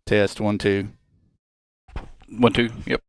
Test 1 2. 1 2. Yep.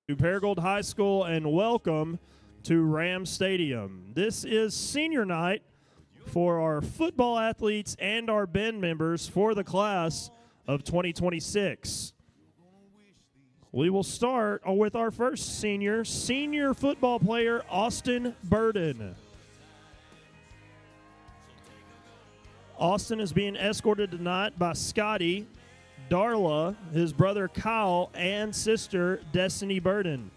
To Paragould High School and welcome to Rams Stadium. This is senior night for our football athletes and our band members for the class of 2026. We will start with our first senior football player, Austin Burden. Austin is being escorted tonight by Scotty, Darla, his brother Kyle, and sister Destiny Burden.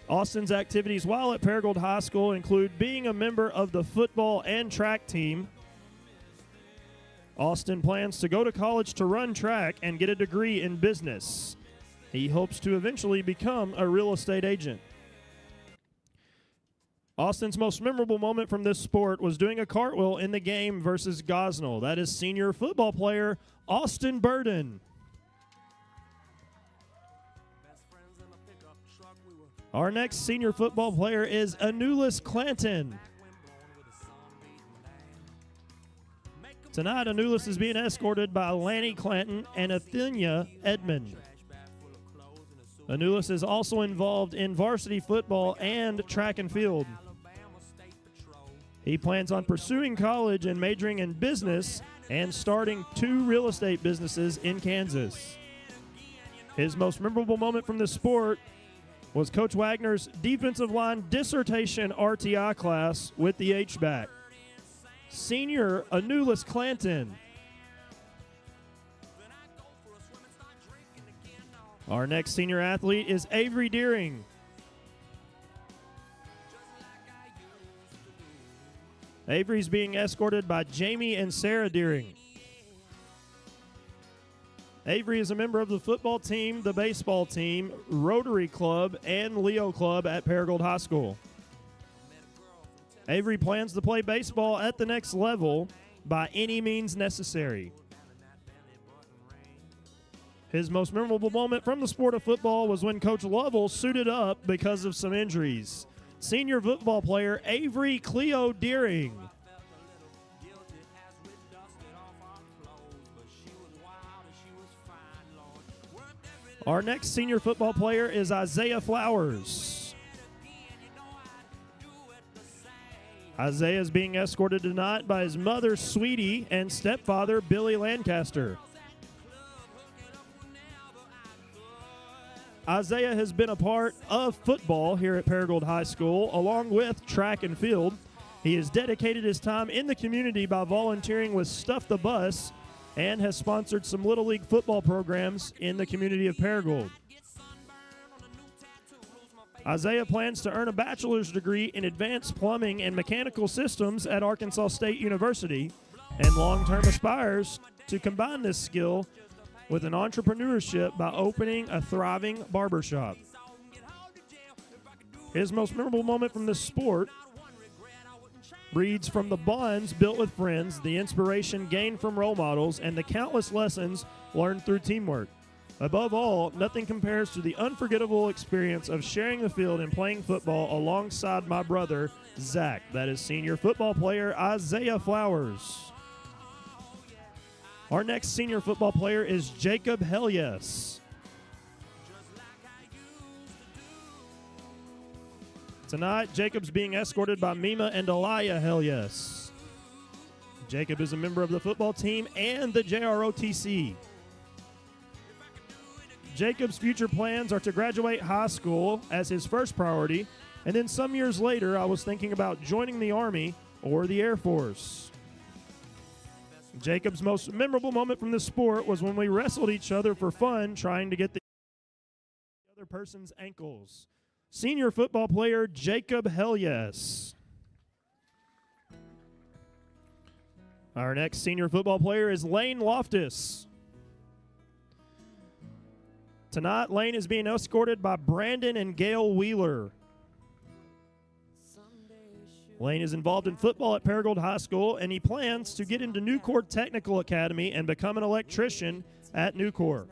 Austin's activities while at Paragould High School include being a member of the football and track team. Austin plans to go to college to run track and get a degree in business. He hopes to eventually become a real estate agent. Austin's most memorable moment from this sport was doing a cartwheel in the game versus Gosnell. That is senior football player Austin Burden. Our next senior football player is Anulis Clanton. Tonight, Anulis is being escorted by Lanny Clanton and Athenia Edmond. Anulis is also involved in varsity football and track and field. He plans on pursuing college and majoring in business and starting 2 real estate businesses in Kansas. His most memorable moment from the sport was Coach Wagner's defensive line dissertation RTI class with the H-back. Senior Anulis Clanton. Our next senior athlete is Avery Deering. Avery's being escorted by Jamie and Sarah Deering. Avery is a member of the football team, the baseball team, Rotary Club, and Leo Club at Paragould High School. Avery plans to play baseball at the next level by any means necessary. His most memorable moment from the sport of football was when Coach Lovell suited up because of some injuries. Senior football player Avery Cleo Deering. Our next senior football player is Isaiah Flowers. Isaiah is being escorted tonight by his mother, Sweetie, and stepfather, Billy Lancaster. Isaiah has been a part of football here at Paragould High School, along with track and field. He has dedicated his time in the community by volunteering with Stuff the Bus and has sponsored some Little League football programs in the community of Paragould. Isaiah plans to earn a bachelor's degree in advanced plumbing and mechanical systems at Arkansas State University and long-term aspires to combine this skill with an entrepreneurship by opening a thriving barbershop. His most memorable moment from this sport breeds from the bonds built with friends, the inspiration gained from role models, and the countless lessons learned through teamwork. Above all, nothing compares to the unforgettable experience of sharing the field and playing football alongside my brother, Zach. That is senior football player Isaiah Flowers. Our next senior football player is Jacob Helyes. Tonight, Jacob's being escorted by Mima and Aliyah Helyes. Jacob is a member of the football team and the JROTC. Jacob's future plans are to graduate high school as his first priority, and then some years later, I was thinking about joining the Army or the Air Force. Jacob's most memorable moment from this sport was when we wrestled each other for fun trying to get the other person's ankles. Senior football player Jacob Helyes. Our next senior football player is Lane Loftus. Tonight, Lane is being escorted by Brandon and Gail Wheeler. Lane is involved in football at Paragould High School, and he plans to get into Nucor Technical Academy and become an electrician at Nucor.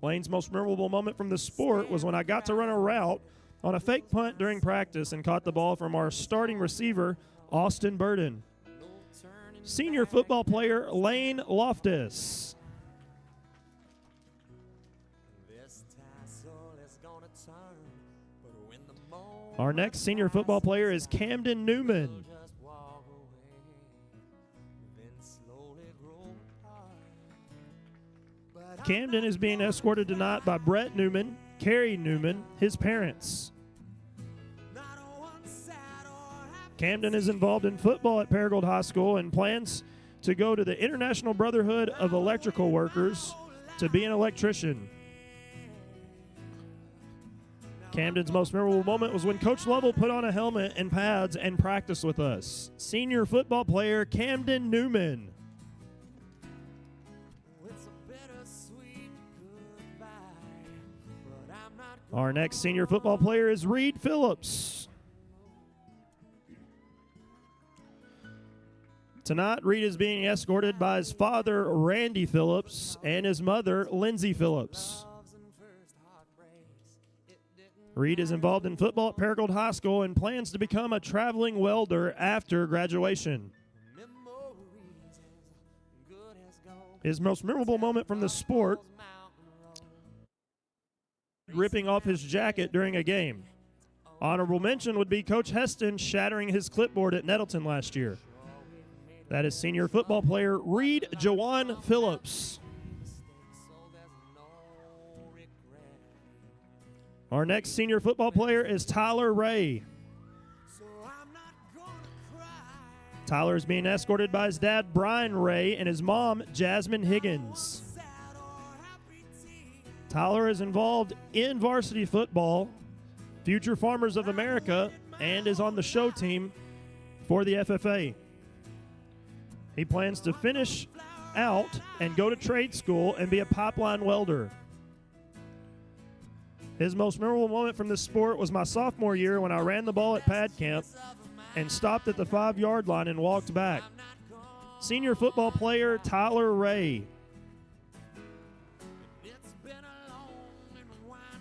Lane's most memorable moment from the sport was when I got to run a route on a fake punt during practice and caught the ball from our starting receiver, Austin Burden. Senior football player Lane Loftus. Our next senior football player is Camden Newman. Camden is being escorted tonight by Brett Newman, Carrie Newman, his parents. Camden is involved in football at Paragould High School and plans to go to the International Brotherhood of Electrical Workers to be an electrician. Camden's most memorable moment was when Coach Lovell put on a helmet and pads and practiced with us. Senior football player Camden Newman. Our next senior football player is Reed Phillips. Tonight, Reed is being escorted by his father, Randy Phillips, and his mother, Lindsay Phillips. Reed is involved in football at Paragould High School and plans to become a traveling welder after graduation. His most memorable moment from the sport, ripping off his jacket during a game. Honorable mention would be Coach Heston shattering his clipboard at Nettleton last year. That is senior football player Reed Jawan Phillips. Our next senior football player is Tyler Ray. Tyler is being escorted by his dad, Brian Ray, and his mom, Jasmine Higgins. Tyler is involved in varsity football, Future Farmers of America, and is on the show team for the FFA. He plans to finish out and go to trade school and be a pipeline welder. His most memorable moment from this sport was my sophomore year when I ran the ball at pad camp and stopped at the 5-yard line and walked back. Senior football player Tyler Ray.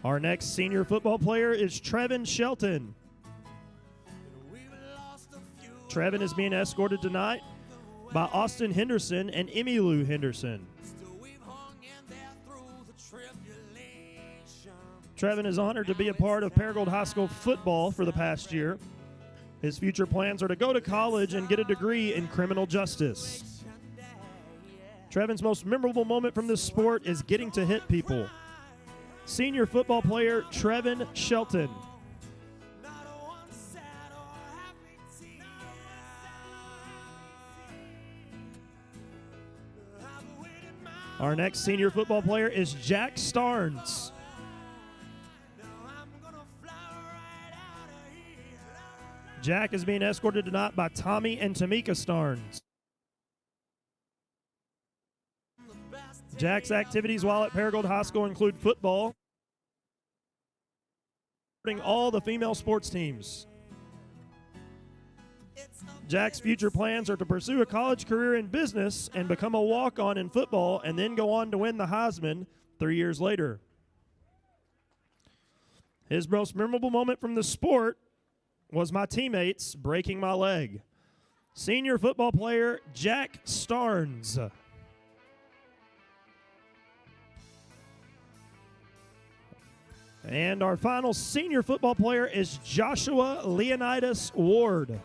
Our next senior football player is Trevin Shelton. Trevin is being escorted tonight by Austin Henderson and Emmylou Henderson. Trevin is honored to be a part of Paragould High School football for the past year. His future plans are to go to college and get a degree in criminal justice. Trevin's most memorable moment from this sport is getting to hit people. Senior football player Trevin Shelton. Our next senior football player is Jack Starnes. Jack is being escorted tonight by Tommy and Tamika Starnes. Jack's activities while at Paragould High School include football, supporting all the female sports teams. Jack's future plans are to pursue a college career in business and become a walk-on in football and then go on to win the Heisman 3 years later. His most memorable moment from the sport was my teammates breaking my leg. Senior football player Jack Starnes. And our final senior football player is Joshua Leonidas Ward.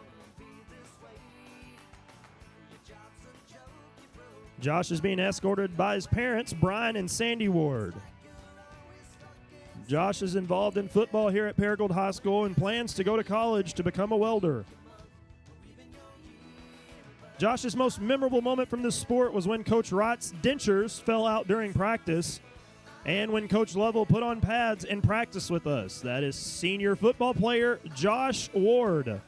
Josh is being escorted by his parents, Brian and Sandy Ward. Josh is involved in football here at Paragould High School and plans to go to college to become a welder. Josh's most memorable moment from this sport was when Coach Wright's dentures fell out during practice and when Coach Lovell put on pads and practiced with us. That is senior football player Josh Ward.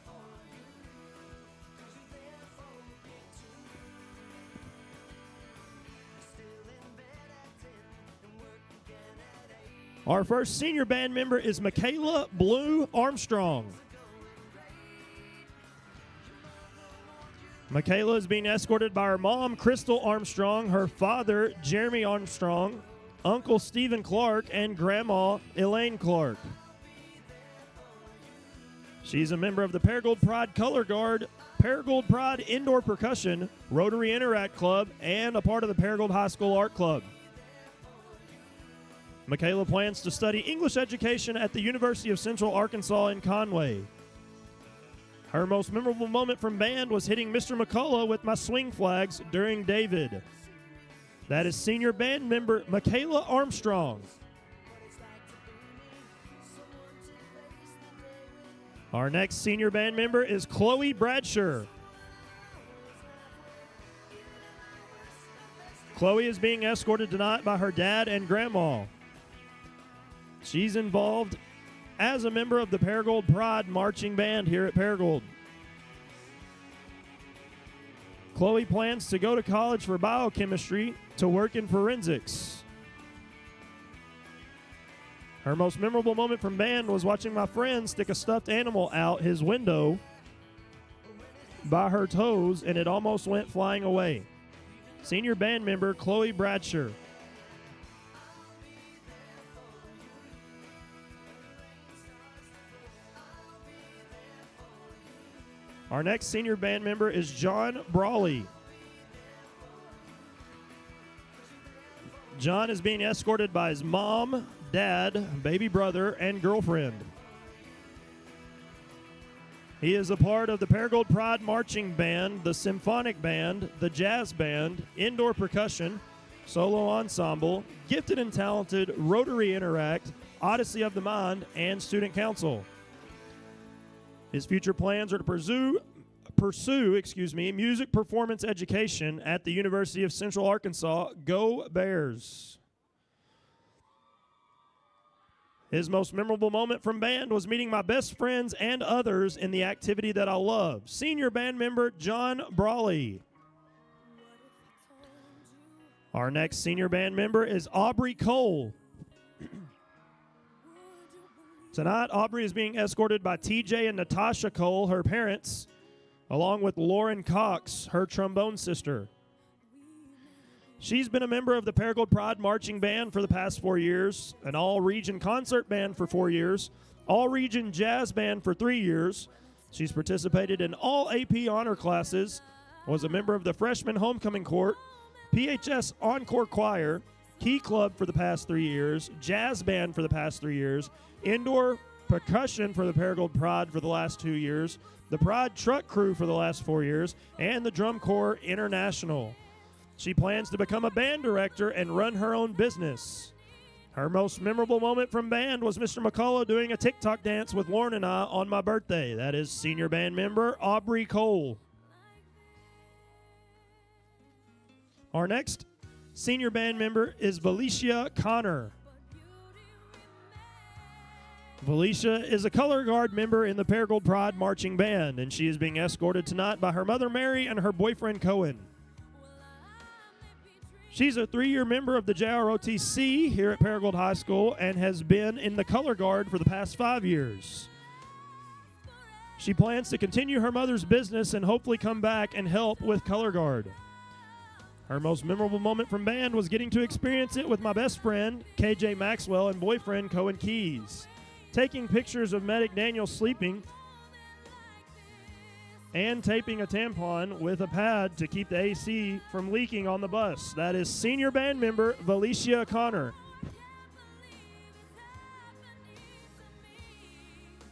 Our first senior band member is Michaela Blue Armstrong. Michaela is being escorted by her mom, Crystal Armstrong, her father, Jeremy Armstrong, Uncle Stephen Clark, and Grandma Elaine Clark. She's a member of the Paragould Pride Color Guard, Paragould Pride Indoor Percussion, Rotary Interact Club, and a part of the Paragould High School Art Club. Michaela plans to study English education at the University of Central Arkansas in Conway. Her most memorable moment from band was hitting Mr. McCullough with my swing flags during David. That is senior band member Michaela Armstrong. Our next senior band member is Chloe Bradshaw. Chloe is being escorted tonight by her dad and grandma. She's involved as a member of the Paragould Pride Marching Band here at Paragould. Chloe plans to go to college for biochemistry to work in forensics. Her most memorable moment from band was watching my friend stick a stuffed animal out his window by her toes, and it almost went flying away. Senior band member Chloe Bradshaw. Our next senior band member is John Brawley. John is being escorted by his mom, dad, baby brother, and girlfriend. He is a part of the Paragould Pride Marching Band, the Symphonic Band, the Jazz Band, Indoor Percussion, Solo Ensemble, Gifted and Talented, Rotary Interact, Odyssey of the Mind, and Student Council. His future plans are to pursue music performance education at the University of Central Arkansas. Go Bears! His most memorable moment from band was meeting my best friends and others in the activity that I love. Senior band member John Brawley. Our next senior band member is Aubrey Cole. Tonight, Aubrey is being escorted by TJ and Natasha Cole, her parents, along with Lauren Cox, her trombone sister. She's been a member of the Paragould Pride Marching Band for the past 4 years, an all-region concert band for 4 years, all-region jazz band for 3 years. She's participated in all AP honor classes, was a member of the freshman homecoming court, PHS Encore Choir, Key Club for the past 3 years, jazz band for the past 3 years, indoor percussion for the Paragould Pride for the last 2 years, the Pride Truck Crew for the last 4 years, and the Drum Corps International. She plans to become a band director and run her own business. Her most memorable moment from band was Mr. McCullough doing a TikTok dance with Lauren and I on my birthday. That is senior band member Aubrey Cole. Our next senior band member is Valicia Connor. Valicia is a color guard member in the Paragould Pride Marching Band, and she is being escorted tonight by her mother Mary and her boyfriend Cohen. She's a 3-year member of the JROTC here at Paragould High School and has been in the color guard for the past 5 years. She plans to continue her mother's business and hopefully come back and help with color guard. Her most memorable moment from band was getting to experience it with my best friend, KJ Maxwell, and boyfriend, Cohen Keys. Taking pictures of Medic Daniel sleeping and taping a tampon with a pad to keep the AC from leaking on the bus. That is senior band member Valicia Connor.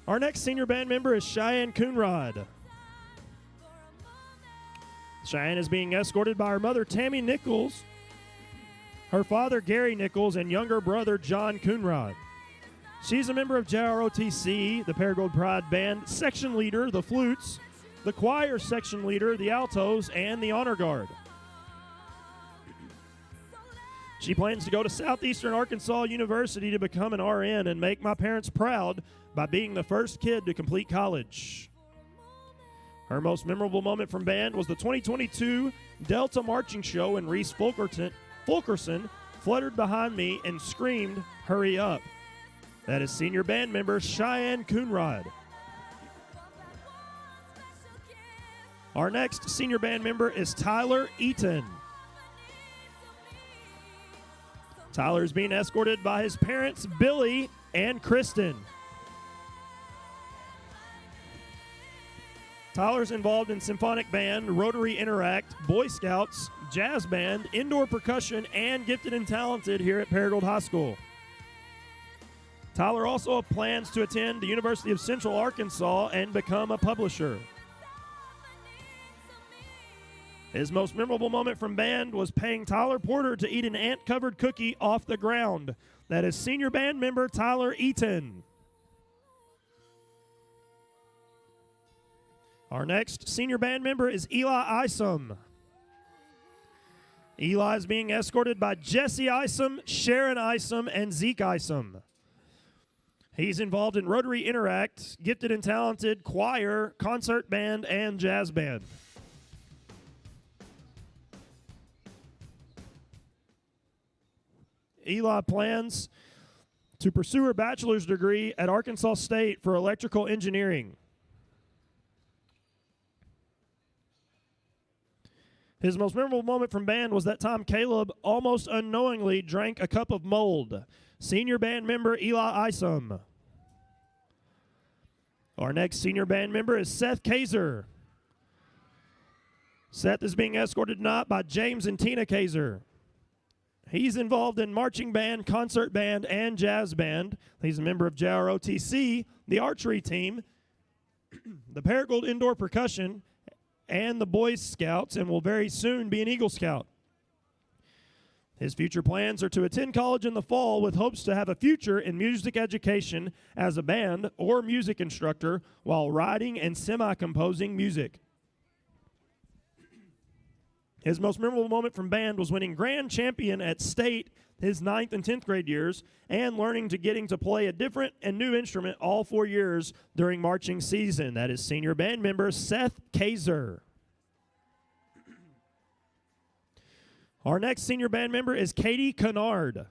Our next senior band member is Cheyenne Coonrod. Cheyenne is being escorted by her mother Tammy Nichols, her father Gary Nichols, and younger brother John Coonrod. She's a member of JROTC, the Paragould Pride Band section leader, the flutes, the choir section leader, the altos, and the honor guard. She plans to go to Southeastern Arkansas University to become an RN and make my parents proud by being the first kid to complete college. Her most memorable moment from band was the 2022 Delta Marching Show when Reese Fulkerson fluttered behind me and screamed, "Hurry up." That is senior band member Cheyenne Coonrod. Our next senior band member is Tyler Eaton. Tyler is being escorted by his parents, Billy and Kristen. Tyler's involved in symphonic band, Rotary Interact, Boy Scouts, jazz band, indoor percussion, and gifted and talented here at Paragould High School. Tyler also plans to attend the University of Central Arkansas and become a publisher. His most memorable moment from band was paying Tyler Porter to eat an ant-covered cookie off the ground. That is senior band member Tyler Eaton. Our next senior band member is Eli Isom. Eli is being escorted by Jesse Isom, Sharon Isom, and Zeke Isom. He's involved in Rotary Interact, gifted and talented, choir, concert band, and jazz band. Eli plans to pursue her bachelor's degree at Arkansas State for electrical engineering. His most memorable moment from band was that time Caleb almost unknowingly drank a cup of mold. Senior band member Eli Isom. Our next senior band member is Seth Kaiser. Seth is being escorted tonight by James and Tina Kaiser. He's involved in marching band, concert band, and jazz band. He's a member of JROTC, the archery team, the Paragould Indoor Percussion, and the Boy Scouts, and will very soon be an Eagle Scout. His future plans are to attend college in the fall with hopes to have a future in music education as a band or music instructor while writing and semi-composing music. His most memorable moment from band was winning grand champion at state his 9th and 10th grade years and learning to getting to play a different and new instrument all 4 years during marching season. That is senior band member Seth Kaiser. Our next senior band member is Katie Kennard.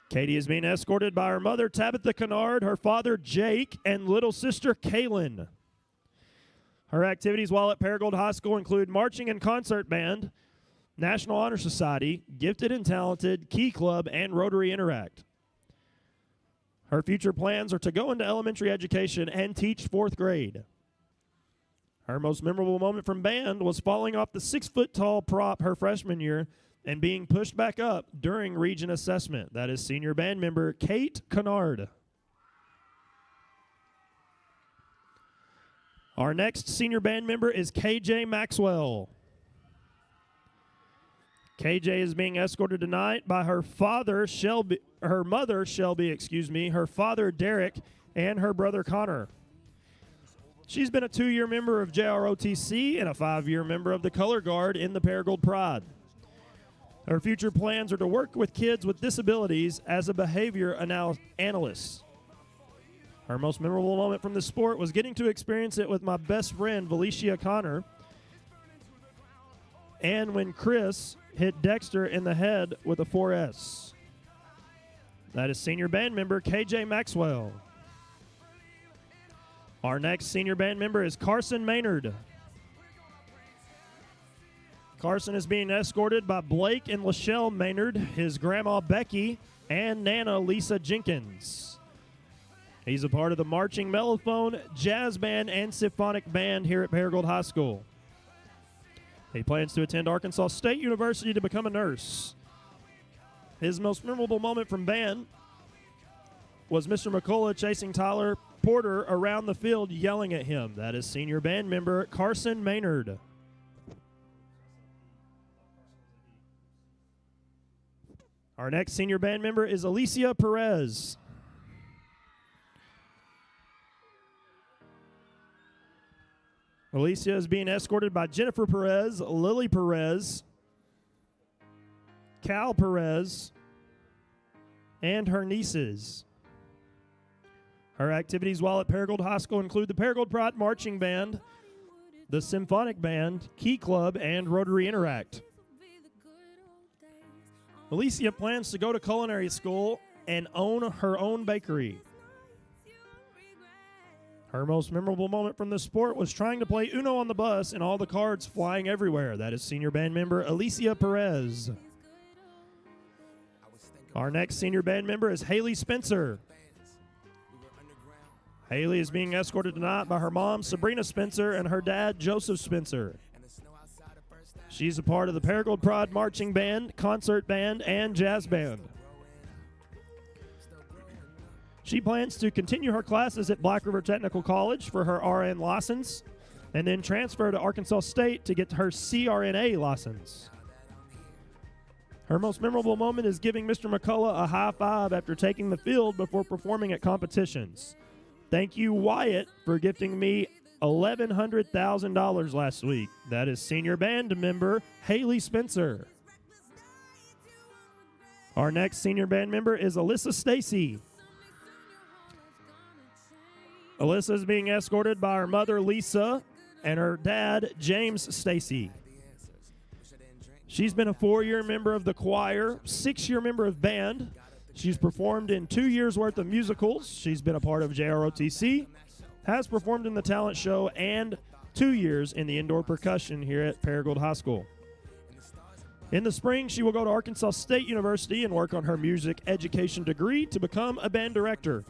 Katie is being escorted by her mother, Tabitha Kennard, her father, Jake, and little sister, Kaylin. Her activities while at Paragould High School include marching and concert band, National Honor Society, Gifted and Talented, Key Club, and Rotary Interact. Her future plans are to go into elementary education and teach 4th grade. Her most memorable moment from band was falling off the 6-foot-tall prop her freshman year and being pushed back up during region assessment. That is senior band member Kate Kennard. Our next senior band member is KJ Maxwell. KJ is being escorted tonight by her mother Shelby, her father Derek, and her brother Connor. She's been a 2-year member of JROTC and a 5-year member of the Color Guard in the Paragould Pride. Her future plans are to work with kids with disabilities as a behavior analyst. Her most memorable moment from the sport was getting to experience it with my best friend, Valicia Connor, and when Chris hit Dexter in the head with a 4S. That is senior band member KJ Maxwell. Our next senior band member is Carson Maynard. Carson is being escorted by Blake and Lachelle Maynard, his grandma Becky, and Nana Lisa Jenkins. He's a part of the marching, mellophone, jazz band, and symphonic band here at Paragould High School. He plans to attend Arkansas State University to become a nurse. His most memorable moment from band was Mr. McCullough chasing Tyler Porter around the field yelling at him. That is senior band member Carson Maynard. Our next senior band member is Alicia Perez. Alicia is being escorted by Jennifer Perez, Lily Perez, Cal Perez, and her nieces. Her activities while at Paragould High School include the Paragould Pride Marching Band, the Symphonic Band, Key Club, and Rotary Interact. Alicia plans to go to culinary school and own her own bakery. Her most memorable moment from the sport was trying to play Uno on the bus and all the cards flying everywhere. That is senior band member Alicia Perez. Our next senior band member is Haley Spencer. Haley is being escorted tonight by her mom, Sabrina Spencer, and her dad, Joseph Spencer. She's a part of the Paragould Pride Marching Band, Concert Band, and Jazz Band. She plans to continue her classes at Black River Technical College for her RN license and then transfer to Arkansas State to get her CRNA license. Her most memorable moment is giving Mr. McCullough a high five after taking the field before performing at competitions. Thank you, Wyatt, for gifting me $1,100,000 last week. That is senior band member Haley Spencer. Our next senior band member is Alyssa Stacy. Alyssa is being escorted by her mother, Lisa, and her dad, James Stacy. She's been a 4-year member of the choir, 6-year member of band. She's performed in 2 years' worth of musicals. She's been a part of JROTC, has performed in the talent show, and 2 years in the indoor percussion here at Paragould High School. In the spring, she will go to Arkansas State University and work on her music education degree to become a band director.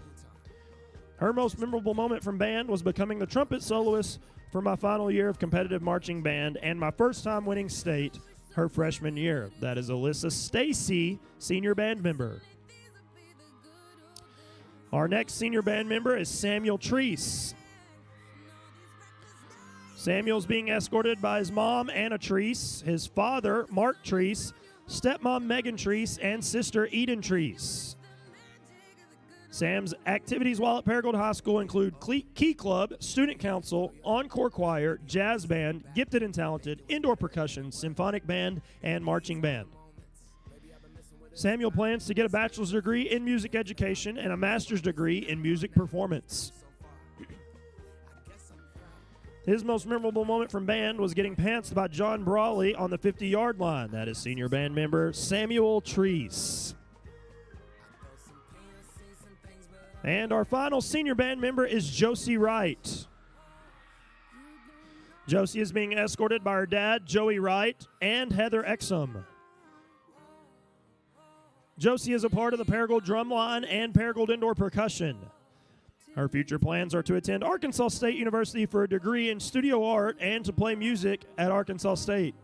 Her most memorable moment from band was becoming the trumpet soloist for my final year of competitive marching band and my first time winning state her freshman year. That is Alyssa Stacy, senior band member. Our next senior band member is Samuel Treese. Samuel's being escorted by his mom, Anna Treese, his father, Mark Treese, stepmom, Megan Treese, and sister, Eden Treese. Sam's activities while at Paragould High School include Key Club, Student Council, Encore Choir, Jazz Band, Gifted and Talented, Indoor Percussion, Symphonic Band, and Marching Band. Samuel plans to get a bachelor's degree in music education and a master's degree in music performance. His most memorable moment from band was getting pantsed by John Brawley on the 50-yard line. That is senior band member Samuel Treese. And our final senior band member is Josie Wright. Josie is being escorted by her dad, Joey Wright, and Heather Exum. Josie is a part of the Paragould Drumline and Paragould Indoor Percussion. Her future plans are to attend Arkansas State University for a degree in studio art and to play music at Arkansas State.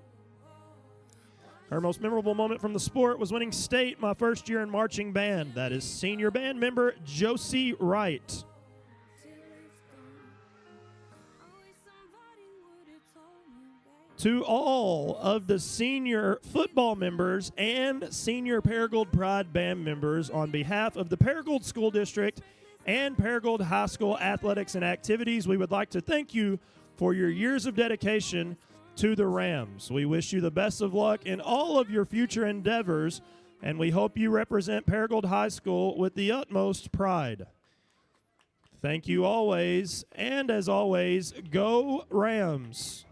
Her most memorable moment from the sport was winning state my first year in marching band. That is senior band member Josie Wright. To all of the senior football members and senior Paragould Pride band members, on behalf of the Paragould School District and Paragould High School athletics and activities, we would like to thank you for your years of dedication to the Rams. We wish you the best of luck in all of your future endeavors, and we hope you represent Paragould High School with the utmost pride. Thank you always, and as always, go Rams!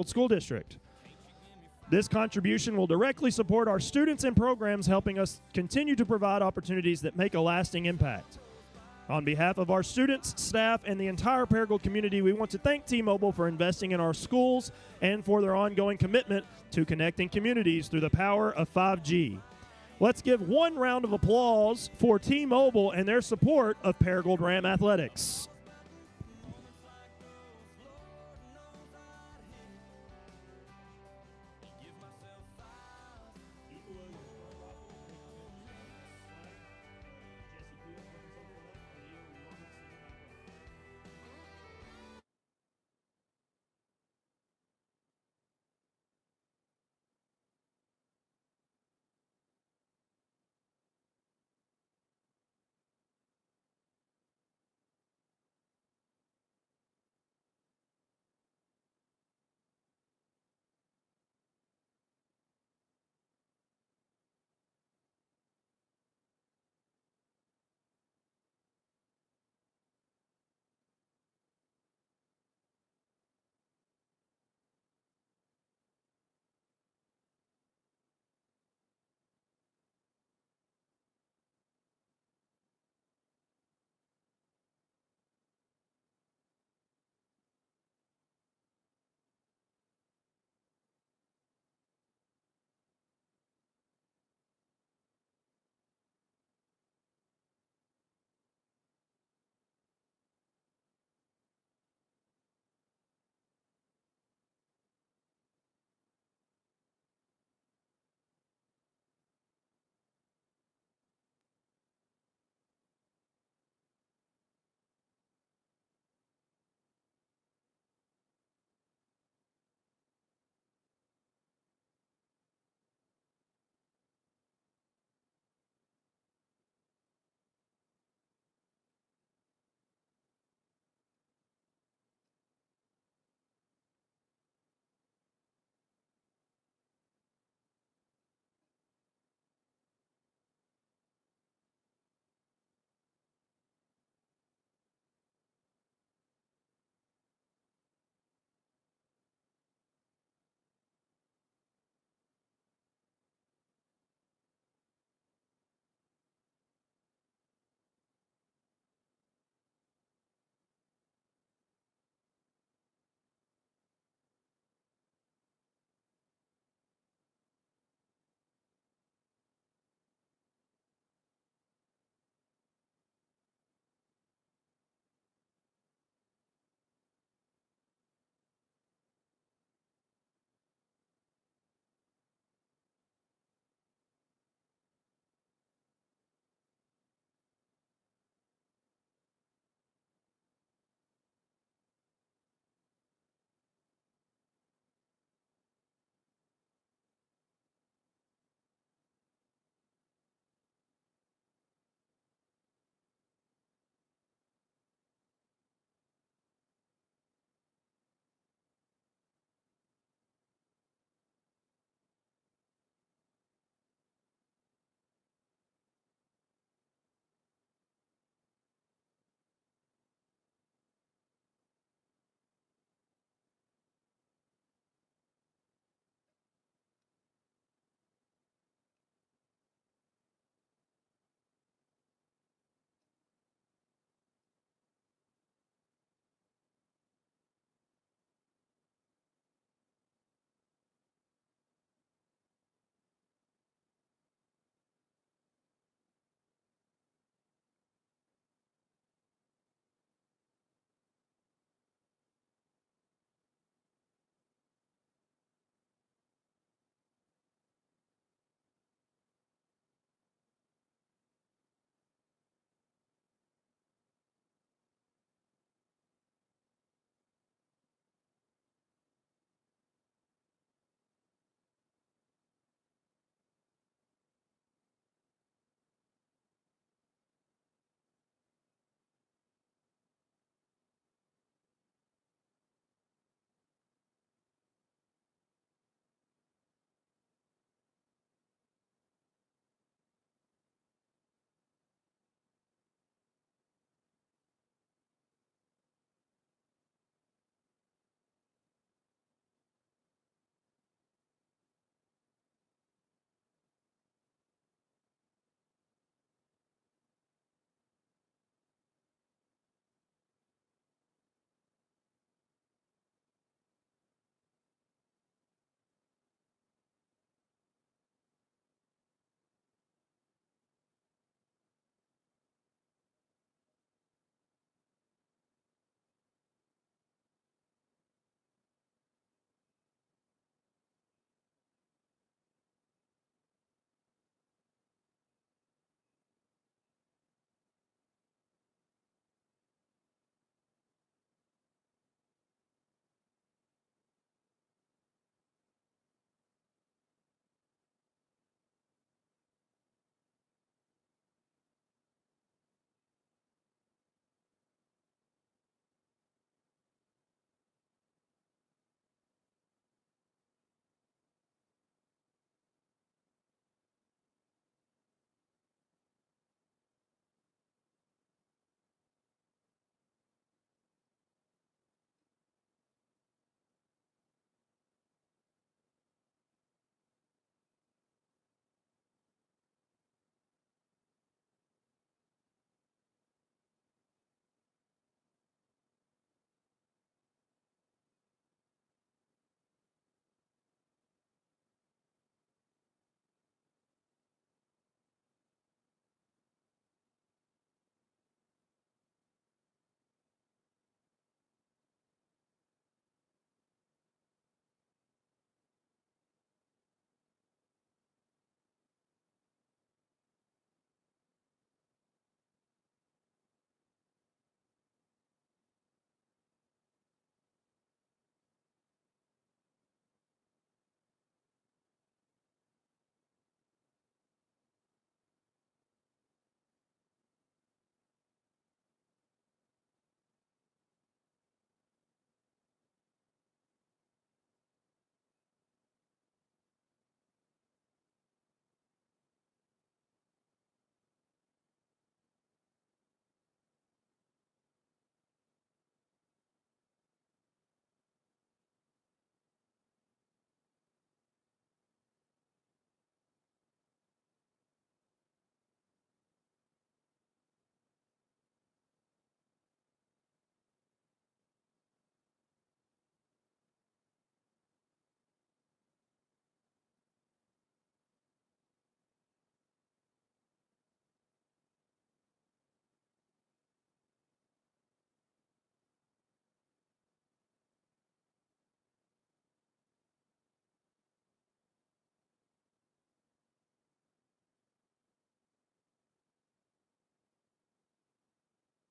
School District. This contribution will directly support our students and programs, helping us continue to provide opportunities that make a lasting impact. On behalf of our students, staff, and the entire Paragould community, we want to thank T-Mobile for investing in our schools and for their ongoing commitment to connecting communities through the power of 5G. Let's give one round of applause for T-Mobile and their support of Paragould Ram Athletics.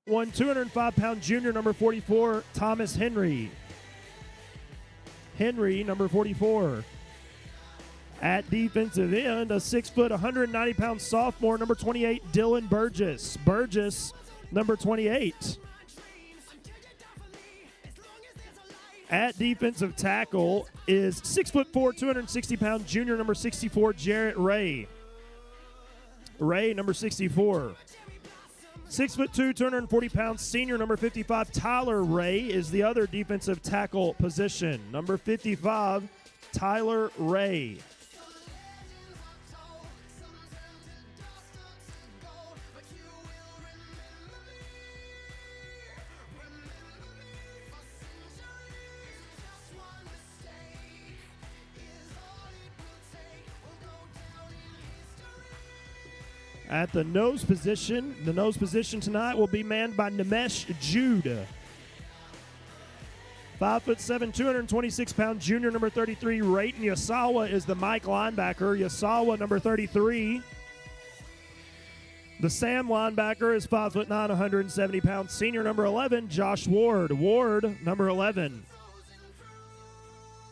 205-pound junior, number 44, Thomas Henry. Henry, number 44. At defensive end, a 6 foot, 190-pound sophomore, number 28, Dylan Burgess. Burgess, number 28. At defensive tackle is 6 foot 4, 260-pound junior, number 64, Jarrett Ray. Ray, number 64. 6 foot 2, 240-pound senior, number 55, Tyler Ray is the other defensive tackle position. Number 55, Tyler Ray. At the nose position tonight will be manned by Nimesh Jude. 5'7", 226-pound junior, number 33, Rayton Yasawa is the Mike linebacker. Yasawa, number 33. The Sam linebacker is 5'9", 170-pound senior, number 11, Josh Ward. Ward, number 11.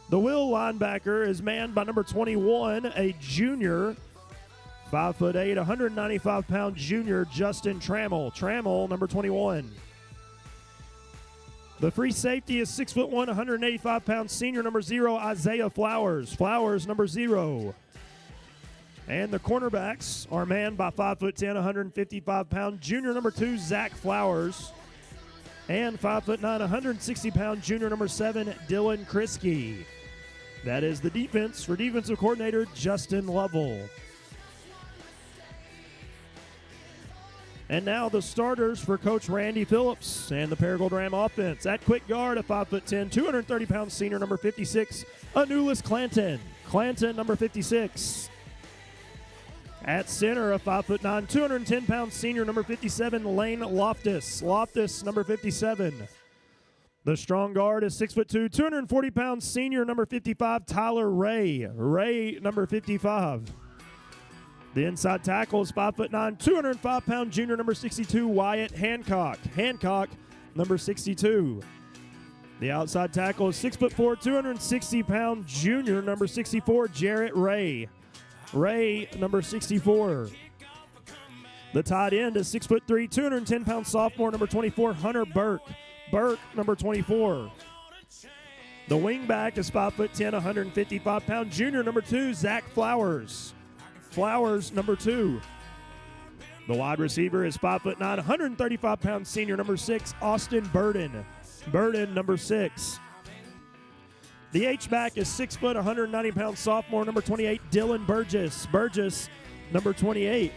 The Will linebacker is manned by number 21, a junior, 5'8", 195-pound junior, Justin Trammell. Trammell, number 21. The free safety is 6'1", 185-pound senior, number 0, Isaiah Flowers. Flowers, number 0. And the cornerbacks are manned by 5'10", 155-pound junior, number 2, Zach Flowers. And 5'9", 160-pound junior, number 7, Dylan Kriske. That is the defense for defensive coordinator Justin Lovell. And now the starters for Coach Randy Phillips and the Paragould Ram offense. At quick guard, a 5'10", 230-pound senior, number 56, Anulis Clanton. Clanton, number 56. At center, a 5'9", 210-pound senior, number 57, Lane Loftus. Loftus, number 57. The strong guard is 6'2", 240-pound senior, number 55, Tyler Ray. Ray, number 55. The inside tackle is 5'9", 205-pound junior, number 62, Wyatt Hancock. Hancock, number 62. The outside tackle is 6'4", 260-pound junior, number 64, Jarrett Ray. Ray, number 64. The tight end is 6'3", 210-pound sophomore, number 24, Hunter Burke. Burke, number 24. The wingback is 5'10", 155-pound junior, number 2, Zach Flowers. Flowers, number 2. The wide receiver is 5'9", 135-pound senior, number 6, Austin Burden. Burden, number 6. The H-back is 6', 190-pound sophomore, number 28, Dylan Burgess. Burgess, number 28.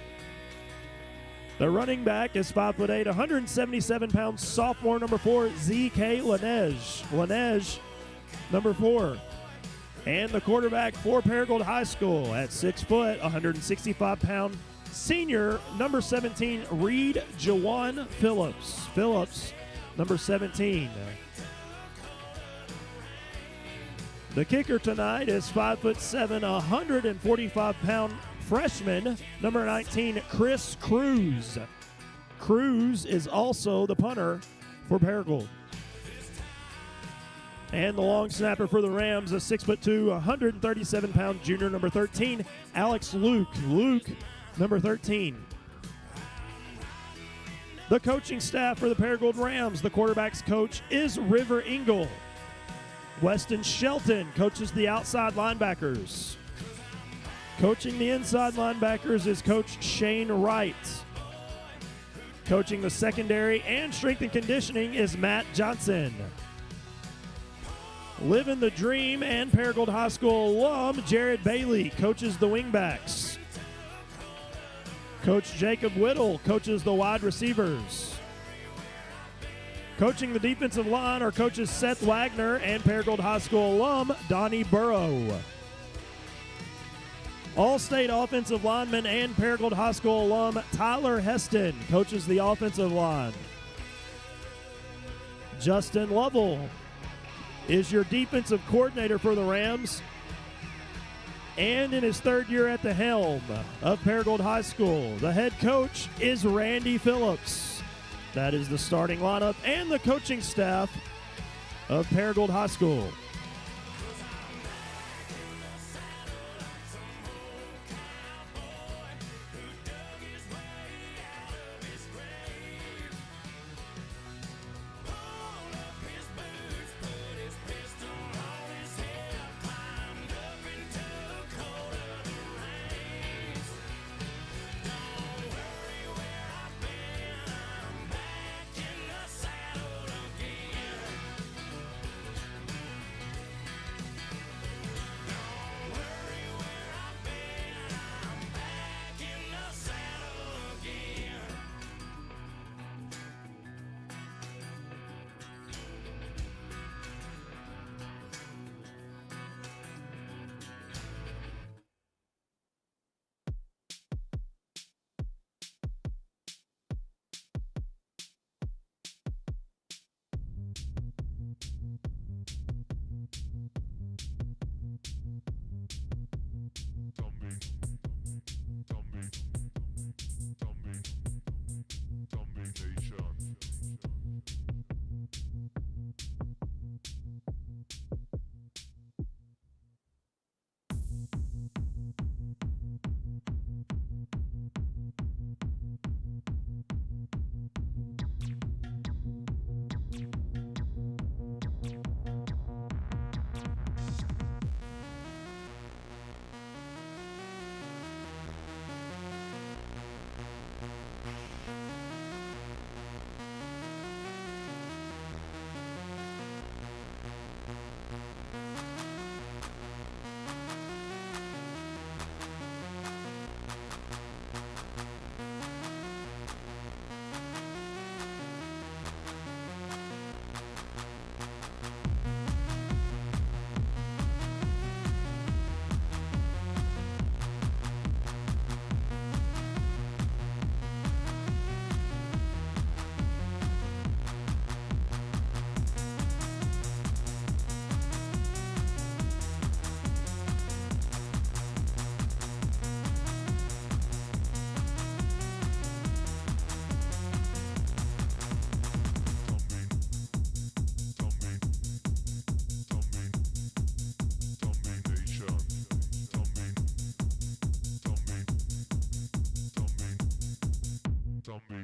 The running back is 5'8", 177-pound sophomore, number 4, Z.K. Laneige. Laneige, number 4. And the quarterback for Paragould High School at 6', 165-pound senior, number 17, Reed Jawan Phillips. Phillips, number 17. The kicker tonight is 5'7", 145-pound freshman, number 19, Chris Cruz. Cruz is also the punter for Paragould. And the long snapper for the Rams, a 6'2", 137-pound junior, number 13, Alex Luke. Luke, number 13. The coaching staff for the Paragould Rams, the quarterback's coach is River Engel. Weston Shelton coaches the outside linebackers. Coaching the inside linebackers is Coach Shane Wright. Coaching the secondary and strength and conditioning is Matt Johnson. Living the dream and Paragould High School alum Jared Bailey coaches the wingbacks. Coach Jacob Whittle coaches the wide receivers. Coaching the defensive line are coaches Seth Wagner and Paragould High School alum Donnie Burrow. All-State offensive lineman and Paragould High School alum Tyler Heston coaches the offensive line. Justin Lovell is your defensive coordinator for the Rams, and in his third year at the helm of Paragould High School. The head coach is Randy Phillips. That is the starting lineup and the coaching staff of Paragould High School.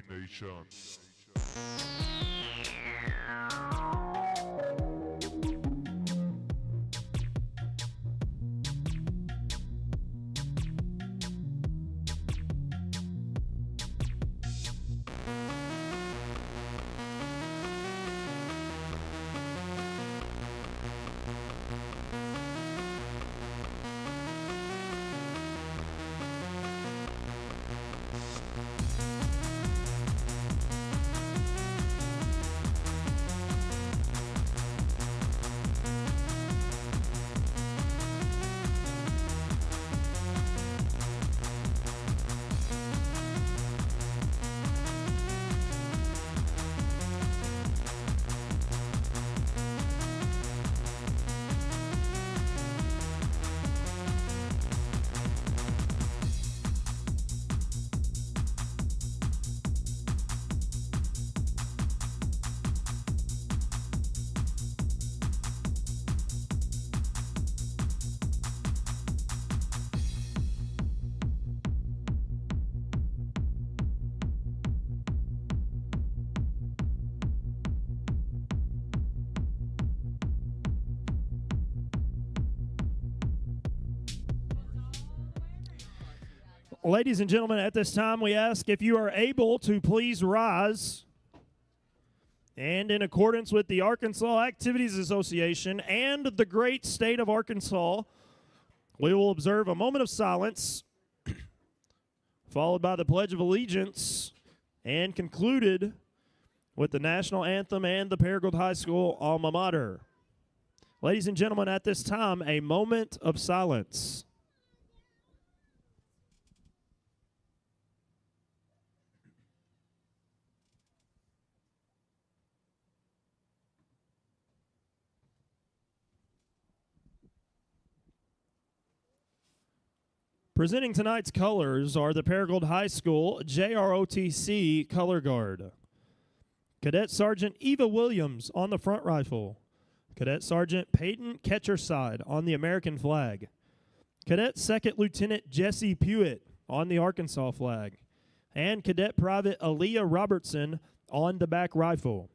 Nations. Ladies and gentlemen, at this time we ask if you are able to please rise. And in accordance with the Arkansas Activities Association and the great state of Arkansas, we will observe a moment of silence, followed by the Pledge of Allegiance, and concluded with the national anthem and the Paragould High School alma mater. Ladies and gentlemen, at this time, a moment of silence. Presenting tonight's colors are the Paragould High School JROTC Color Guard. Cadet Sergeant Eva Williams on the front rifle. Cadet Sergeant Peyton Ketcherside on the American flag. Cadet Second Lieutenant Jesse Pewitt on the Arkansas flag. And Cadet Private Aaliyah Robertson on the back rifle.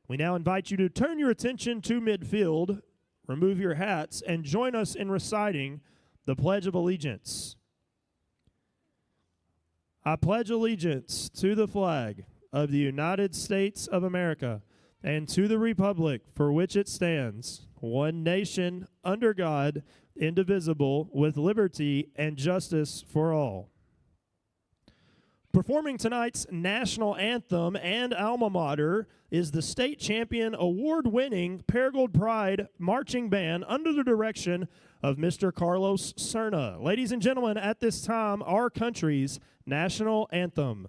We now invite you to turn your attention to midfield, remove your hats, and join us in reciting the Pledge of Allegiance. I pledge allegiance to the flag of the United States of America and to the republic for which it stands, one nation, under God, indivisible, with liberty and justice for all. Performing tonight's national anthem and alma mater is the state champion award-winning Paragould Pride marching band under the direction of Mr. Carlos Cerna. Ladies and gentlemen, at this time, our country's national anthem.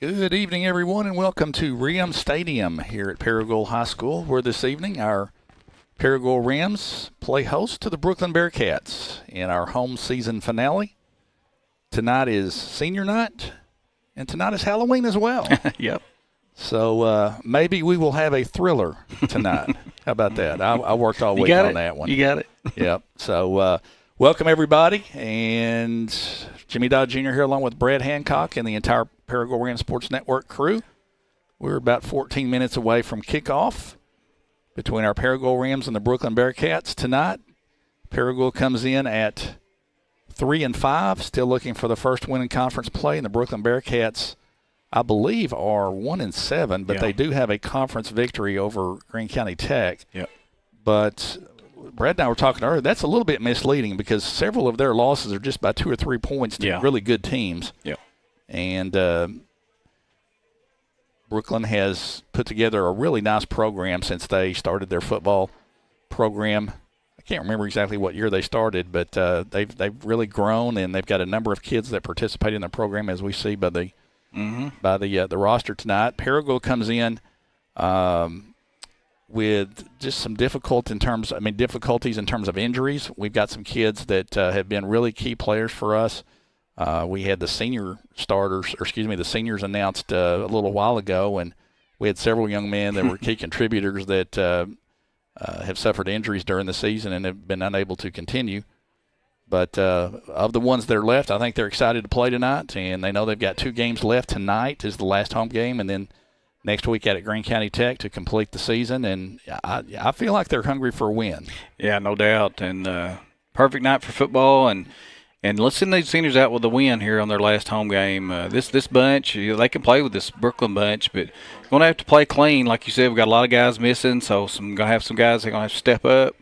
Good evening, everyone, and welcome to Rams Stadium here at Paragould High School, where this evening our Paragould Rams play host to the Brookland Bearcats in our home season finale. Tonight is senior night, and tonight is Halloween as well. Yep. So maybe we will have a thriller tonight. How about that? I worked all week on that one. You got it. Yep. So welcome, everybody. And Jimmy Dodd Jr. here along with Brad Hancock and the entire Paragould Rams Sports Network crew. We're about 14 minutes away from kickoff between our Paragould Rams and the Brookland Bearcats tonight. Paragould comes in at 3-5, still looking for the first win in conference play, and the Brookland Bearcats, I believe, are 1-7, but they do have a conference victory over Greene County Tech. Yep. But Brad and I were talking earlier, that's a little bit misleading because several of their losses are just by 2 or 3 points to really good teams. Yep. And Brookland has put together a really nice program since they started their football program I can't remember exactly what year they started, but they've really grown, and they've got a number of kids that participate in the program, as we see by the the roster tonight. Paragould comes in with just some difficulties in terms of injuries. We've got some kids that have been really key players for us. We had the seniors announced a little while ago, and we had several young men that were key contributors that have suffered injuries during the season and have been unable to continue. But of the ones that are left, I think they're excited to play tonight, and they know they've got 2 games left. Tonight is the last home game, and then next week out at Greene County Tech to complete the season. And I feel like they're hungry for a win. Yeah, no doubt. And perfect night for football. And let's send these seniors out with a win here on their last home game. This bunch, they can play with this Brookland bunch, but going to have to play clean. Like you said, we've got a lot of guys missing, so going to have some guys that are going to have to step up.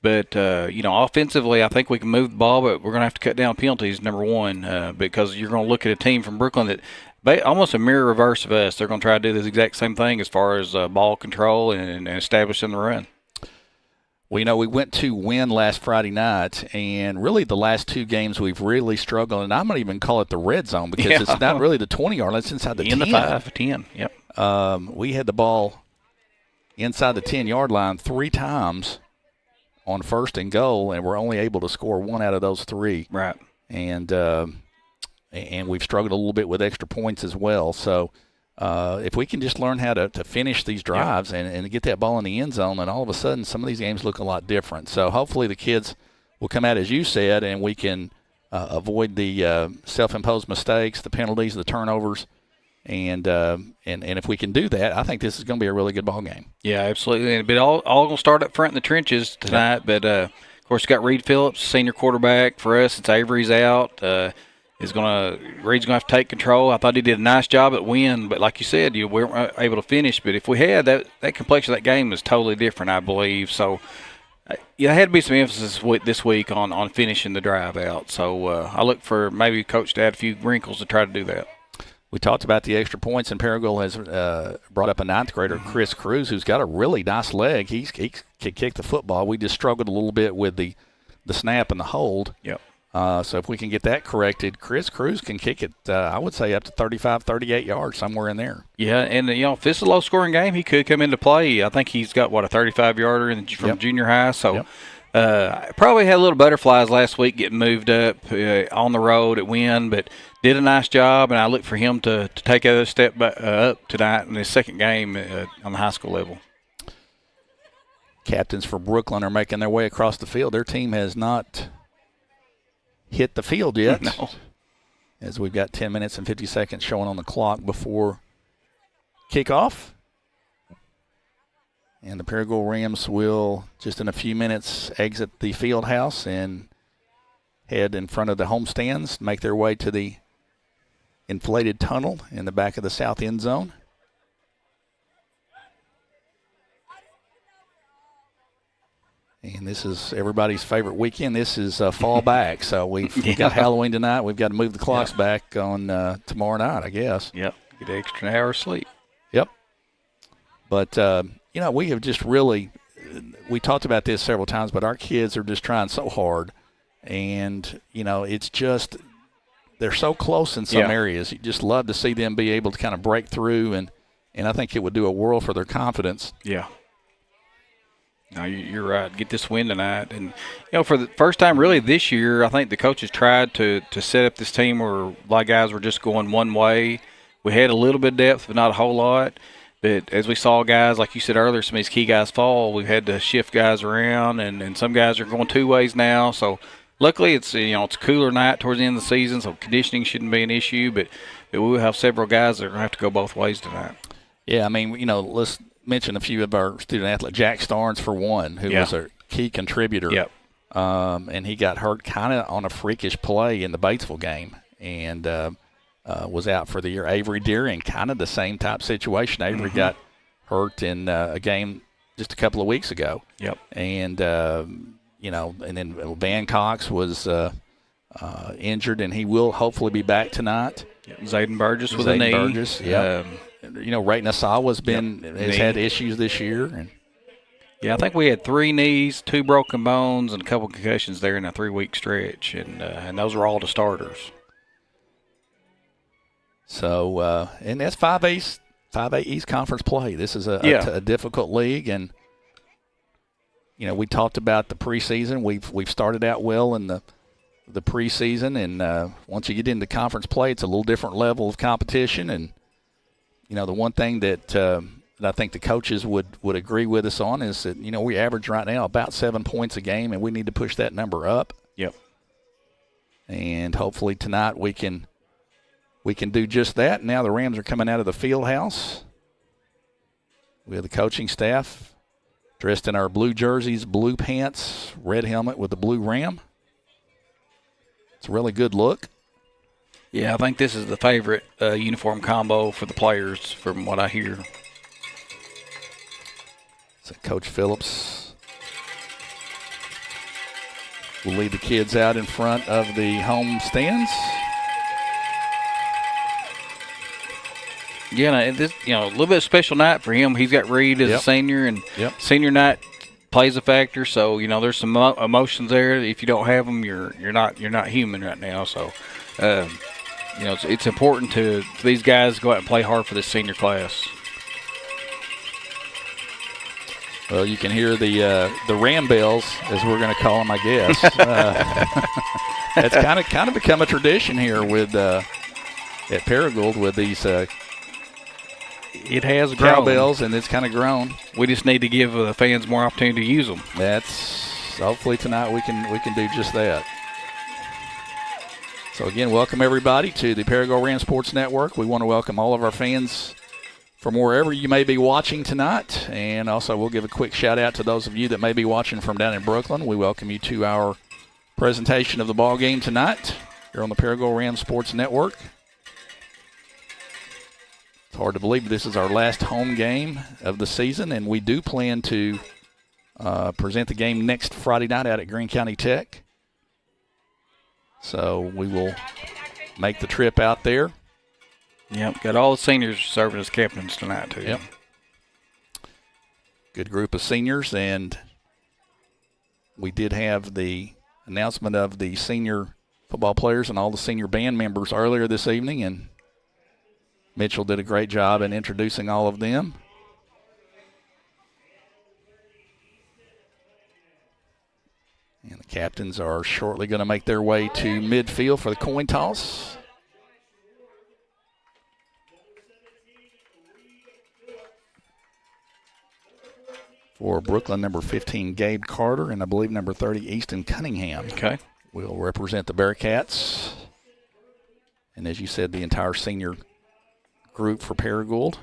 But, offensively, I think we can move the ball, but we're going to have to cut down penalties, number one, because you're going to look at a team from Brookland that almost a mirror reverse of us. They're going to try to do this exact same thing as far as ball control and establishing the run. Well, we went to win last Friday night, and really the last 2 games we've really struggled, and I'm going to even call it the red zone because it's not really the 20-yard line, it's inside the 10. In the 5, 10, yep. We had the ball inside the 10-yard line 3 times on 1st and goal, and we're only able to score 1 out of those 3. Right. And we've struggled a little bit with extra points as well. So if we can just learn how to finish these drives and get that ball in the end zone, then all of a sudden some of these games look a lot different. So hopefully the kids will come out, as you said, and we can avoid the self-imposed mistakes, the penalties, the turnovers. And if we can do that, I think this is going to be a really good ball game. Yeah, absolutely. But all going to start up front in the trenches tonight. Yep. But, of course, you got Reed Phillips, senior quarterback for us since Avery's out. Reed's going to have to take control. I thought he did a nice job at win, but like you said, we weren't able to finish. But if we had, that complexion of that game was totally different, I believe. So, there had to be some emphasis this week on finishing the drive out. So, I look for maybe Coach to add a few wrinkles to try to do that. We talked about the extra points, and Paragould has brought up a 9th grader, Chris Cruz, who's got a really nice leg. He can kick the football. We just struggled a little bit with the snap and the hold. Yep. So if we can get that corrected, Chris Cruz can kick it, I would say, up to 35, 38 yards, somewhere in there. Yeah, and, if this is a low-scoring game, he could come into play. I think he's got, a 35-yarder from junior high. So probably had a little butterflies last week getting moved up on the road at Wynn, but did a nice job, and I look for him to take another step up tonight in his second game on the high school level. Captains for Brookland are making their way across the field. Their team has not hit the field yet. No. As we've got 10 minutes and 50 seconds showing on the clock before kickoff. And the Paragould Rams will, just in a few minutes, exit the field house and head in front of the home stands, make their way to the inflated tunnel in the back of the south end zone. And this is everybody's favorite weekend. This is fall back. So we've got Halloween tonight. We've got to move the clocks back on tomorrow night, I guess. Yep. Get an extra hour of sleep. Yep. But, we have just really – we talked about this several times, but our kids are just trying so hard. And, it's just – they're so close in some areas. You just love to see them be able to kind of break through, and I think it would do a world for their confidence. Yeah. No, you're right. Get this win tonight. And, for the first time really this year, I think the coaches tried to set up this team where a lot of guys were just going one way. We had a little bit of depth, but not a whole lot. But as we saw guys, like you said earlier, some of these key guys fall, we've had to shift guys around, and some guys are going 2 ways now. So, luckily, it's it's a cooler night towards the end of the season, so conditioning shouldn't be an issue. But we will have several guys that are going to have to go both ways tonight. Yeah, let's mention a few of our student athletes. Jack Starnes, for one, who was a key contributor. Yep. And he got hurt kind of on a freakish play in the Batesville game and was out for the year. Avery Deering, kind of the same type situation. Avery got hurt in a game just a couple of weeks ago. Yep. And, and then Van Cox was injured, and he will hopefully be back tonight. Yep. Zayden Burgess with a knee. Burgess, yeah. Ray Nassau has had issues this year. And Yeah, I think we had 3 knees, 2 broken bones, and a couple concussions there in a 3-week stretch, and those were all the starters. So, and that's 5A East Conference play. This is a difficult league, and we talked about the preseason. We've started out well in the preseason, and once you get into conference play, it's a little different level of competition. And the one thing that I think the coaches would agree with us on is that we average right now about 7 points a game, and we need to push that number up. Yep. And hopefully tonight we can do just that. Now the Rams are coming out of the field house. We have the coaching staff dressed in our blue jerseys, blue pants, red helmet with the blue Ram. It's a really good look. Yeah, I think this is the favorite uniform combo for the players from what I hear. So Coach Phillips will lead the kids out in front of the home stands. Yeah, this a little bit of special night for him. He's got Reed as a senior, and senior night plays a factor. So there's some emotions there. If you don't have them, you're not human right now. So it's important for these guys to go out and play hard for this senior class. Well, you can hear the Ram bells, as we're going to call them, I guess. It's kind of become a tradition here with at Paragould with these. It has grown. Cowbells, and it's kind of grown. We just need to give the fans more opportunity to use them. That's hopefully tonight we can do just that. So again, welcome everybody to the Paragould Rams Sports Network. We want to welcome all of our fans from wherever you may be watching tonight, and also we'll give a quick shout out to those of you that may be watching from down in Brookland. We welcome you to our presentation of the ball game tonight here on the Paragould Rams Sports Network. It's hard to believe this is our last home game of the season, and we do plan to present the game next Friday night out at Greene County Tech. So we will make the trip out there. Yep, got all the seniors serving as captains tonight, too. Yep. Good group of seniors, and we did have the announcement of the senior football players and all the senior band members earlier this evening, and Mitchell did a great job in introducing all of them. And the captains are shortly going to make their way to midfield for the coin toss. For Brookland, number 15, Gabe Carter, and I believe number 30, Easton Cunningham. Okay. Will represent the Bearcats. And as you said, the entire senior group for Paragould.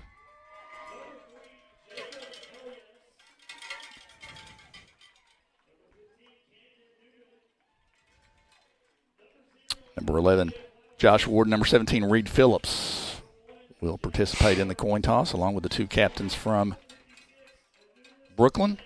Number 11, Josh Ward. Number 17, Reed Phillips will participate in the coin toss along with the two captains from Brookland.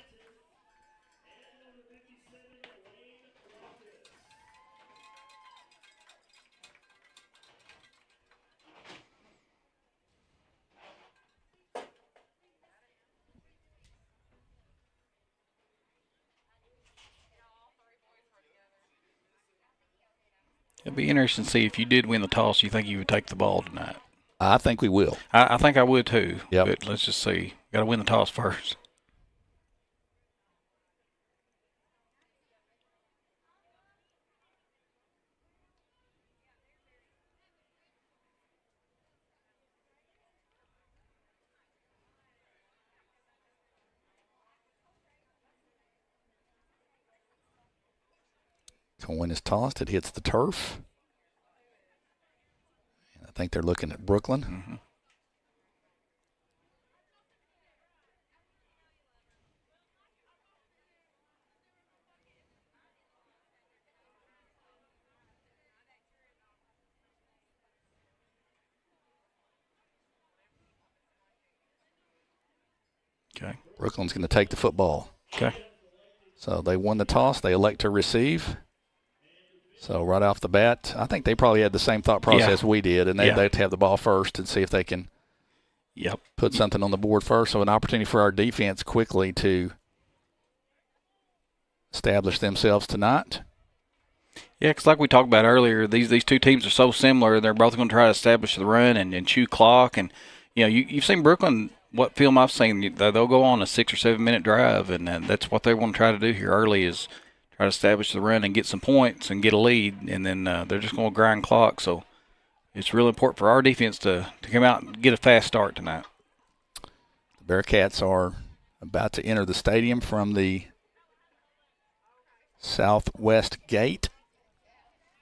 It'd be interesting to see if you did win the toss, you think you would take the ball tonight. I think we will. I think I would too. Yep. But let's just see. Got to win the toss first. Coin is tossed. It hits the turf. And I think they're looking at Brookland. Mm-hmm. Okay. Brookland's going to take the football. Okay. So they won the toss. They elect to receive. So right off the bat, I think they probably had the same thought process we did, and they'd have the ball first and see if they can put something on the board first. So an opportunity for our defense quickly to establish themselves tonight. Yeah, because like we talked about earlier, these two teams are so similar. They're both going to try to establish the run and chew clock. And, you've seen Brookland, what film I've seen, they'll go on a 6 or 7 minute drive, and that's what they want to try to do here early is try to establish the run and get some points and get a lead, and then they're just going to grind clock. So it's really important for our defense to come out and get a fast start tonight. The Bearcats are about to enter the stadium from the southwest gate.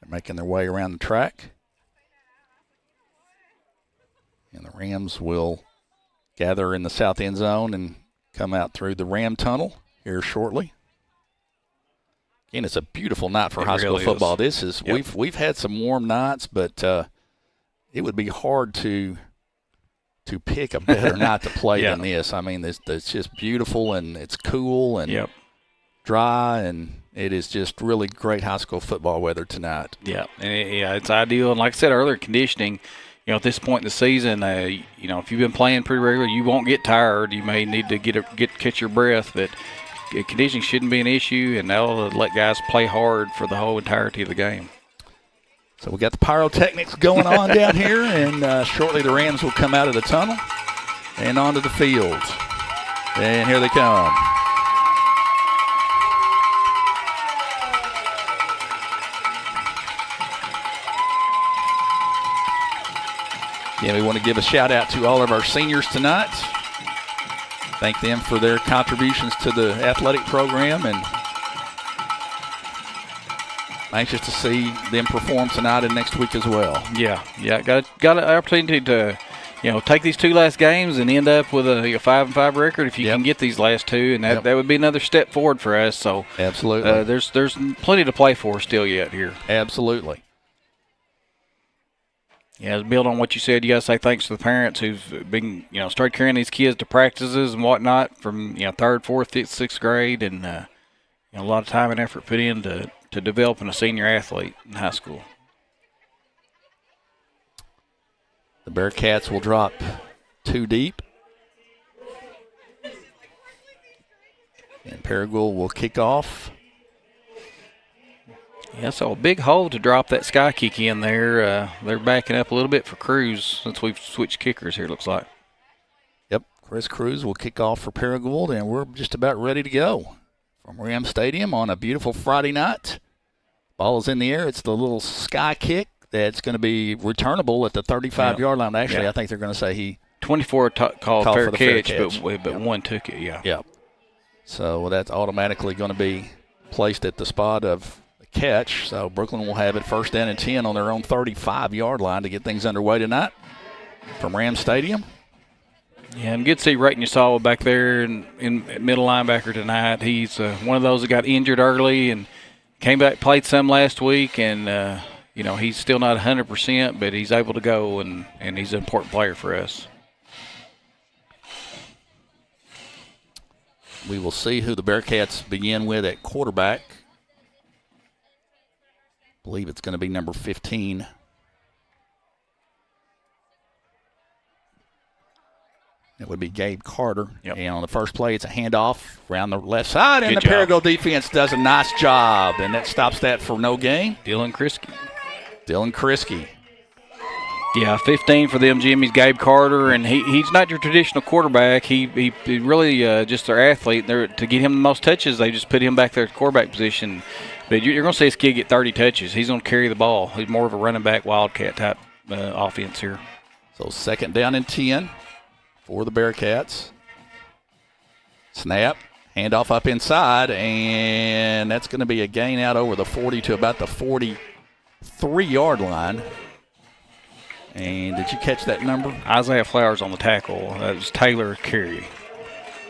They're making their way around the track. And the Rams will gather in the south end zone and come out through the Ram tunnel here shortly. Again, it's a beautiful night for high school football. This is we've had some warm nights, but it would be hard to pick a better night to play than this. I mean, it's just beautiful, and it's cool and dry, and it is just really great high school football weather tonight. Yeah, it's ideal. And like I said earlier, conditioning, at this point in the season, if you've been playing pretty regularly, you won't get tired. You may need to catch your breath, but conditioning shouldn't be an issue, and that'll let guys play hard for the whole entirety of the game. So we got the pyrotechnics going on down here, and shortly the Rams will come out of the tunnel and onto the field. And here they come. Yeah, we want to give a shout out to all of our seniors tonight. Thank them for their contributions to the athletic program, and anxious to see them perform tonight and next week as well. Yeah, got an opportunity to, take these two last games and end up with a 5-5 record if you can get these last two, and that would be another step forward for us. So absolutely, there's plenty to play for still yet here. Absolutely. Yeah, to build on what you said, you got to say thanks to the parents who've been, started carrying these kids to practices and whatnot from, 3rd, 4th, 5th, 6th grade, and a lot of time and effort put into developing a senior athlete in high school. The Bearcats will drop 2 deep. And Paragould will kick off. Yeah, so a big hole to drop that sky kick in there. They're backing up a little bit for Cruz since we've switched kickers here, looks like. Yep, Chris Cruz will kick off for Paragould, and we're just about ready to go from Ram Stadium on a beautiful Friday night. Ball is in the air. It's the little sky kick that's going to be returnable at the 35-yard line. Actually, I think they're going to say he 24 called fair catch, but yep. One took it. Yep. So that's automatically going to be placed at the spot of the catch. So Brookland will have it 1st down and 10 on their own 35-yard line to get things underway tonight from Ram Stadium. Yeah, and good to see Rayton Yasawa back there in middle linebacker tonight. He's one of those that got injured early and came back, played some last week, and he's still not 100%, but he's able to go, and he's an important player for us. We will see who the Bearcats begin with at quarterback. I believe it's going to be number 15. It would be Gabe Carter. Yep. And on the first play, it's a handoff around the left side, and Good the job. Paragould defense does a nice job, and that stops that for no gain. Dylan Kriske. Yeah, 15 for them, Jimmy's Gabe Carter, and he's not your traditional quarterback. He really just their athlete. To get him the most touches, they just put him back there at the quarterback position. But you're going to see this kid get 30 touches. He's going to carry the ball. He's more of a running back, wildcat type offense here. So 2nd down and 10 for the Bearcats. Snap, handoff up inside, and that's going to be a gain out over the 40 to about the 43-yard line. And did you catch that number? Isaiah Flowers on the tackle. That was Taylor Carey.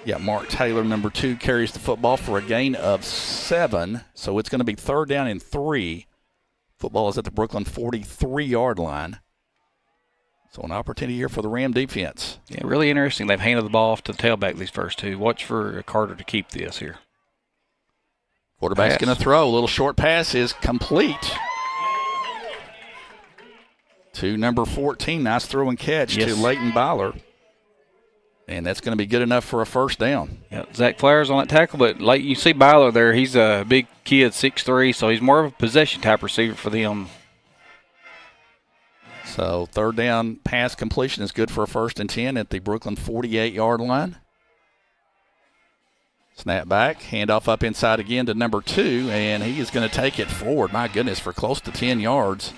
Yeah, Mark Taylor, number 2, carries the football for a gain of 7. So it's going to be 3rd down and 3. Football is at the Brookland 43-yard line. So an opportunity here for the Ram defense. Yeah, really interesting. They've handed the ball off to the tailback these first two. Watch for Carter to keep this here. Quarterback's going to throw. A little short pass is complete to number 14. Nice throw and catch to Leighton Byler. And that's going to be good enough for a first down. Yeah, Zach Flowers on that tackle, but like you see Byler there, he's a big kid, 6'3", so he's more of a possession type receiver for them. So third down pass completion is good for a 1st and 10 at the Brookland 48-yard line. Snap back, handoff up inside again to number 2, and he is going to take it forward, my goodness, for close to 10 yards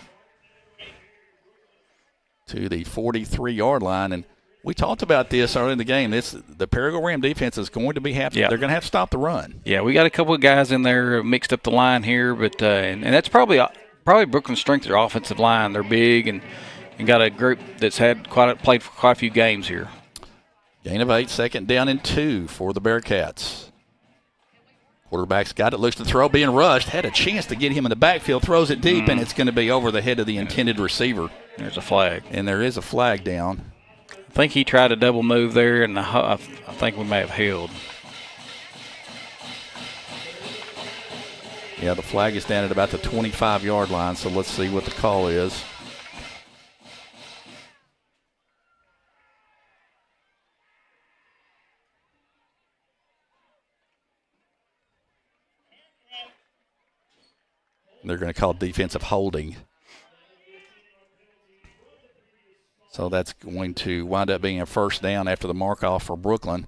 to the 43-yard line. And we talked about this early in the game. The Paragould Ram defense is going to be they're going to have to stop the run. Yeah, we got a couple of guys in there mixed up the line here, but and that's probably Brookland's strength, their offensive line. They're big and got a group that's played for quite a few games here. Gain of 8, 2nd down and 2 for the Bearcats. Quarterback's got it, looks to throw, being rushed, had a chance to get him in the backfield, throws it deep, and it's going to be over the head of the intended receiver. There's a flag. And there is a flag down. I think he tried a double move there, and I think we may have held. Yeah, the flag is down at about the 25-yard line, so let's see what the call is. They're going to call defensive holding. So that's going to wind up being a first down after the mark-off for Brookland.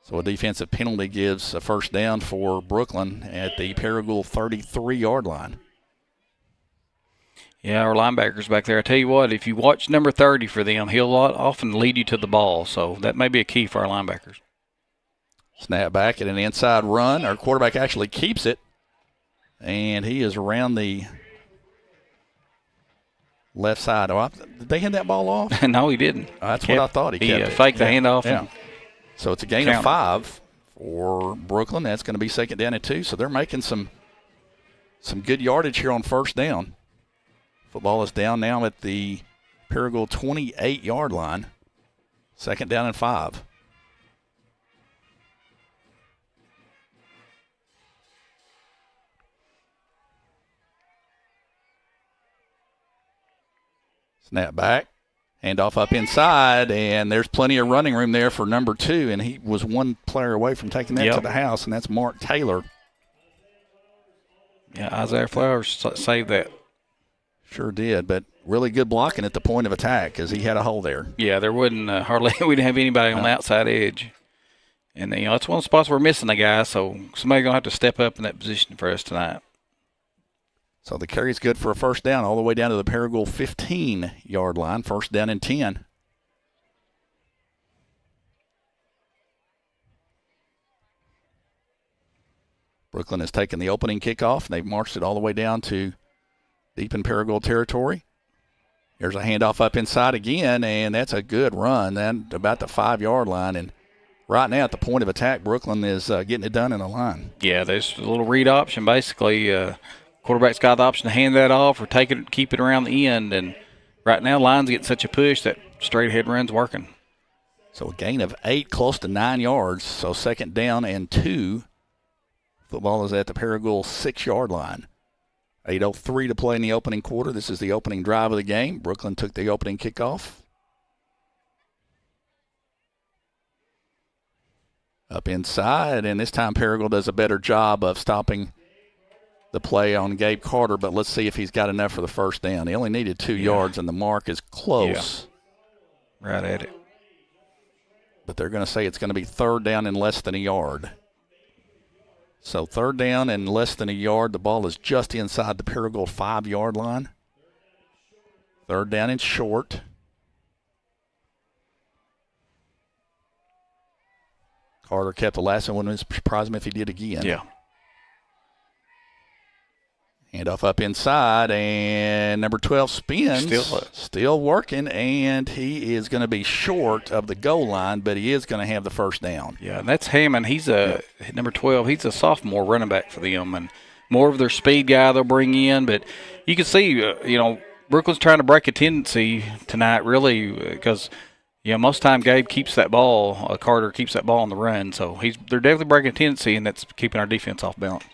So a defensive penalty gives a first down for Brookland at the Paragould 33-yard line. Yeah, our linebackers back there. I tell you what, if you watch number 30 for them, he'll often lead you to the ball. So that may be a key for our linebackers. Snap back at an inside run. Our quarterback actually keeps it. And he is around the left side. Did they hand that ball off? No, he didn't. That's what I thought. He kept it. Faked the handoff. Yeah. So it's a gain of 5 for Brookland. That's going to be 2nd down and 2. So they're making some good yardage here on first down. Football is down now at the Paragould 28-yard line. 2nd down and 5. Snap back, handoff up inside, and there's plenty of running room there for number 2, and he was one player away from taking that to the house, and that's Mark Taylor. Yeah, Isaiah Flowers saved that. Sure did, but really good blocking at the point of attack because he had a hole there. Yeah, there wasn't hardly – we didn't have anybody on the outside edge. And, that's one of the spots we're missing a guy, so somebody's going to have to step up in that position for us tonight. So the carry's good for a first down all the way down to the Paragould 15-yard line, 1st down and 10. Brookland has taken the opening kickoff, and they've marched it all the way down to deep in Paragould territory. Here's a handoff up inside again, and that's a good run, then about the 5-yard line. And right now at the point of attack, Brookland is getting it done in the line. Yeah, there's a little read option basically. Quarterback's got the option to hand that off or keep it around the end. And right now, line's getting such a push that straight ahead run's working. So a gain of 8, close to 9 yards. So 2nd down and 2. Football is at the Paragould 6-yard line. 8:03 to play in the opening quarter. This is the opening drive of the game. Brookland took the opening kickoff. Up inside, and this time Paragould does a better job of stopping the play on Gabe Carter, but let's see if he's got enough for the first down. He only needed 2 yards, and the mark is close. Yeah. Right at it. But they're going to say it's going to be 3rd down and less than a yard. So 3rd down and less than a yard. The ball is just inside the Paragould 5-yard line. 3rd down and short. Carter kept the last one. Wouldn't surprise me if he did again. Yeah. Handoff up inside, and number 12 spins. Still working, and he is going to be short of the goal line, but he is going to have the first down. Yeah, and that's Hammond. He's number 12. He's a sophomore running back for them, and more of their speed guy they'll bring in. But you can see, Brookland's trying to break a tendency tonight, really, because most of the time Gabe keeps that ball. Carter keeps that ball on the run, so they're definitely breaking a tendency, and that's keeping our defense off balance.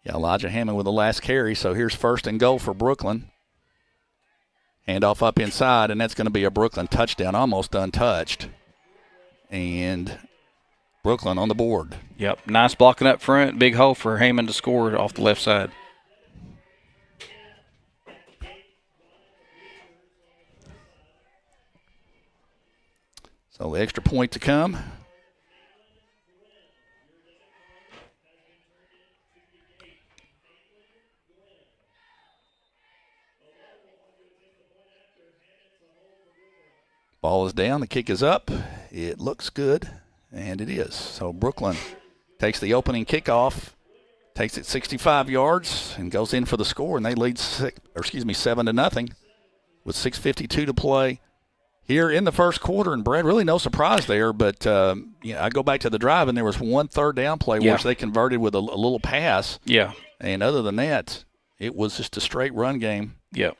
Yeah, Elijah Hammond with the last carry. So here's 1st and goal for Brookland. Handoff up inside, and that's going to be a Brookland touchdown, almost untouched. and Brookland on the board. Yep, nice blocking up front. Big hole for Heyman to score off the left side. So the extra point to come. Ball is down. The kick is up. It looks good, and it is. So Brookland takes the opening kickoff, takes it 65 yards, and goes in for the score, and they lead 7-0 with 6:52 to play here in the first quarter. And Brad, really no surprise there, but I go back to the drive, and there was one third down play which they converted with a little pass. Yeah. And other than that, it was just a straight run game. Yep.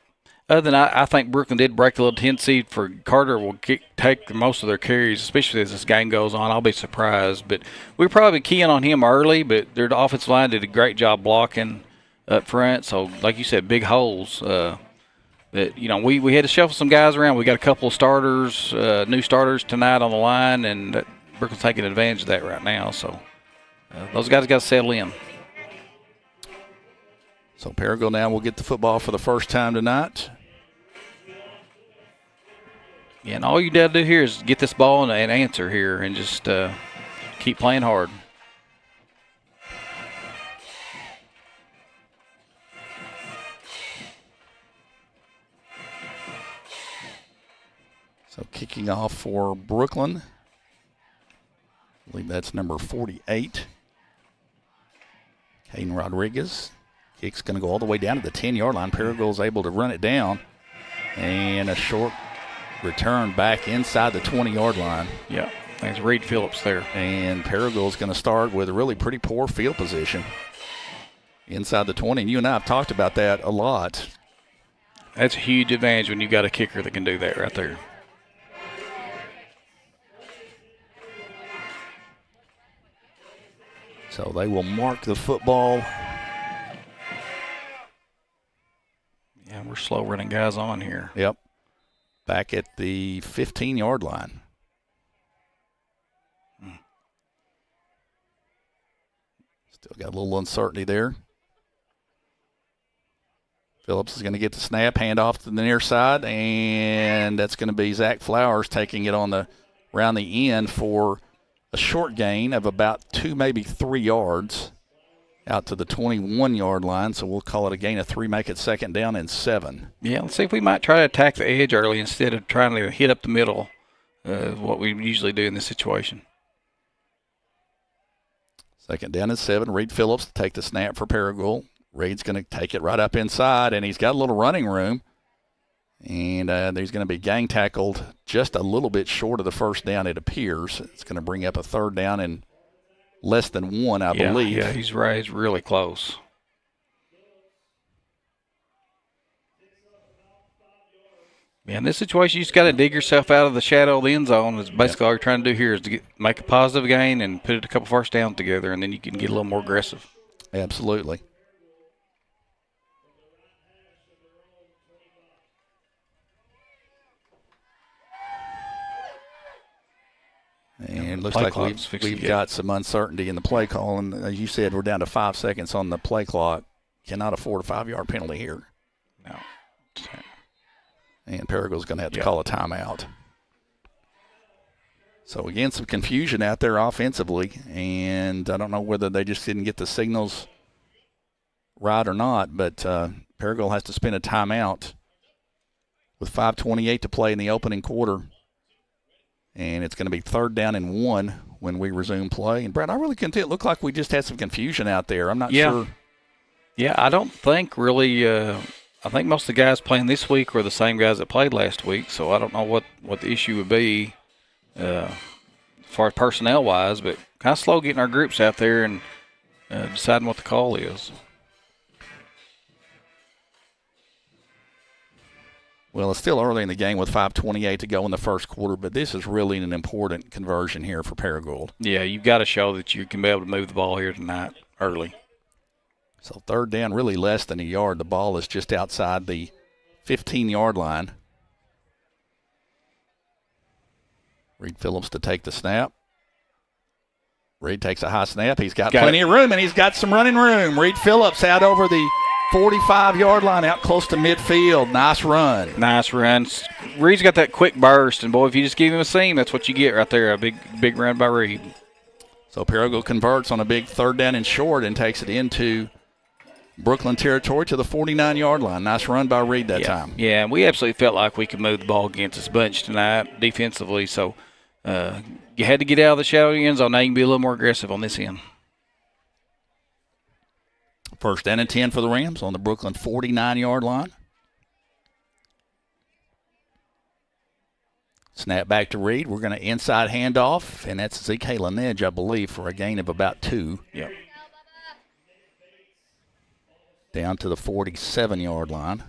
Other than I think Brookland did break a little tendency for Carter will take most of their carries, especially as this game goes on. I'll be surprised. But we're probably keying on him early, but their offensive line did a great job blocking up front. So, like you said, big holes. That we had to shuffle some guys around. We got a couple of starters, new starters tonight on the line, and Brookland's taking advantage of that right now. So those guys got to settle in. So Paragould now will get the football for the first time tonight. Yeah, and all you got to do here is get this ball and answer here and just keep playing hard. So kicking off for Brookland. I believe that's number 48. Hayden Rodriguez. Kick's going to go all the way down to the 10-yard line. Paragould's able to run it down. And a short return back inside the 20-yard line. Yeah, there's Reed Phillips there. And Paragould's going to start with a really pretty poor field position inside the 20. And you and I have talked about that a lot. That's a huge advantage when you got a kicker that can do that right there. So they will mark the football. Yeah, we're slow running guys on here. Yep. Back at the 15-yard line. Still got a little uncertainty there. Phillips is going to get the snap, hand off to the near side, and that's going to be Zach Flowers taking it around the end for a short gain of about 2, maybe 3 yards out to the 21-yard line. So we'll call it a gain of 3, make it second down and 7. Yeah, let's see if we might try to attack the edge early instead of trying to hit up the middle, what we usually do in this situation. Second down and 7. Reed Phillips to take the snap for Paragould. Reed's going to take it right up inside, and he's got a little running room. And he's going to be gang tackled just a little bit short of the first down, it appears. It's going to bring up a third down and less than 1, I believe. Yeah, he's right. He's really close. Yeah, in this situation, you just got to dig yourself out of the shadow of the end zone. It's basically all you're trying to do here is to make a positive gain and put a couple first downs together, and then you can get a little more aggressive. Absolutely. And it looks like we've got some uncertainty in the play call. And as you said, we're down to 5 seconds on the play clock. Cannot afford a 5-yard penalty here. No. And Paragould's going to have to call a timeout. So, again, some confusion out there offensively. And I don't know whether they just didn't get the signals right or not. But Paragould has to spend a timeout with 5:28 to play in the opening quarter. And it's going to be third down and 1 when we resume play. And, Brad, I really couldn't tell. It looked like we just had some confusion out there. I'm not sure. Yeah, I don't think really I think most of the guys playing this week were the same guys that played last week, so I don't know what the issue would be as far as personnel-wise, but kind of slow getting our groups out there and deciding what the call is. Well, it's still early in the game with 5:28 to go in the first quarter, but this is really an important conversion here for Paragould. Yeah, you've got to show that you can be able to move the ball here tonight early. So third down, really less than a yard. The ball is just outside the 15-yard line. Reed Phillips to take the snap. Reed takes a high snap. He's got plenty of room, and he's got some running room. Reed Phillips out over the 45-yard line, out close to midfield. Nice run. Nice run. Reed's got that quick burst, and, boy, if you just give him a seam, that's what you get right there, a big run by Reed. So Paragould converts on a big 3rd down and short and takes it into Brookland territory to the 49-yard line. Nice run by Reed that time. Yeah, and we absolutely felt like we could move the ball against this bunch tonight defensively, so you had to get out of the shallow end zone. Now you can be a little more aggressive on this end. 1st down and 10 for the Rams on the Brookland 49-yard line. Snap back to Reed. We're going to inside handoff, and that's ZK Laneige, I believe, for a gain of about 2. Yep. Down to the 47-yard line.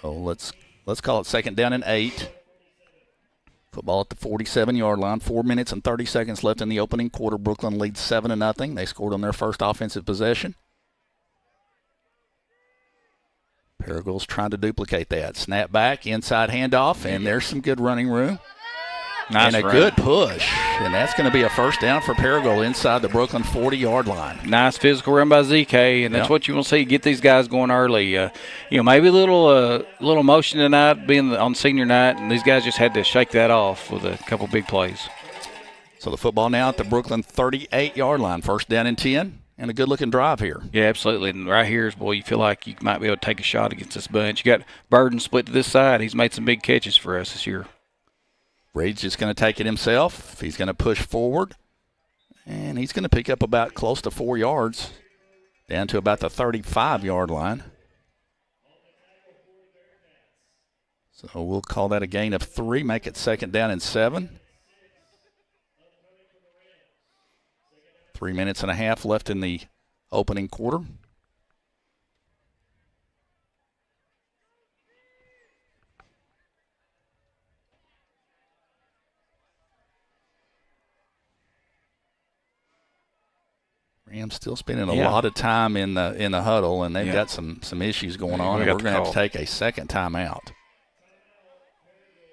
So let's call it 2nd down and 8. Football at the 47-yard line. 4 minutes and 30 seconds left in the opening quarter. Brookland leads 7-0. They scored on their first offensive possession. Paragould's trying to duplicate that. Snap back, inside handoff, and there's some good running room. Nice and a run. good push. And that's going to be a 1st down for Paragould inside the Brookland 40-yard line. Nice physical run by ZK, and that's what you want to see. Get these guys going early. Maybe a little motion tonight being on senior night, and these guys just had to shake that off with a couple big plays. So the football now at the Brookland 38-yard line. 1st down and 10, and a good-looking drive here. Yeah, absolutely. And right here is, boy, you feel like you might be able to take a shot against this bunch. You got Burden split to this side. He's made some big catches for us this year. Reed's just going to take it himself. He's going to push forward, and he's going to pick up about close to 4 yards, down to about the 35-yard line. So we'll call that a gain of 3, make it 2nd down and 7. 3 minutes and a half left in the opening quarter. Rams still spending a lot of time in the huddle, and they've got some issues going on, and we're going to have to take a 2nd timeout.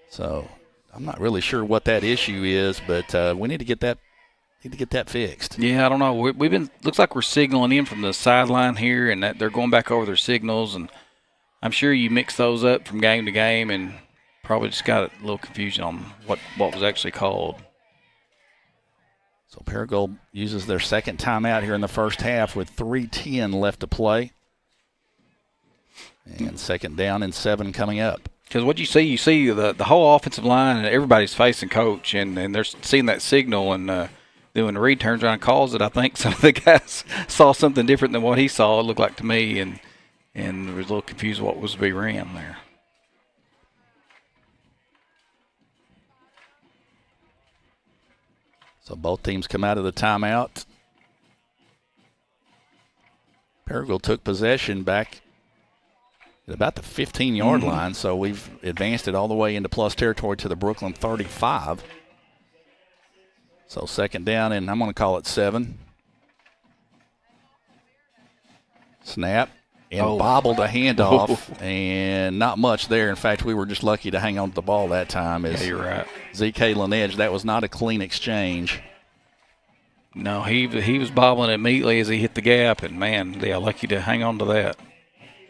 So I'm not really sure what that issue is, but we need to get that fixed. Yeah, I don't know. We've been looks like we're signaling in from the sideline here, and that they're going back over their signals, and I'm sure you mix those up from game to game, and probably just got a little confusion on what was actually called. So Paragould uses their 2nd timeout here in the first half with 3:10 left to play. And 2nd down and 7 coming up. Because what you see the whole offensive line and everybody's facing coach, and they're seeing that signal, and then when the Reed turns around and calls it, I think some of the guys saw something different than what he saw, it looked like to me, and was a little confused what was to be ran there. So both teams come out of the timeout. Paragould took possession back at about the 15-yard line, so we've advanced it all the way into plus territory to the Brookland 35. So 2nd down, and I'm going to call it 7. Snap, and bobbled a handoff, and not much there. In fact, we were just lucky to hang on to the ball that time. Yeah, you're right. ZK Laneige, that was not a clean exchange. No, he was bobbling immediately as he hit the gap, and, man, lucky to hang on to that.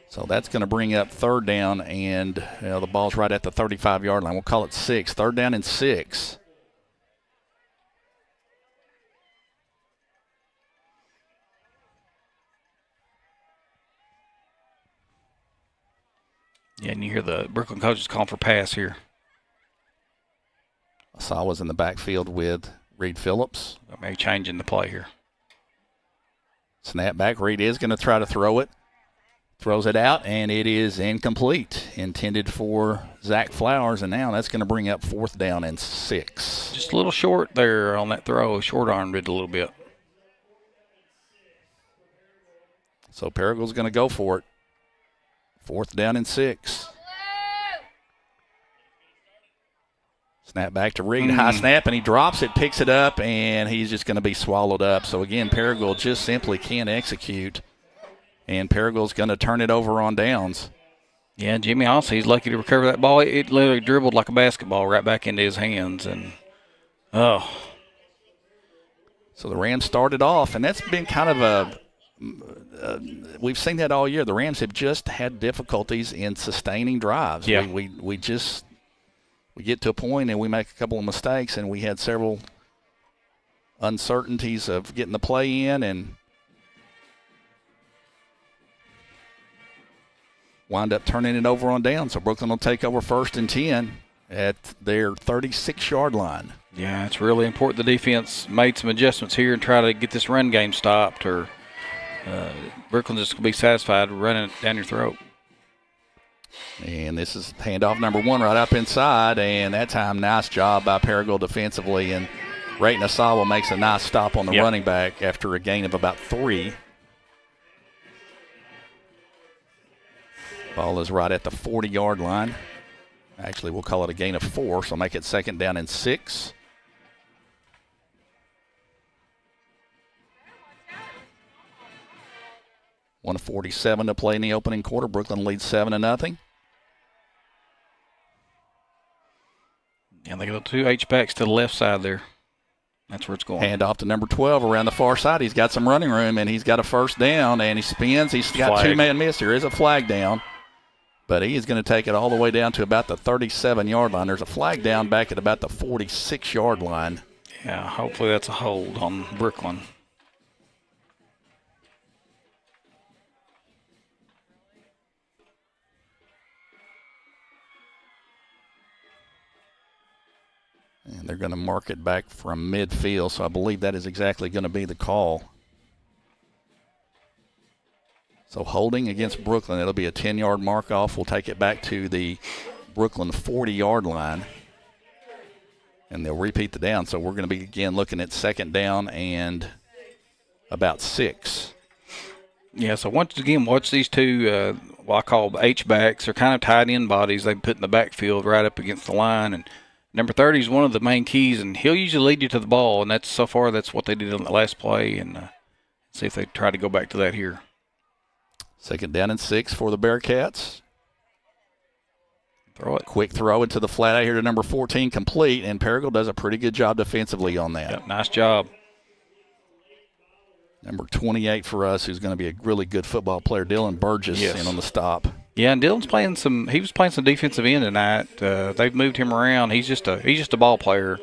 So that's going to bring up 3rd down, and the ball's right at the 35-yard line. We'll call it 6. 3rd down and 6. Yeah, and you hear the Brookland coaches calling for pass here. Asal was in the backfield with Reed Phillips. Maybe changing the play here. Snap back. Reed is going to try to throw it. Throws it out, and it is incomplete. Intended for Zach Flowers, and now that's going to bring up 4th down and 6. Just a little short there on that throw. Short-armed it a little bit. So Paragould's going to go for it. 4th down and 6. Snap back to Reed. High snap, and he drops it, picks it up, and he's just going to be swallowed up. So, again, Paragould just simply can't execute. And Paragould's going to turn it over on downs. Yeah, Jimmy Aussie, he's lucky to recover that ball. It literally dribbled like a basketball right back into his hands. And, So the Rams started off, and that's been kind of we've seen that all year. The Rams have just had difficulties in sustaining drives. Yeah. We get to a point and we make a couple of mistakes, and we had several uncertainties of getting the play in and wind up turning it over on down. So Brookland will take over 1st and 10 at their 36-yard line. Yeah, it's really important the defense made some adjustments here and try to get this run game stopped, or Brookland's just going to be satisfied running it down your throat. And this is handoff number 1 right up inside, and that time nice job by Paragould defensively, and Rayton Asawa makes a nice stop on the running back after a gain of about 3. Ball is right at the 40-yard line. Actually, we'll call it a gain of 4, so make it 2nd down and 6. .147 to play in the opening quarter. Brookland leads 7-0. And they go 2 H-backs to the left side there. That's where it's going. Hand off to number 12 around the far side. He's got some running room, and he's got a 1st down, and he spins. He's got 2-man miss. There is a flag down, but he is going to take it all the way down to about the 37-yard line. There's a flag down back at about the 46-yard line. Yeah, hopefully that's a hold on Brookland. And they're going to mark it back from midfield, so I believe that is exactly going to be the call. So holding against Brookland, it'll be a 10-yard mark off. We'll take it back to the Brookland 40-yard line. And they'll repeat the down, so we're going to be, again, looking at 2nd down and about 6. Yeah, so once again, watch these two, what I call H-backs. They're kind of tight end bodies they put in the backfield right up against the line. And number 30 is one of the main keys, and he'll usually lead you to the ball, and that's what they did on the last play, and see if they try to go back to that here. 2nd down and 6 for the Bearcats. Throw it. Quick throw into the flat out here to number 14, complete, and Paragould does a pretty good job defensively on that. Yep, nice job. Number 28 for us, who's going to be a really good football player, Dylan Burgess, in on the stop. Yeah, and Dylan's he was playing some defensive end tonight. They've moved him around. He's just a ball player.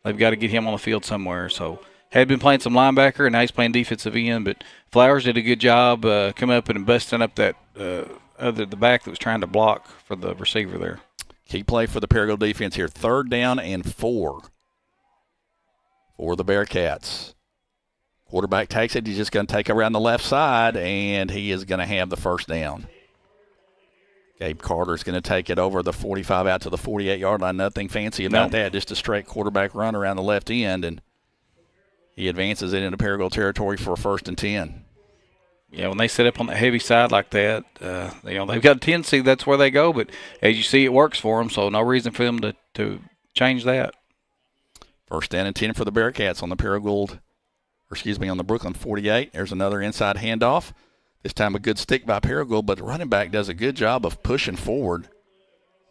They've got to get him on the field somewhere. So had been playing some linebacker, and now he's playing defensive end. But Flowers did a good job coming up and busting up that the back that was trying to block for the receiver there. Key play for the Paragould defense here. 3rd down and 4 for the Bearcats. Quarterback takes it. He's just going to take around the left side, and he is going to have the 1st down. Gabe Carter's going to take it over the 45 out to the 48-yard line. Nothing fancy about that. Just a straight quarterback run around the left end, and he advances it into Paragould territory for a 1st and 10. Yeah, when they set up on the heavy side like that, they've got a tendency that's where they go. But as you see, it works for them, so no reason for them to change that. 1st down and 10 for the Bearcats on the on the Brookland 48. There's another inside handoff. This time a good stick by Paragould, but the running back does a good job of pushing forward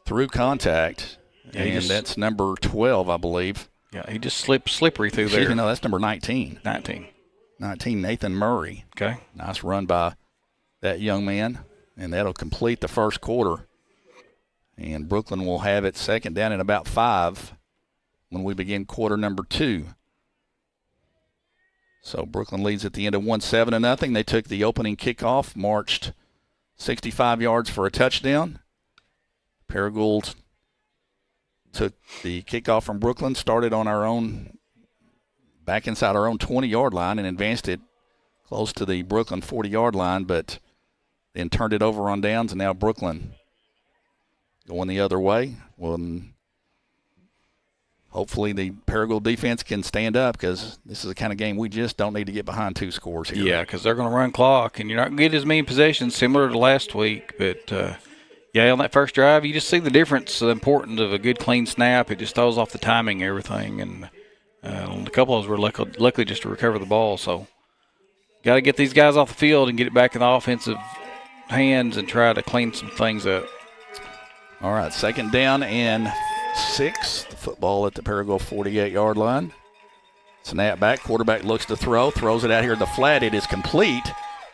through contact. Yeah, and that's number 12, I believe. Yeah, he just slipped slippery through there. No, that's number 19. 19, Nathan Murray. Okay. Nice run by that young man, and that'll complete the 1st quarter. And Brookland will have it 2nd down and about 5 when we begin quarter number 2. So Brookland leads at the end of 7-0. They took the opening kickoff, marched 65 yards for a touchdown. Paragould took the kickoff from Brookland, started on our own, back inside our own 20-yard line, and advanced it close to the Brookland 40-yard line, but then turned it over on downs, and now Brookland going the other way. Well, hopefully the Paragould defense can stand up, because this is the kind of game we just don't need to get behind 2 scores here. Yeah, because they're going to run clock, and you're not going to get as many possessions similar to last week. But, on that first drive, you just see the difference, the importance of a good clean snap. It just throws off the timing and everything. And a couple of those were luckily just to recover the ball. So got to get these guys off the field and get it back in the offensive hands and try to clean some things up. All right, second down and 6. The football at the Paragould 48-yard line. Snap back, quarterback looks to throw, throws it out here in the flat. It is complete,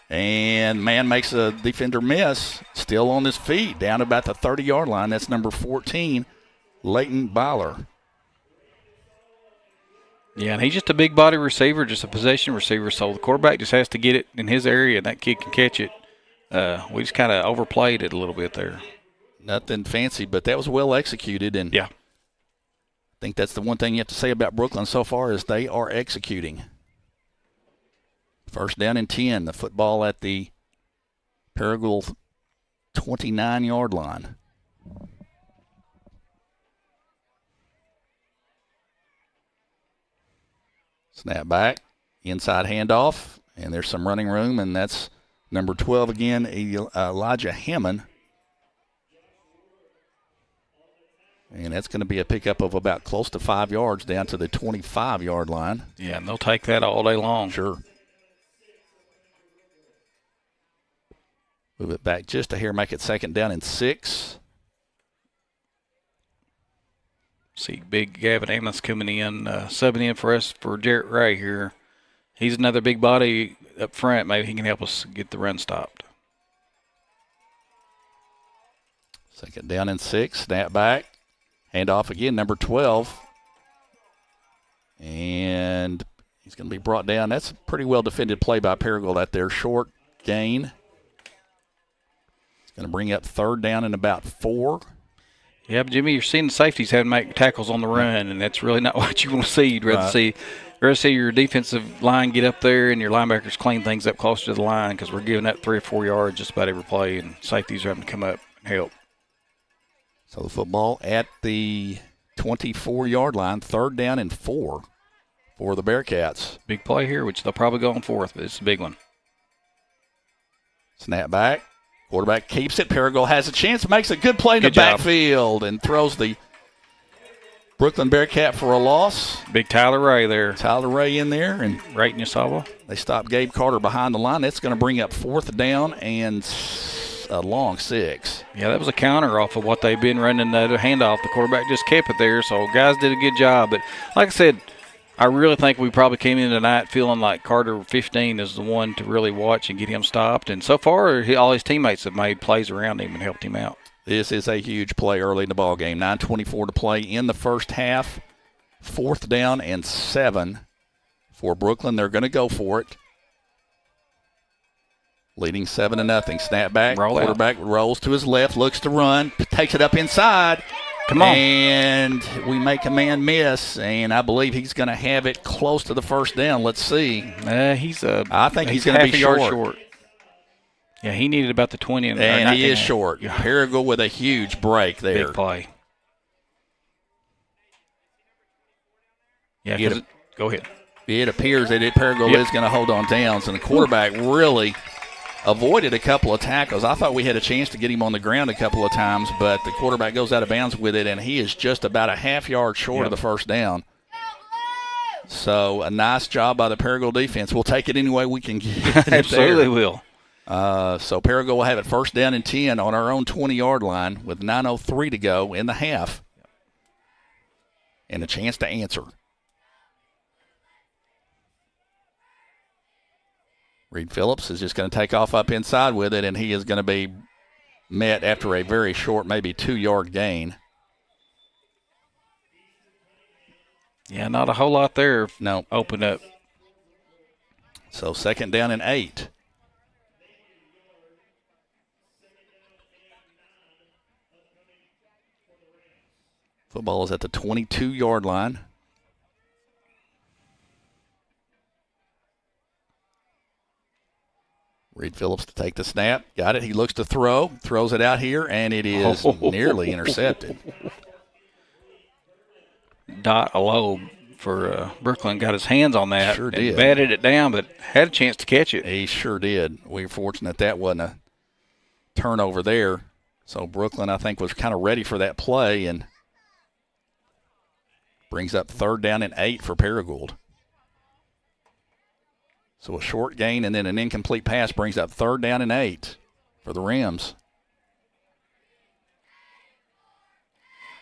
and man makes a defender miss. Still on his feet, down about the 30-yard line. That's number 14, Leighton Byler. Yeah, and he's just a big body receiver, just a possession receiver, so the quarterback just has to get it in his area, and that kid can catch it. We just kind of overplayed it a little bit there. Nothing fancy, but that was well executed, and yeah. I think that's the one thing you have to say about Brookland so far is they are executing. First down and 10. The football at the Paragould 29-yard line. Snap back, inside handoff, and there's some running room, and that's number 12 again, Elijah Hammond. And that's going to be a pickup of about close to 5 yards down to the 25-yard line. Yeah, and they'll take that all day long. Sure. Move it back just a hair, make it second down and 6. See big Gavin Amos coming in, subbing in for us for Jarrett Ray here. He's another big body up front. Maybe he can help us get the run stopped. Second down and 6, snap back. Hand off again, number 12. And he's going to be brought down. That's a pretty well defended play by Paragould out there. Short gain. It's going to bring up third down and about 4. Yeah, but Jimmy, you're seeing the safeties having to make tackles on the run, and that's really not what you want to see. You'd rather see your defensive line get up there and your linebackers clean things up closer to the line because we're giving up 3 or 4 yards just about every play, and safeties are having to come up and help. So the football at the 24-yard line, third down and 4 for the Bearcats. Big play here, which they'll probably go on fourth, but it's a big one. Snap back. Quarterback keeps it. Paragould has a chance, makes a good play in the backfield, and throws the Brookland Bearcat for a loss. Big Tyler Ray there. Tyler Ray in there. And right in your saw. They stop Gabe Carter behind the line. That's going to bring up fourth down and a long 6. Yeah, that was a counter off of what they've been running, the handoff. The quarterback just kept it there, so guys did a good job. But like I said, I really think we probably came in tonight feeling like Carter 15 is the one to really watch and get him stopped. And so far, all his teammates have made plays around him and helped him out. This is a huge play early in the ball game. 9:24 to play in the first half. Fourth down and 7 for Brookland. They're going to go for it. Leading 7-0. Snap back. Quarterback rolls to his left, looks to run, takes it up inside. Come on. And we make a man miss, and I believe he's going to have it close to the first down. Let's see. I think he's going to be short. Yeah, he needed about the 20. And he is short. Paragould with a huge break there. Big play. Yeah, go ahead. It appears that Paragould is going to hold on downs, and the quarterback really avoided a couple of tackles. I thought we had a chance to get him on the ground a couple of times, but the quarterback goes out of bounds with it, and he is just about a half yard short of the first down. So a nice job by the Paragould defense. We'll take it any way we can get it. Absolutely will. So Paragould will have it first down and 10 on our own 20-yard line with 9:03 to go in the half and a chance to answer. Reed Phillips is just going to take off up inside with it, and he is going to be met after a very short, maybe 2-yard gain. Yeah, not a whole lot there. No. Open up. So second down and 8. Football is at the 22-yard line. Reed Phillips to take the snap. Got it. He looks to throw. Throws it out here, and it is nearly intercepted. Dot Alobe for Brookland got his hands on that. Sure and did. Batted it down, but had a chance to catch it. He sure did. We were fortunate that wasn't a turnover there. So Brookland, I think, was kind of ready for that play and brings up third down and 8 for Paragould. So a short gain and then an incomplete pass brings up third down and 8 for the Rams.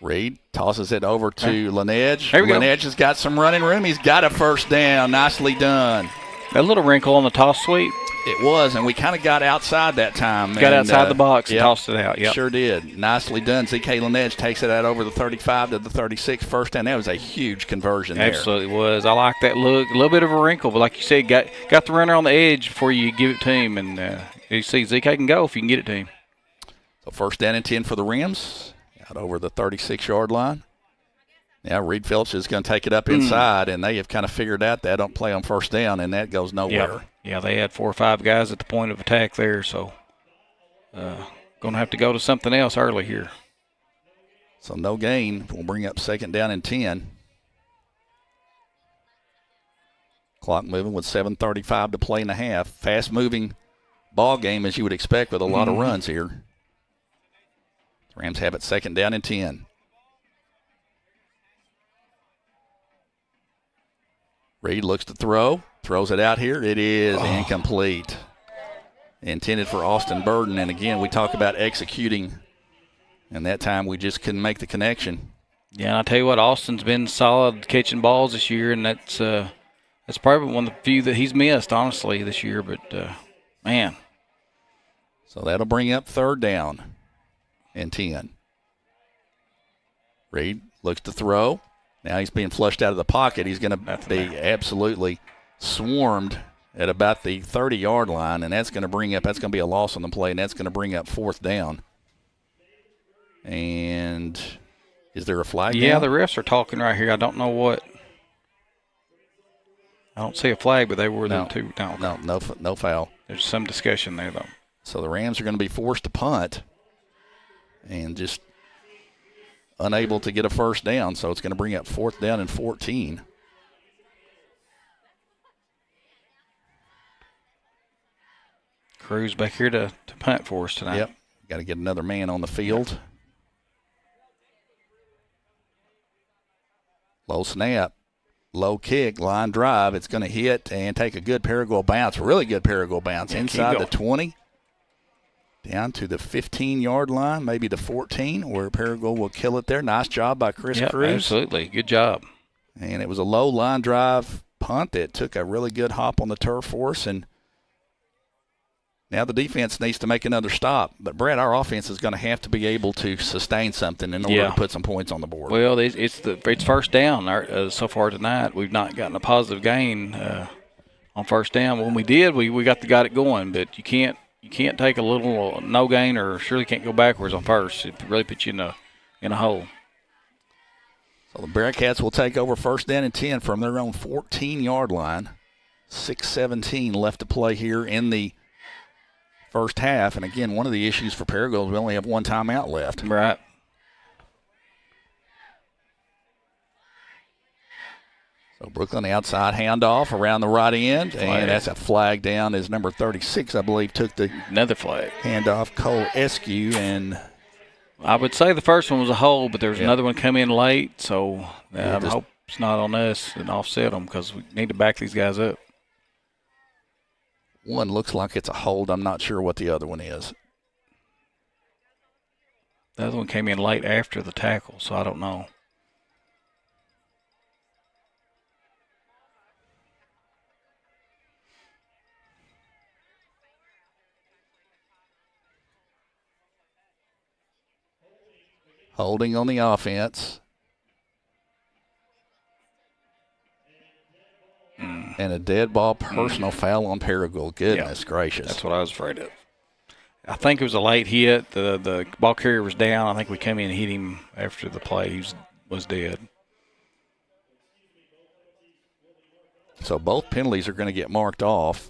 Reed tosses it over to Laneige. There we go. Laneige has got some running room. He's got a first down. Nicely done. A little wrinkle on the toss sweep. It was, and we kind of got outside that time. Got outside the box and tossed it out. Yep. Sure did. Nicely done. ZK Laneige takes it out over the 35 to the 36 first down. That was a huge conversion there. Absolutely was. I like that look. A little bit of a wrinkle, but like you said, got the runner on the edge before you give it to him. And you see ZK can go if you can get it to him. So first down and 10 for the Rams, out over the 36-yard line. Now Reed Phillips is going to take it up inside, and they have kind of figured out that don't play on first down, and that goes nowhere. Yep. Yeah, they had 4 or 5 guys at the point of attack there, so going to have to go to something else early here. So no gain. We'll bring up second down and 10. Clock moving with 7:35 to play in the half. Fast-moving ball game, as you would expect, with a lot of runs here. The Rams have it second down and 10. Reed looks to throw, throws it out here. It is incomplete. Intended for Austin Burden, and again, we talk about executing, and that time we just couldn't make the connection. Yeah, and I tell you what, Austin's been solid catching balls this year, and that's probably one of the few that he's missed, honestly, this year. But, man. So that'll bring up third down and 10. Reed looks to throw. Now he's being flushed out of the pocket. He's going to be absolutely swarmed at about the 30-yard line, and that's going to be a loss on the play, and that's going to bring up fourth down. And is there a flag? Yeah, now? the refs are talking right here. I don't know what. I don't see a flag, but they were no, them too. No foul. There's some discussion there, though. So the Rams are going to be forced to punt and just unable to get a first down, so it's going to bring up fourth down and 14. Cruz back here to punt for us tonight. Yep, got to get another man on the field. Low snap, low kick, line drive. It's going to hit and take a good Paragould bounce, really good Paragould bounce, inside the 20. Down to the 15-yard line, maybe the 14, where Paragould will kill it there. Nice job by Chris Cruz. Absolutely. Good job. And it was a low line drive punt that took a really good hop on the turf for us. And now the defense needs to make another stop. But, Brad, our offense is going to have to be able to sustain something in order to put some points on the board. Well, it's first down so far tonight. We've not gotten a positive gain on first down. When we did, we got it going. But you can't take a little no gain, or surely can't go backwards on first. It really puts you in a hole. So the Bearcats will take over first down and 10 from their own 14-yard line. 6:17 left to play here in the first half. And, again, one of the issues for Paragould is we only have one timeout left. Right. So Brookland outside handoff around the right end, and that's a flag down as number 36, I believe, took the another flag handoff. Cole Eskew, and I would say the first one was a hole, but there was another one come in late, so I hope it's not on us and offset them because we need to back these guys up. One looks like it's a hold. I'm not sure what the other one is. The other one came in late after the tackle, so I don't know. Holding on the offense. And a dead ball personal foul on Paragould. Goodness gracious. That's what I was afraid of. I think it was a late hit. The ball carrier was down. I think we came in and hit him after the play. He was dead. So both penalties are going to get marked off,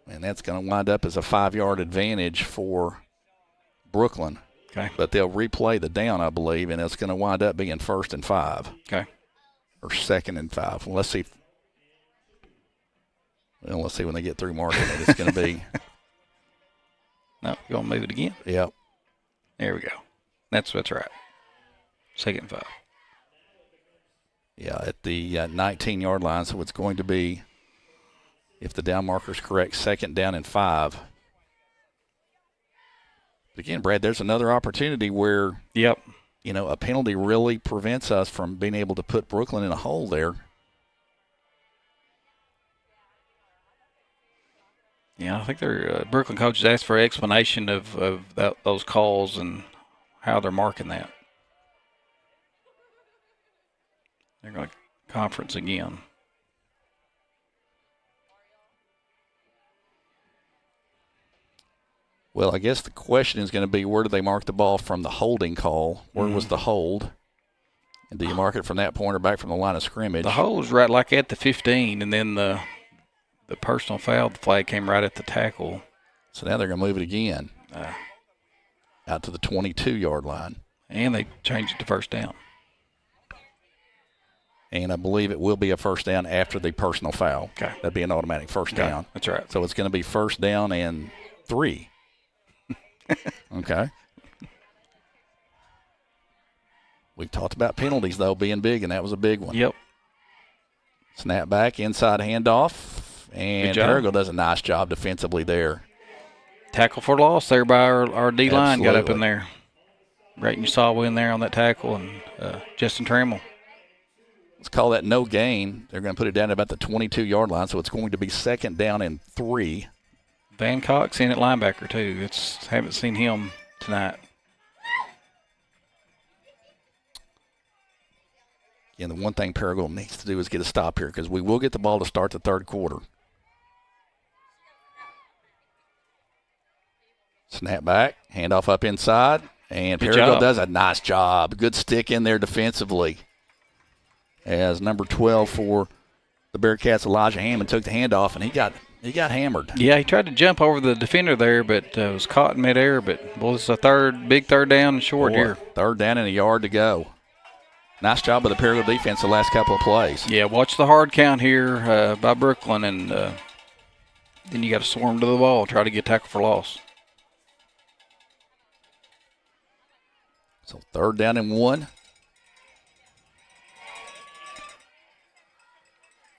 and that's going to wind up as a 5-yard advantage for Brookland. Okay. But they'll replay the down, I believe, and it's going to wind up being 1st and 5. Okay. Or 2nd and 5. Well, let's see. Let's see when they get through marking it. It's going to be. No, you want to move it again? Yep. There we go. That's right. 2nd and 5. Yeah, at the 19-yard line. So it's going to be, if the down marker is correct, 2nd down and 5. Again, Brad, there's another opportunity where a penalty really prevents us from being able to put Brookland in a hole there. Yeah, I think their Brookland coaches asked for an explanation of those calls and how they're marking that. They're going to conference again. Well, I guess the question is going to be, where do they mark the ball from the holding call? Where was the hold? And do you mark it from that point or back from the line of scrimmage? The hold was right like at the 15, and then the personal foul, the flag came right at the tackle. So now they're going to move it again out to the 22-yard line. And they changed it to first down. And I believe it will be a first down after the personal foul. Okay. That'd be an automatic first down. That's right. So it's going to be first down and 3. Okay. We've talked about penalties, though, being big, and that was a big one. Yep. Snap back, inside handoff, and Paragould does a nice job defensively there. Tackle for loss there by our D-line. Absolutely. Got up in there. Right, and you saw in there on that tackle, and Justin Trammell. Let's call that no gain. They're going to put it down at about the 22-yard line, so it's going to be second down and 3. Van Cox in at linebacker, too. Haven't seen him tonight. And the one thing Paragould needs to do is get a stop here, because we will get the ball to start the third quarter. Snap back, handoff up inside, and Paragould does a nice job. Good stick in there defensively. As number 12 for the Bearcats, Elijah Hammond, took the handoff, and he got hammered. Yeah, he tried to jump over the defender there, but was caught in midair. But, boy, this is a big third down and short here. Third down and a yard to go. Nice job by the Paragould defense the last couple of plays. Yeah, watch the hard count here by Brookland, and then you got to swarm to the ball, try to get tackle for loss. So third down and 1.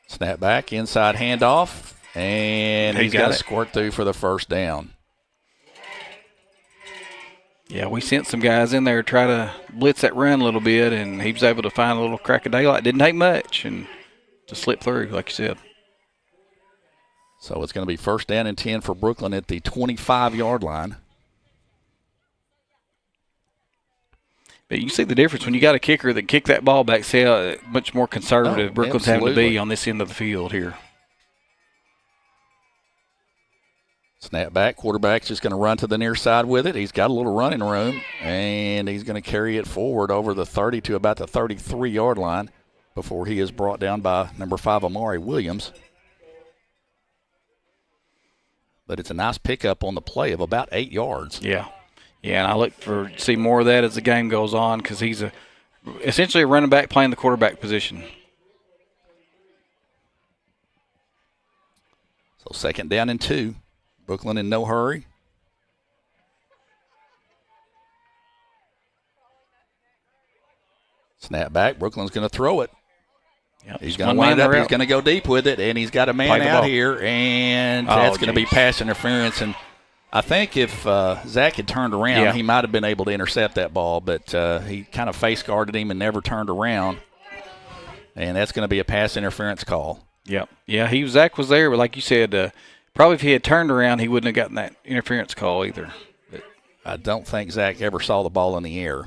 Snap back, inside handoff, and he's got to squirt through for the first down. Yeah, we sent some guys in there to try to blitz that run a little bit, and he was able to find a little crack of daylight. Didn't take much and to slip through, like you said. So it's going to be first down and 10 for Brookland at the 25-yard line. But you see the difference when you got a kicker that kick that ball back. See how much more conservative Brookland's having to be on this end of the field here. Snap back, quarterback's just going to run to the near side with it. He's got a little running room, and he's going to carry it forward over the 30 to about the 33-yard line before he is brought down by number 5, Amari Williams. But it's a nice pickup on the play of about 8 yards. Yeah. Yeah, and I look to see more of that as the game goes on, because he's essentially a running back playing the quarterback position. So second down and 2. Brookland in no hurry. Snap back. Brookland's going to throw it. Yep. He's going to wind up. He's going to go deep with it, and he's got a man out here, and that's going to be pass interference. And I think if Zach had turned around, he might have been able to intercept that ball, but he kind of face guarded him and never turned around, and that's going to be a pass interference call. Yep. Yeah, Zach was there, but like you said, probably if he had turned around, he wouldn't have gotten that interference call either. But I don't think Zach ever saw the ball in the air.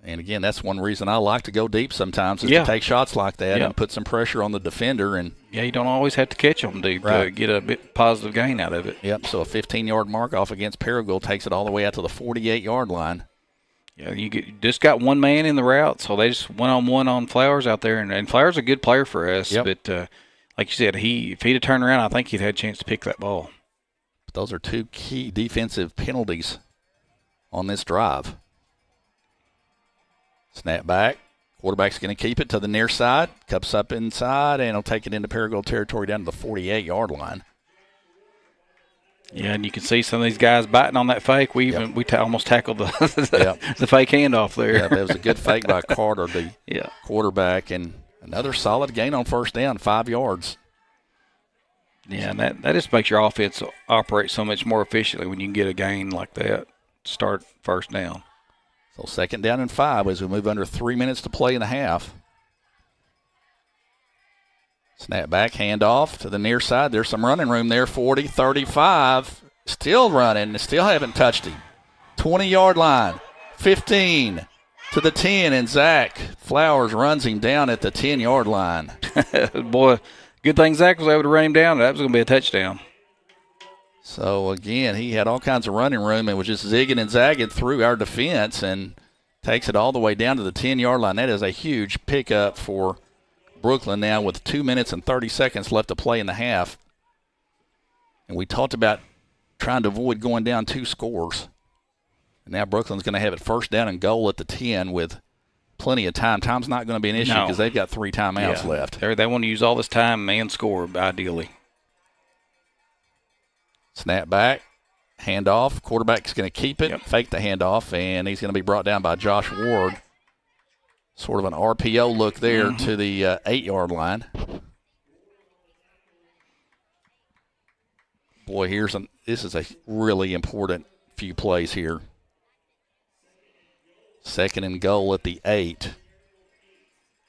And, again, that's one reason I like to go deep sometimes is to take shots like that and put some pressure on the defender. And you don't always have to catch them deep to get a bit positive gain out of it. Yep, so a 15-yard mark off against Paragould takes it all the way out to the 48-yard line. Yeah, you just got one man in the route, so they just one-on-one on Flowers out there. And Flowers is a good player for us. Yep. But, like you said, if he'd have turned around, I think he'd had a chance to pick that ball. But those are 2 key defensive penalties on this drive. Snap back. Quarterback's going to keep it to the near side. Cups up inside, and he'll take it into Paragould territory down to the 48-yard line. Yeah, and you can see some of these guys biting on that fake. We almost tackled the fake handoff there. Yeah, that was a good fake by Carter, the quarterback, and another solid gain on first down, 5 yards. Yeah, and that just makes your offense operate so much more efficiently when you can get a gain like that. Start first down. So 2nd down and 5 as we move under 3 minutes to play in the half. Snap back, handoff to the near side. There's some running room there, 40, 35. Still running, still haven't touched him. 20-yard line, 15 to the 10, and Zach Flowers runs him down at the 10-yard line. Boy, good thing Zach was able to run him down. That was going to be a touchdown. So, again, he had all kinds of running room and was just zigging and zagging through our defense and takes it all the way down to the 10-yard line. That is a huge pickup for Brookland now with 2 minutes and 30 seconds left to play in the half. And we talked about trying to avoid going down 2 scores. And now Brookland's going to have it 1st down and goal at the 10 with plenty of time. Time's not going to be an issue because they've got 3 timeouts left. They want to use all this time and score, ideally. Snap back, handoff. Quarterback's going to keep it, fake the handoff, and he's going to be brought down by Josh Ward. Sort of an RPO look there to the 8-yard line. Boy, this is a really important few plays here. 2nd and goal at the 8.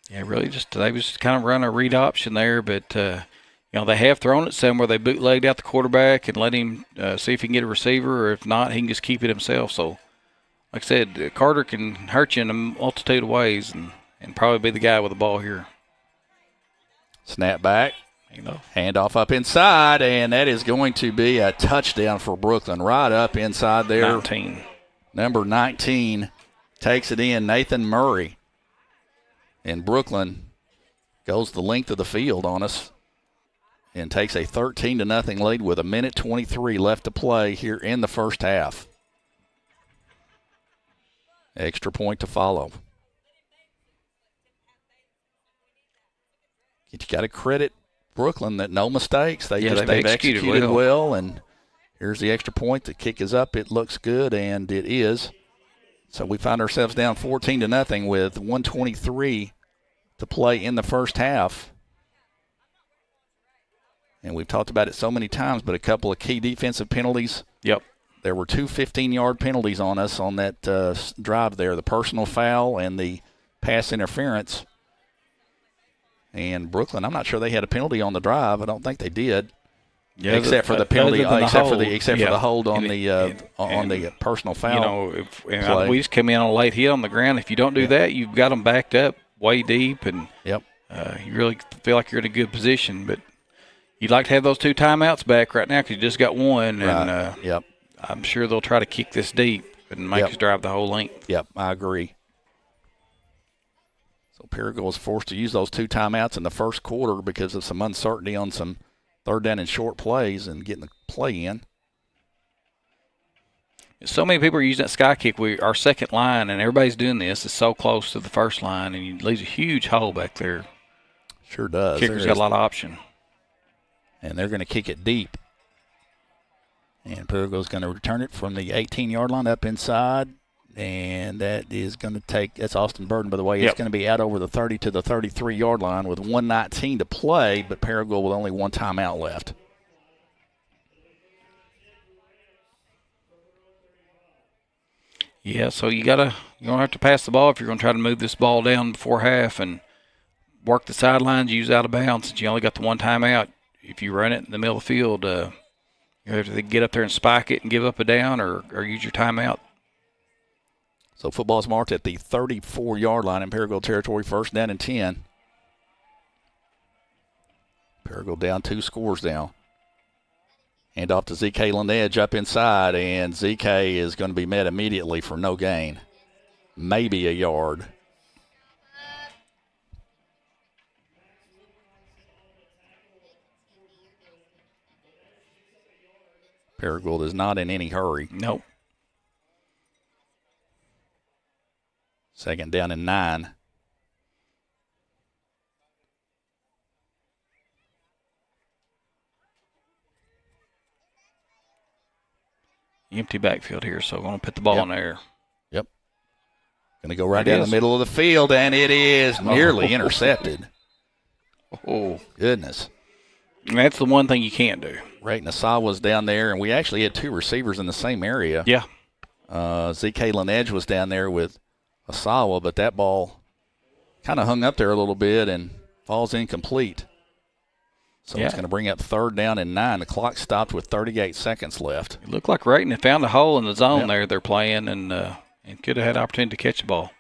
Yeah, really they was just kind of running a read option there, but they have thrown it some where they bootlegged out the quarterback and let him see if he can get a receiver, or if not, he can just keep it himself. So, like I said, Carter can hurt you in a multitude of ways and probably be the guy with the ball here. Snap back. Handoff up inside, and that is going to be a touchdown for Brookland. Right up inside there. 19. Number 19 takes it in, Nathan Murray. And Brookland goes the length of the field on us and takes a 13-0 lead with 1:23 left to play here in the first half. Extra point to follow. You got to credit Brookland that no mistakes. They've executed well, and here's the extra point. The kick is up. It looks good, and it is. So we find ourselves down 14-0 with 1:23 to play in the first half. And we've talked about it so many times, but a couple of key defensive penalties. Yep. There were 2 15-yard penalties on us on that drive there, the personal foul and the pass interference. And Brookland, I'm not sure they had a penalty on the drive. I don't think they did. Yeah, except for the penalty, except for the hold on the personal foul. We just came in on a late hit on the ground. If you don't do that, you've got them backed up way deep, and you really feel like you're in a good position. But you'd like to have those 2 timeouts back right now because you just got one, and I'm sure they'll try to kick this deep and make us drive the whole length. Yep, I agree. So Paragould was forced to use those 2 timeouts in the first quarter because of some uncertainty on some 3rd down and short plays and getting the play in. So many people are using that sky kick. Our second line, and everybody's doing this, is so close to the first line, and it leaves a huge hole back there. Sure does. Kicker's got a lot of option. And they're going to kick it deep. And Paragould's going to return it from the 18-yard line up inside. And that is going to that's Austin Burden, by the way. It's going to be out over the 30 to the 33-yard line with 1:19 to play, but Paragould with only 1 timeout left. Yeah, so you're going to have to pass the ball if you're going to try to move this ball down before half and work the sidelines, use out of bounds since you only got the 1 timeout. If you run it in the middle of the field, you have to get up there and spike it and give up a down or use your timeout. So football is marked at the 34-yard line in Paragould territory, 1st down and 10. Paragould down 2 scores now. Hand off to ZK Linedge up inside, and ZK is going to be met immediately for no gain. Maybe a yard. Paragould is not in any hurry. Nope. 2nd down and 9. Empty backfield here, so we're going to put the ball in there. Yep. Going to go right down the middle of the field, and it is nearly intercepted. Oh, goodness. And that's the one thing you can't do. Right, Nassau was down there, and we actually had two receivers in the same area. Yeah. Z.K. Linedge was down there with Asawa, but that ball kind of hung up there a little bit and falls incomplete. So it's going to bring up 3rd down and 9. The clock stopped with 38 seconds left. It looked like Rayton had found a hole in the zone there they're playing and could have had opportunity to catch the ball.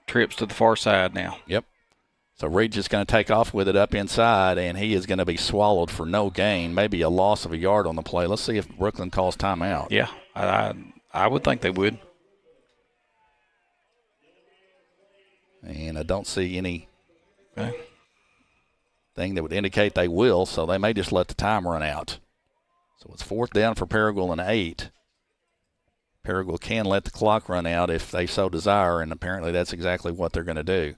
Trips to the far side now. Yep. So Reed just going to take off with it up inside, and he is going to be swallowed for no gain, maybe a loss of a yard on the play. Let's see if Brookland calls timeout. Yeah, I would think they would. And I don't see any thing that would indicate they will, so they may just let the time run out. So it's 4th down for Paragould and 8. Paragould can let the clock run out if they so desire, and apparently that's exactly what they're going to do.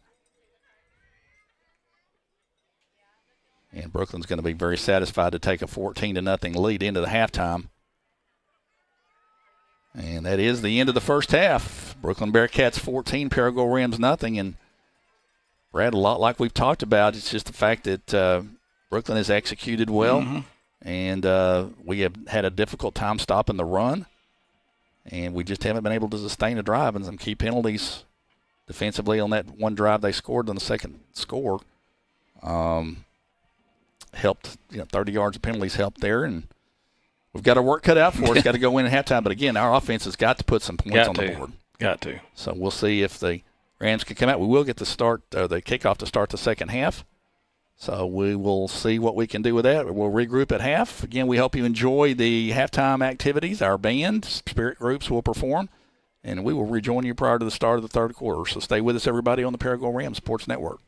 And Brookland's going to be very satisfied to take a 14-0 lead into the halftime. And that is the end of the first half. Brookland Bearcats 14, Paragould Rams nothing. And Brad, a lot like we've talked about, it's just the fact that Brookland has executed well, and we have had a difficult time stopping the run, and we just haven't been able to sustain a drive. And some key penalties defensively on that one drive they scored on the second score helped. 30 yards of penalties helped there, and we've got our work cut out for us. Got to go in at halftime, but again, our offense has got to put some points on the board. Got to. So we'll see if the Rams can come out. We will get the kickoff to start the second half. So we will see what we can do with that. We'll regroup at half. Again, we hope you enjoy the halftime activities. Our band, spirit groups will perform, and we will rejoin you prior to the start of the third quarter. So stay with us, everybody, on the Paragould Rams Sports Network.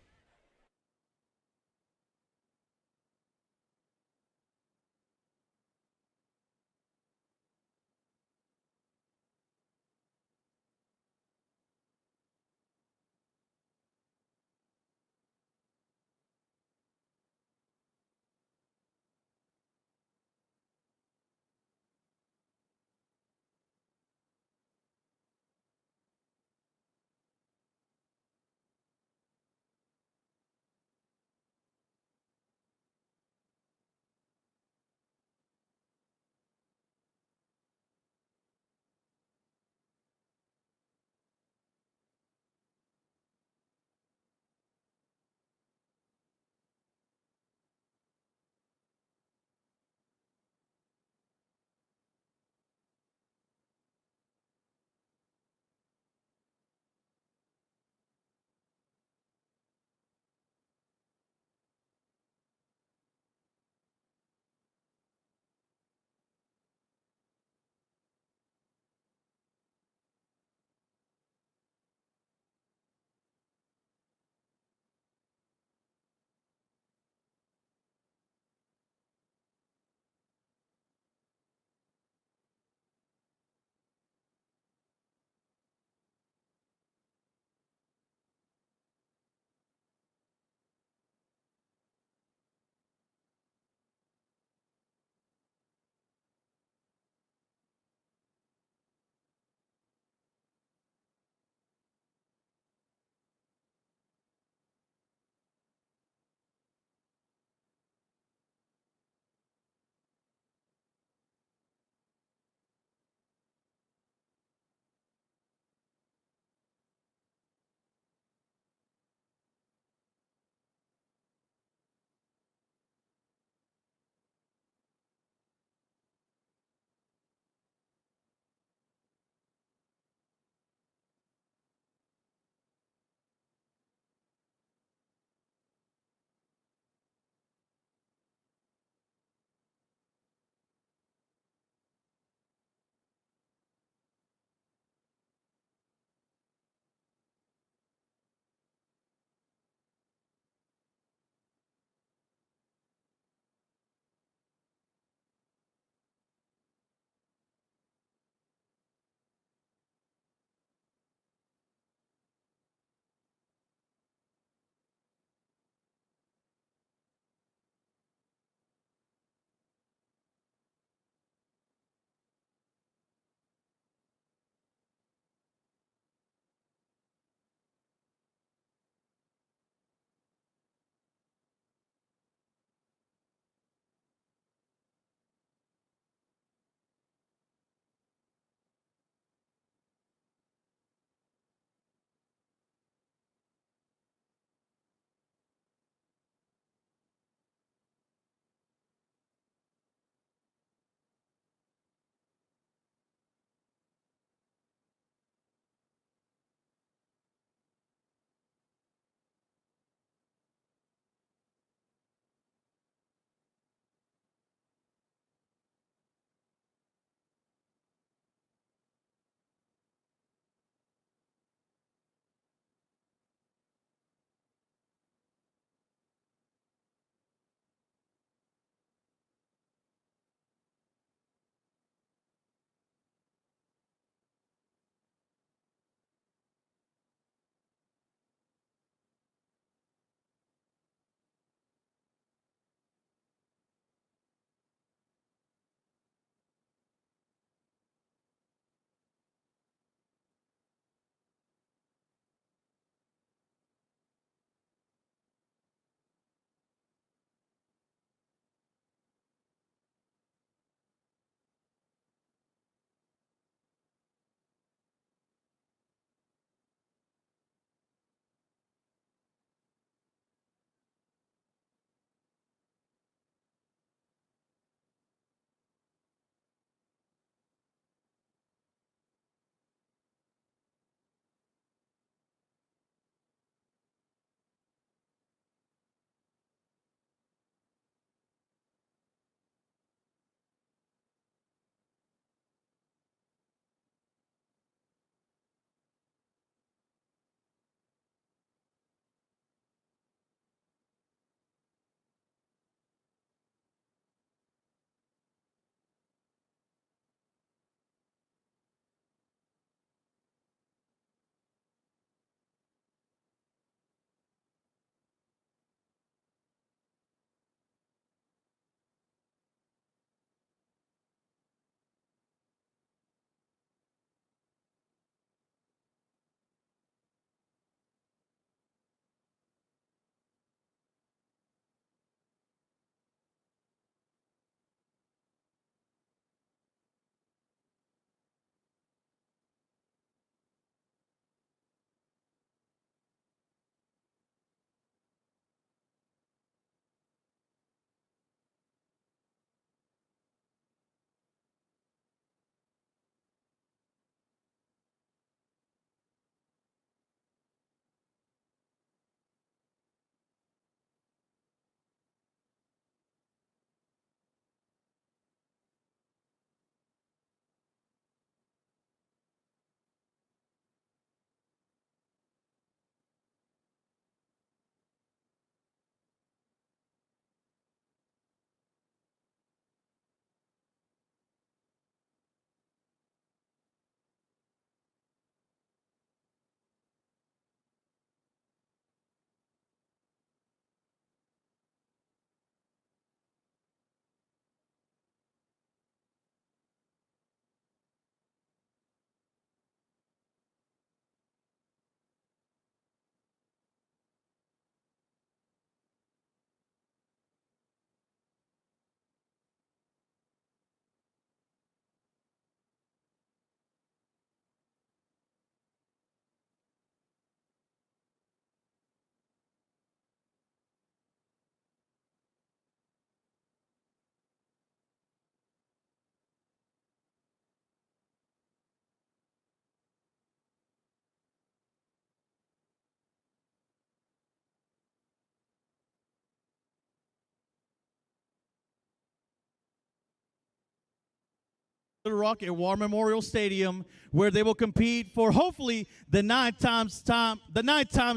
the Rock at War Memorial Stadium, where they will compete for hopefully the nine-time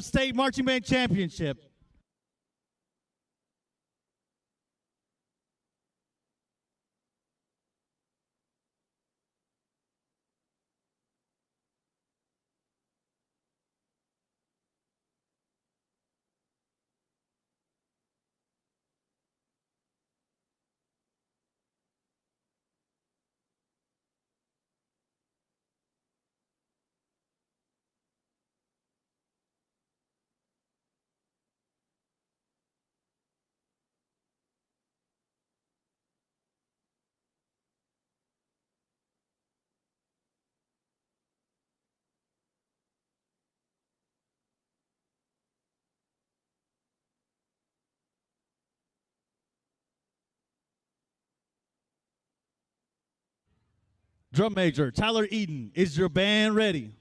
state marching band championship. Drum major Tyler Eden, is your band ready?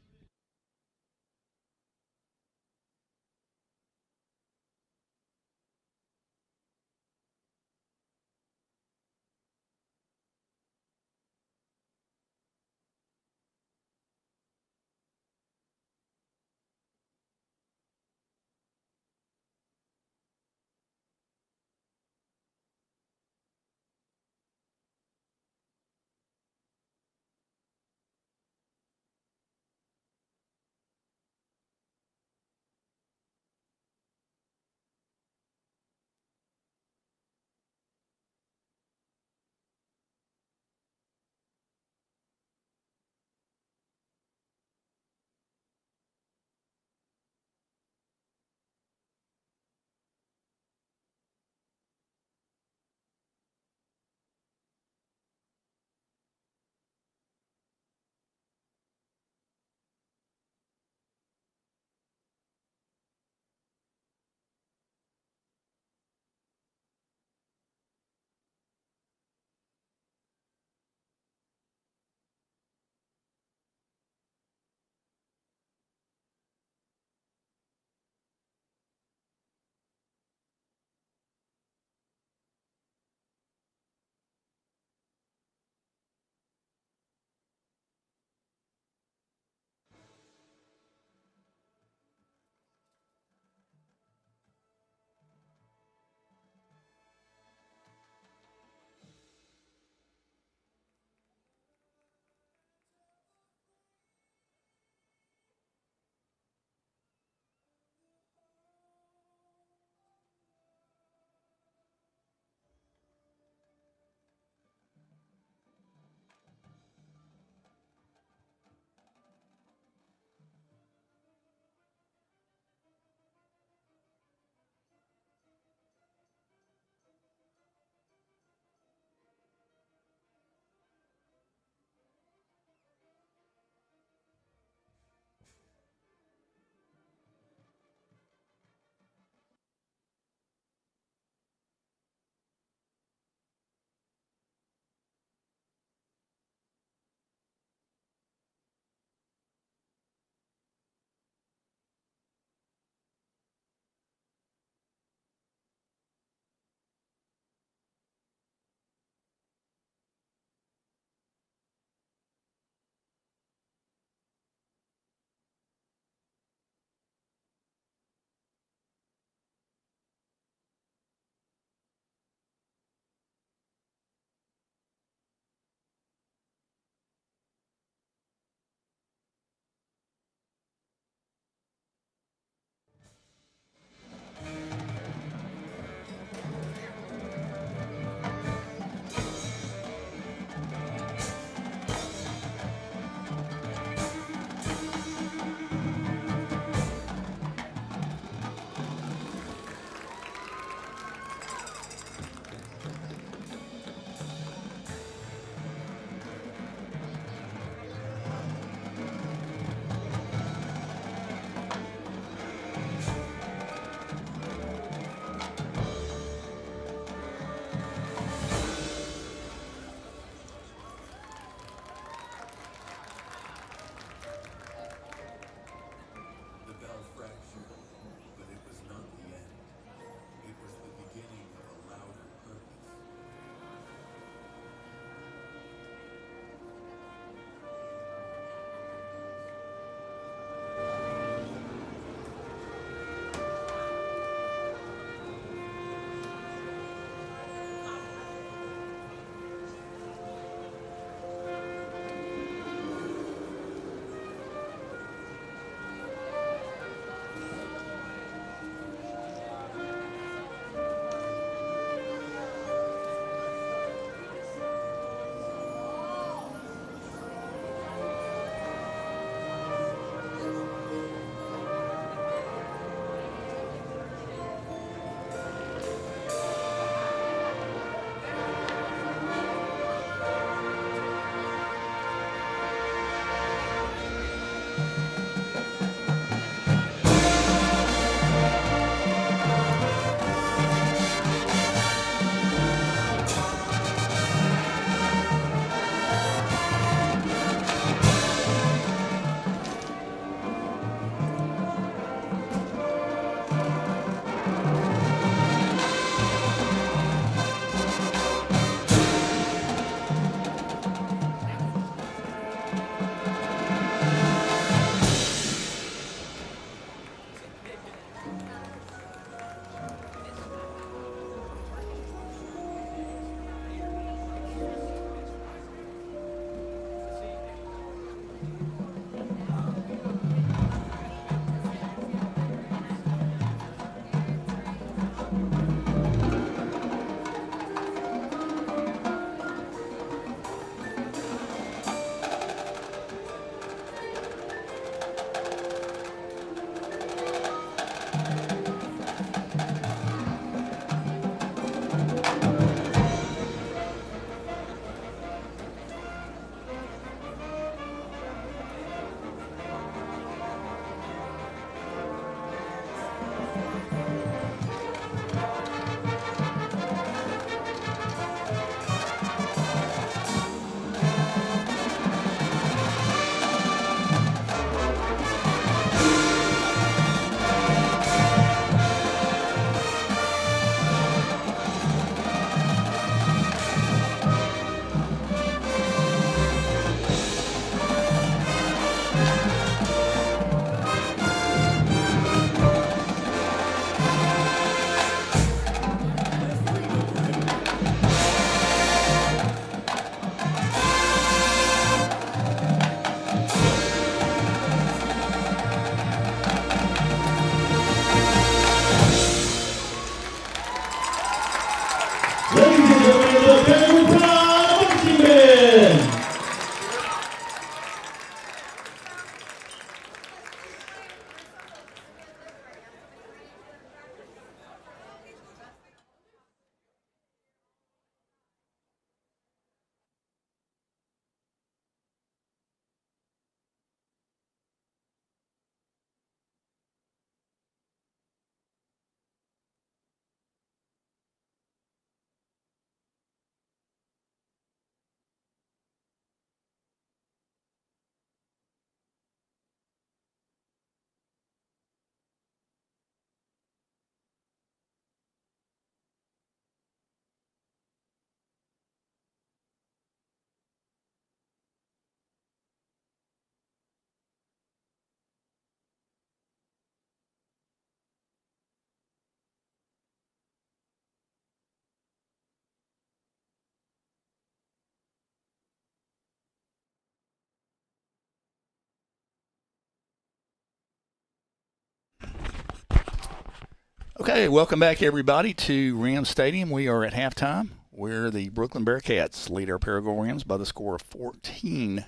Okay, welcome back, everybody, to Rams Stadium. We are at halftime, where the Brookland Bearcats lead our Paragould Rams by the score of 14-0.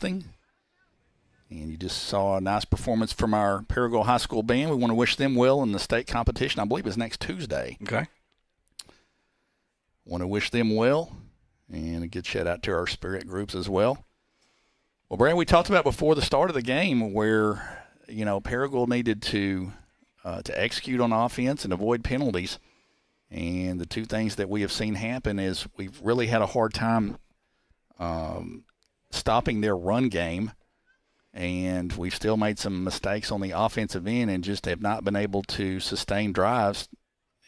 And you just saw a nice performance from our Paragould High School band. We want to wish them well in the state competition. I believe it's next Tuesday. Okay. Want to wish them well, and a good shout-out to our spirit groups as well. Well, Brad, we talked about before the start of the game where, Paragould needed to execute on offense and avoid penalties. And the two things that we have seen happen is we've really had a hard time stopping their run game, and we've still made some mistakes on the offensive end and just have not been able to sustain drives,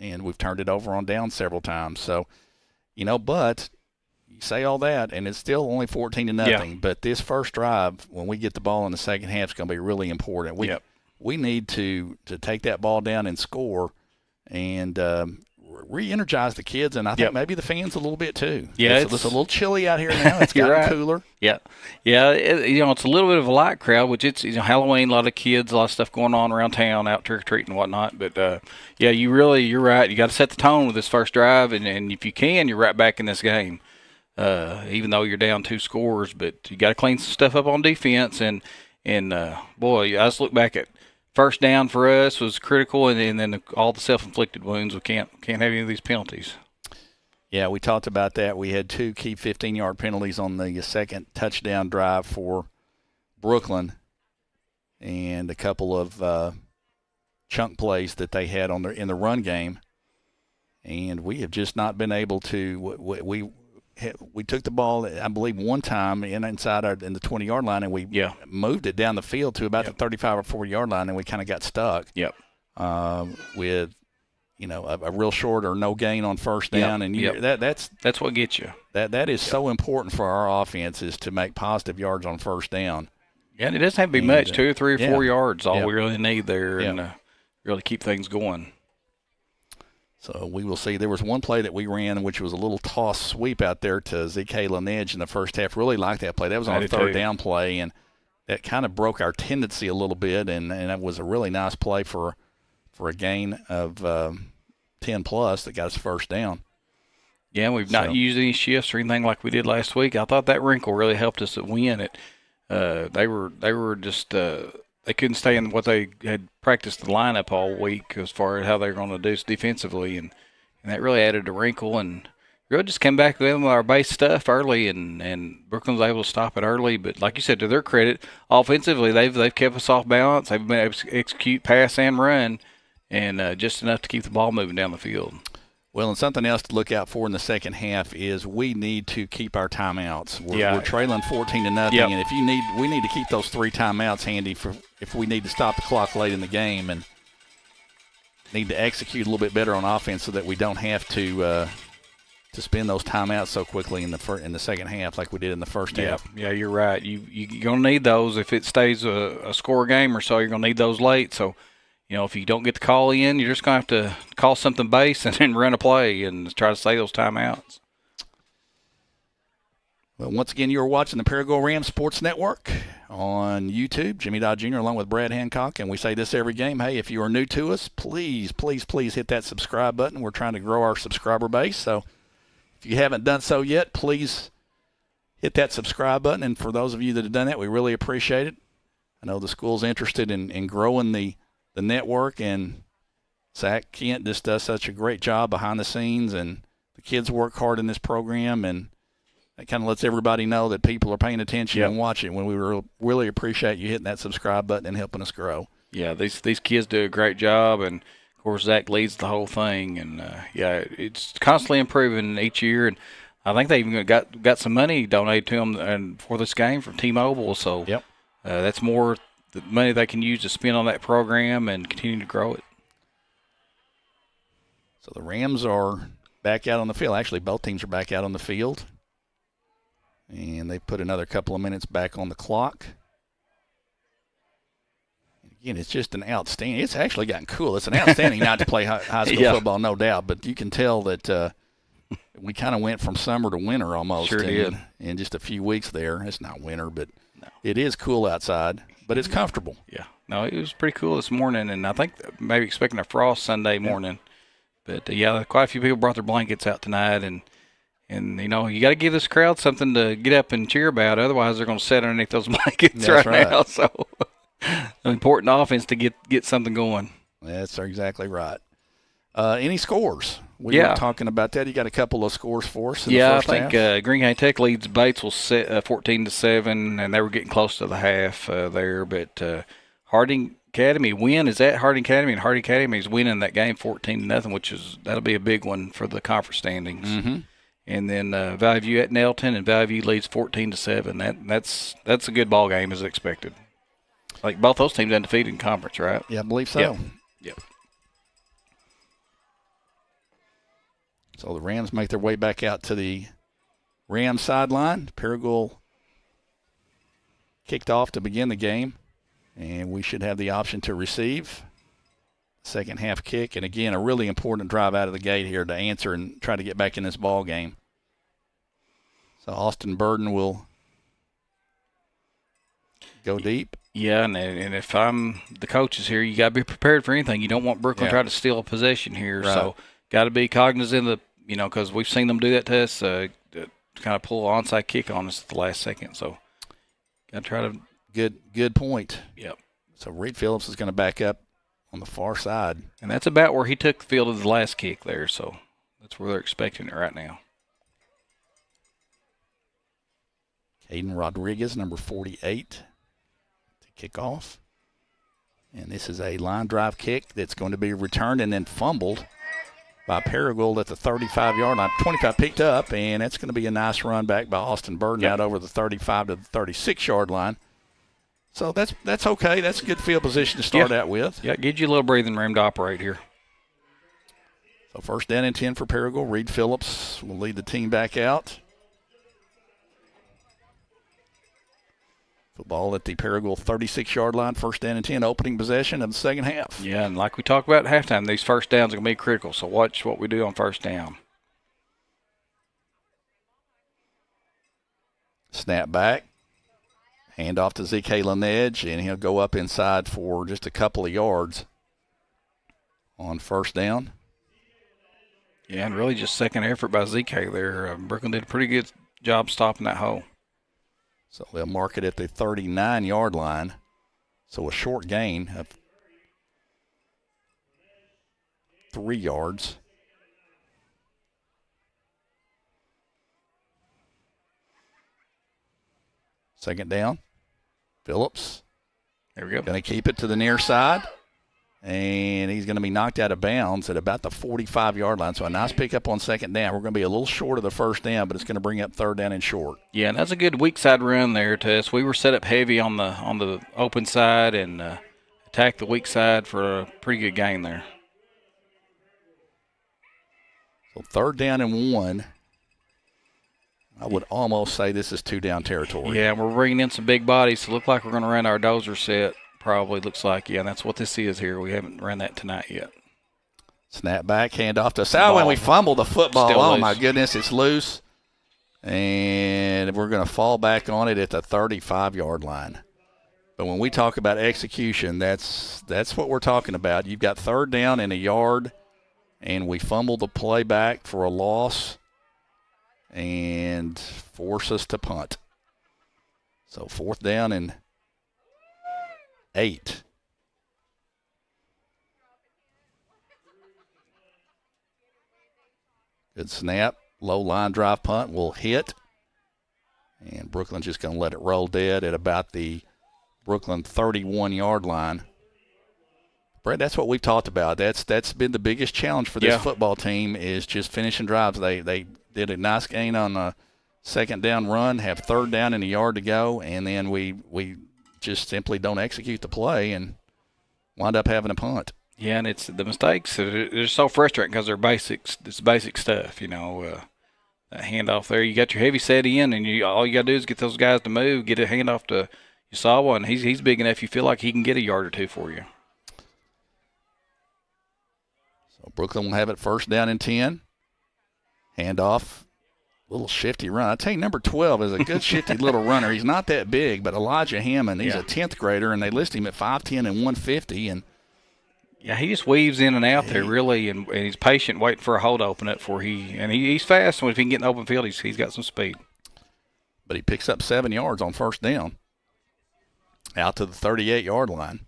and we've turned it over on down several times. So, but you say all that, and it's still only 14-0. Yeah. But this first drive, when we get the ball in the second half, is going to be really important. We need to take that ball down and score and re-energize the kids, and I think maybe the fans a little bit too. Yeah, it's a little chilly out here now. It's gotten right. cooler. Yeah. It's a little bit of a light crowd, which it's Halloween, a lot of kids, a lot of stuff going on around town, out trick-or-treating and whatnot. But, you're right. You got to set the tone with this first drive, and if you can, you're right back in this game. Even though you're down 2 scores, but you got to clean some stuff up on defense. And boy, I just look back at first down for us was critical, and then all the self-inflicted wounds. We can't have any of these penalties. Yeah, we talked about that. We had 2 key 15-yard penalties on the second touchdown drive for Brookland, and a couple of chunk plays that they had in the run game. And we have just not been able to. We took the ball, I believe, one time inside in the 20-yard line, and we moved it down the field to about the 35 or 40-yard line, and we kind of got stuck. Yep. With a real short or no gain on first down, and that's what gets you. That is so important for our offense, is to make positive yards on first down. Yeah, and it doesn't have to be much, 2 or 3 or 4 yards. All we really need there, and really keep things going. So we will see. There was one play that we ran, which was a little toss sweep out there to Z.K. Laneige in the first half. Really liked that play. That was on a third down play, and that kind of broke our tendency a little bit, and that was a really nice play for a gain of 10+ that got us first down. Yeah, we've not used any shifts or anything like we did last week. I thought that wrinkle really helped us win it. They were just they couldn't stay in what they had practiced the lineup all week as far as how they're going to do defensively, and that really added a wrinkle. And really just came back with our base stuff early, and Brookland was able to stop it early. But like you said, to their credit, offensively they've kept us off balance. They've been able to execute pass and run, and just enough to keep the ball moving down the field. Well, and something else to look out for in the second half is we need to keep our timeouts. We're trailing 14-0, and we need to keep those 3 timeouts handy for if we need to stop the clock late in the game, and need to execute a little bit better on offense so that we don't have to spend those timeouts so quickly in the second half like we did in the first half. Yeah, you're right. You're going to need those if it stays a score game or so. You're going to need those late. So, if you don't get the call in, you're just going to have to call something base and then run a play and try to save those timeouts. Well, once again, you're watching the Paragould Rams Sports Network on YouTube. Jimmy Dodd Jr. along with Brad Hancock, and we say this every game. Hey, if you are new to us, please, please, please hit that subscribe button. We're trying to grow our subscriber base, so if you haven't done so yet, please hit that subscribe button. And for those of you that have done that, we really appreciate it. I know the school's interested in growing the network, and Zach Kent just does such a great job behind the scenes, and the kids work hard in this program, and that kind of lets everybody know that people are paying attention and watching. When we really appreciate you hitting that subscribe button and helping us grow. Yeah, these kids do a great job, and of course Zach leads the whole thing, and it's constantly improving each year. And I think they even got some money donated to them and for this game from T-Mobile. So that's more the money they can use to spend on that program and continue to grow it. So the Rams are back out on the field. Actually, both teams are back out on the field. And they put another couple of minutes back on the clock. Again, it's just an outstanding – it's actually gotten cool. It's an outstanding night to play high school football, no doubt. But you can tell that we kind of went from summer to winter almost. Sure did. In just a few weeks there. It's not winter, but it is cool outside, but it's comfortable. Yeah. No, it was pretty cool this morning, and I think maybe expecting a frost Sunday morning. But, quite a few people brought their blankets out tonight, and you got to give this crowd something to get up and cheer about. Otherwise, they're going to sit underneath those blankets right now. So, an important offense to get something going. That's exactly right. Any scores? We were talking about that. You got a couple of scores for us in the first half? I think Green County Tech leads Batesville 14-7, and they were getting close to the half there. But Harding Academy is at Harding Academy, and Harding Academy is winning that game 14-0, which that'll be a big one for the conference standings. Mm-hmm. And then Valley View at Nelton, and Valley View leads 14-7. That's a good ball game as expected. Like both those teams undefeated in conference, right? Yeah, I believe so. Yep. So the Rams make their way back out to the Rams sideline. Paragould kicked off to begin the game, and we should have the option to receive. Second half kick, and again, a really important drive out of the gate here to answer and try to get back in this ball game. So Austin Burden will go deep. Yeah, and if I'm the coaches here, you got to be prepared for anything. You don't want Brookland trying to steal a possession here, right. So got to be cognizant of because we've seen them do that to us, kind of pull an onside kick on us at the last second. So got to try to. Good point. Yep. So Reed Phillips is going to back up on the far side. And that's about where he took the field of the last kick there, so that's where they're expecting it right now. Caden Rodriguez, number 48, to kick off. And this is a line drive kick that's going to be returned and then fumbled by Paragould at the 35-yard line. 25 picked up, and that's going to be a nice run back by Austin Burden out over the 35 to the 36-yard line. So that's okay. That's a good field position to start out with. Yeah, gives you a little breathing room to operate here. So first down and 10 for Paragould. Reed Phillips will lead the team back out. Football at the Paragould 36-yard line. First down and 10, opening possession of the second half. Yeah, and like we talked about at halftime, these first downs are going to be critical. So watch what we do on first down. Snap back. Hand off to ZK Laneige, and he'll go up inside for just a couple of yards on first down. Yeah, and really just second effort by ZK there. Brookland did a pretty good job stopping that hole. So they'll mark it at the 39-yard line. So a short gain of 3 yards. Second down. Phillips. There we go. Going to keep it to the near side. And he's going to be knocked out of bounds at about the 45-yard line. So a nice pickup on second down. We're going to be a little short of the first down, but it's going to bring up third down and short. Yeah, and that's a good weak side run there to us. We were set up heavy on the open side and attacked the weak side for a pretty good gain there. So third down and 1. I would almost say this is 2-down territory. Yeah, we're bringing in some big bodies, so look like we're going to run our dozer set. Probably looks like, and that's what this is here. We haven't run that tonight yet. Snap back, hand off to Sal, and we fumbled the football. Still oh, loose. My goodness, it's loose. And we're going to fall back on it at the 35-yard line. But when we talk about execution, that's what we're talking about. You've got third down and a yard, and we fumbled the play back for a loss and force us to punt. So fourth down and 8. Good snap. Low line drive punt will hit. And Brookland's just going to let it roll dead at about the Brookland 31-yard line. Brett, that's what we've talked about. That's been the biggest challenge for this football team is just finishing drives. They did a nice gain on a second down run, have third down and a yard to go, and then we just simply don't execute the play and wind up having a punt. Yeah, and it's the mistakes. They're so frustrating because they're basics. It's basic stuff, that handoff there. You got your heavy set in, and all you got to do is get those guys to move, get a handoff to Usawa, and he's big enough you feel like he can get a yard or two for you. So Brookland will have it first down and 10. Handoff. Little shifty run. I tell you, number 12 is a good shifty little runner. He's not that big, but Elijah Hammond, he's a 10th grader, and they list him at 5'10" and 150. And yeah, he just weaves in and out there really, and he's patient, waiting for a hole to open up for he's fast. And if he can get in the open field, he's got some speed. But he picks up 7 yards on first down, out to the 38-yard line.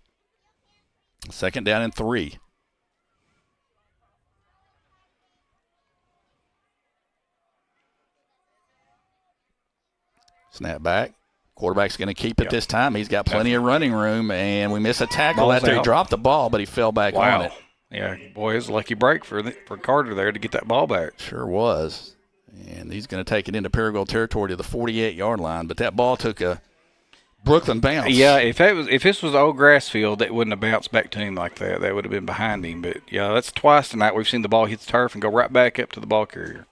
2nd down and 3. Snap back. Quarterback's going to keep it this time. He's got plenty of running room, and we miss a tackle out there. He dropped the ball, but he fell back on it. Yeah, boy, it was a lucky break for Carter there to get that ball back. Sure was. And he's going to take it into Paragould territory to the 48-yard line, but that ball took a Brookland bounce. Yeah, if this was the old grass field, that wouldn't have bounced back to him like that. That would have been behind him. But, yeah, that's twice tonight we've seen the ball hit the turf and go right back up to the ball carrier.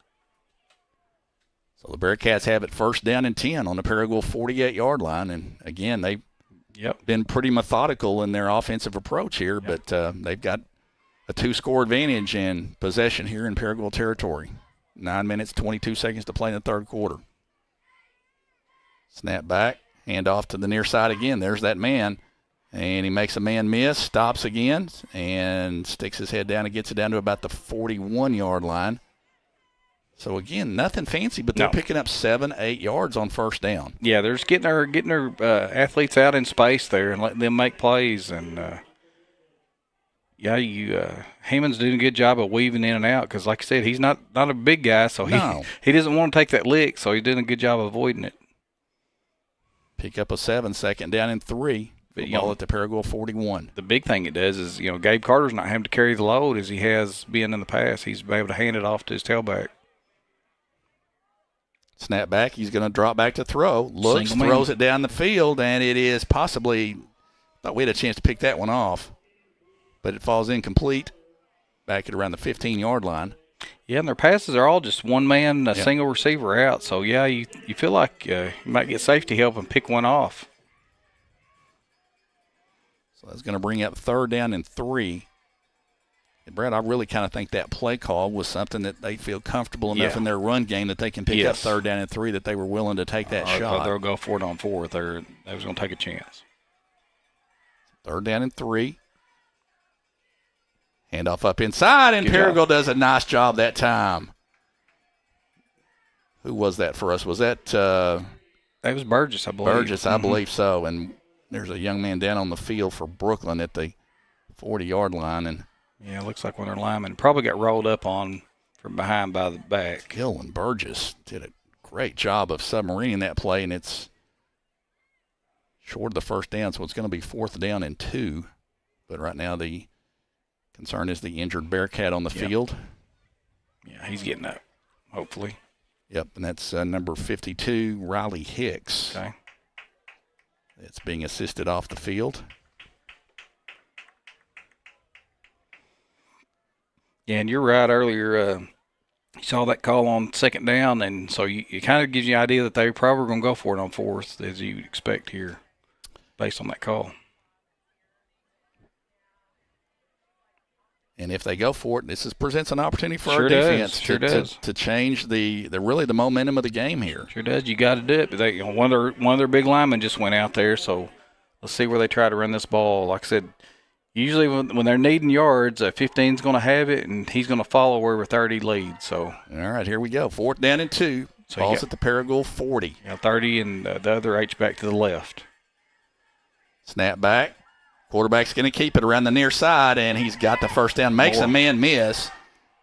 So the Bearcats have it 1st down and 10 on the Paragould 48-yard line. And, again, they've been pretty methodical in their offensive approach here, but they've got a 2-score advantage in possession here in Paragould territory. 9 minutes, 22 seconds to play in the third quarter. Snap back, hand off to the near side again. There's that man, and he makes a man miss, stops again, and sticks his head down and gets it down to about the 41-yard line. So, again, nothing fancy, but they're picking up 7-8 yards on first down. Yeah, they're just getting their athletes out in space there and letting them make plays. And, Hammond's doing a good job of weaving in and out because, like I said, he's not a big guy, so he doesn't want to take that lick, so he's doing a good job of avoiding it. Pick up a 7, 2nd down and 3. Ball at the Paragould 41. The big thing it does is, Gabe Carter's not having to carry the load as he has been in the past. He's been able to hand it off to his tailback. Snap back. He's going to drop back to throw. Looks, throws it down the field, and it is possibly – thought we had a chance to pick that one off. But it falls incomplete back at around the 15-yard line. Yeah, and their passes are all just one man, a single receiver out. So, yeah, you feel like you might get safety help and pick one off. So that's going to bring up 3rd down and 3. And Brad, I really kind of think that play call was something that they feel comfortable enough in their run game that they can pick up 3rd down and 3 that they were willing to take that shot. They'll go for it on 4th. They was going to take a chance. 3rd down and 3. Handoff up inside, and Paragould does a nice job that time. Who was that for us? Was that that was Burgess, I believe. Burgess, I believe so. And there's a young man down on the field for Brookland at the 40-yard line. And yeah, it looks like one of their linemen probably got rolled up on from behind by the back. Gillen Burgess did a great job of submarining that play, and it's short of the first down, so it's going to be 4th down and 2. But right now the concern is the injured Bearcat on the field. Yeah, he's getting up, hopefully. Yep, and that's number 52, Riley Hicks. Okay. It's being assisted off the field. Yeah, and you're right earlier. You saw that call on 2nd down, and so it kind of gives you an idea that they're probably going to go for it on 4th, as you would expect here, based on that call. And if they go for it, presents an opportunity for our defense to change the momentum of the game here. Sure does. You got to do it. But one of their big linemen just went out there, so let's see where they try to run this ball. Like I said, usually when they're needing yards, 15's going to have it, and he's going to follow wherever 30 leads. So all right, here we go. 4th down and 2. So ball's at the Paragould 40. 30 and the other H back to the left. Snap back. Quarterback's going to keep it around the near side, and he's got the first down. Makes a man miss,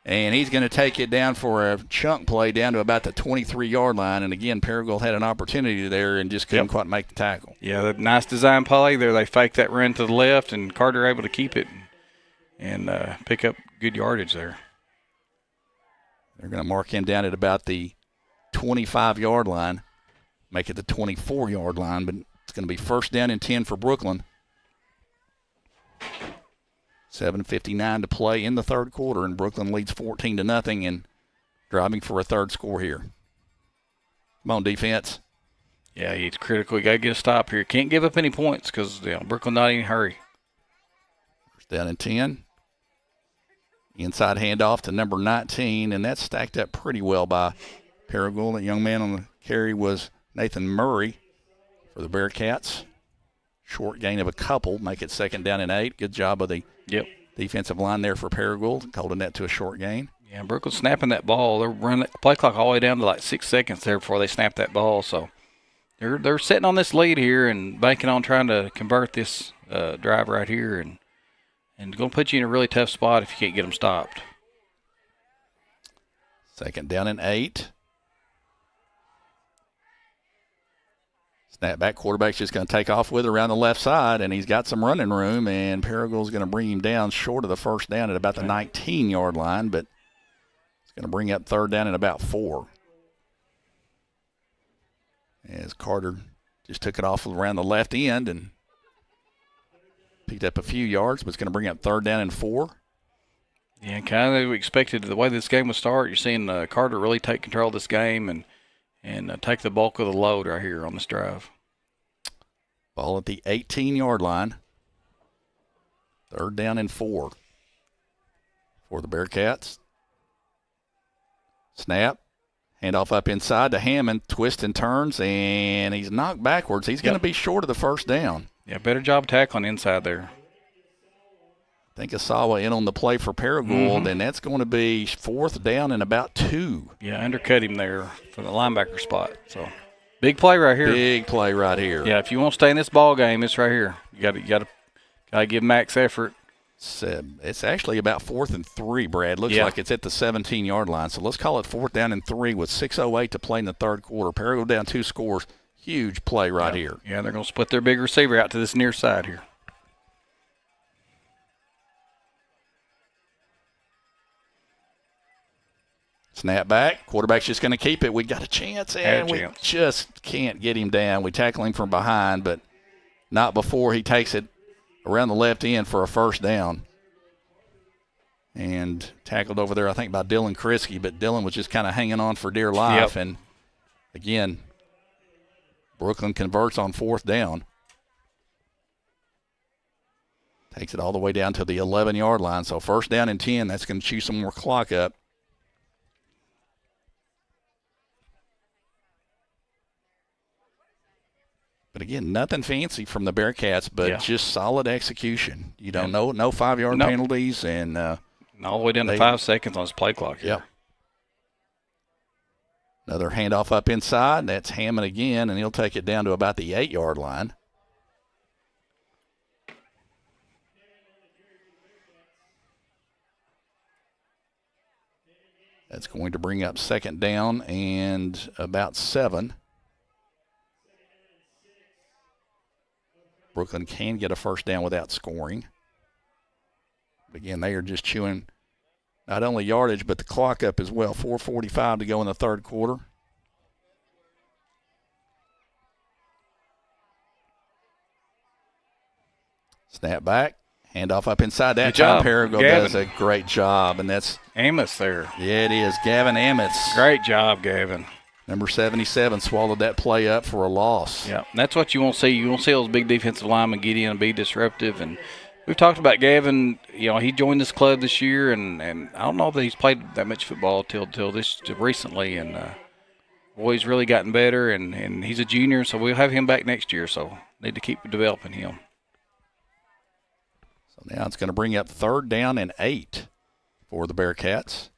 and he's going to take it down for a chunk play down to about the 23-yard line. And, again, Paragould had an opportunity there and just couldn't quite make the tackle. Yeah, nice design play there. They faked that run to the left, and Carter able to keep it and pick up good yardage there. They're going to mark him down at about the 25-yard line, make it the 24-yard line, but it's going to be 1st down and 10 for Brookland. 7:59 to play in the third quarter, and Brookland leads 14-0 and driving for a 3rd score here. Come on, defense. Yeah, it's critical. You got to get a stop here. Can't give up any points because Brookland not in a hurry. 1st down and 10. Inside handoff to number 19, and that's stacked up pretty well by Paragould. That young man on the carry was Nathan Murray for the Bearcats. Short gain of a couple, make it 2nd down and 8. Good job of the defensive line there for Paragould, holding that to a short gain. Yeah, Brookland snapping that ball. They're running the play clock all the way down to like 6 seconds there before they snap that ball. So they're sitting on this lead here and banking on trying to convert this drive right here, and going to put you in a really tough spot if you can't get them stopped. 2nd down and 8. Snap back, quarterback's just going to take off with it around the left side, and he's got some running room, and Paragould's going to bring him down short of the 1st down at about the 19-yard line, but it's going to bring up 3rd down and about 4. As Carter just took it off around the left end and picked up a few yards, but it's going to bring up 3rd down and 4. Yeah, kind of expected the way this game would start. You're seeing Carter really take control of this game and take the bulk of the load right here on this drive. Ball at the 18-yard line. 3rd down and 4 for the Bearcats. Snap. Handoff up inside to Hammond. Twist and turns, and he's knocked backwards. He's going to be short of the 1st down. Yeah, better job tackling inside there. I think Asawa in on the play for Paragould, and that's going to be 4th down and about 2. Yeah, undercut him there for the linebacker spot. So big play right here. Big play right here. Yeah, if you want to stay in this ball game, it's right here. You got to give max effort. It's actually about 4th and 3, Brad. Looks like it's at the 17-yard line. So let's call it 4th down and 3 with 6:08 to play in the 3rd quarter. Paragould down 2 scores. Huge play right here. Yeah, they're going to split their big receiver out to this near side here. Snap back. Quarterback's just going to keep it. We got a chance, and we just can't get him down. We tackle him from behind, but not before he takes it around the left end for a 1st down. And tackled over there, I think, by Dylan Kriske, but Dylan was just kind of hanging on for dear life. And, again, Brookland converts on 4th down. Takes it all the way down to the 11-yard line. So 1st down and 10, that's going to chew some more clock up. But again, nothing fancy from the Bearcats, but just solid execution. You don't know, no 5-yard penalties, and all the way down to 5 seconds on his play clock here. Yep. Another handoff up inside. That's Hammond again, and he'll take it down to about the 8-yard line. That's going to bring up 2nd down and about 7. Brookland can get a 1st down without scoring. But again, they are just chewing not only yardage, but the clock up as well. 4:45 to go in the 3rd quarter. Snap back. Handoff up inside. That time Paragould does a great job, and that's Amos there. Yeah, it is. Gavin Amos. Great job, Gavin. Number 77 swallowed that play up for a loss. Yeah, that's what you want to see. You want to see those big defensive linemen get in and be disruptive. And we've talked about Gavin. You know, he joined this club this year, and I don't know that he's played that much football till this recently. And boy, he's really gotten better, and he's a junior, so we'll have him back next year. So need to keep developing him. So now it's going to bring up 3rd down and 8 for the Bearcats.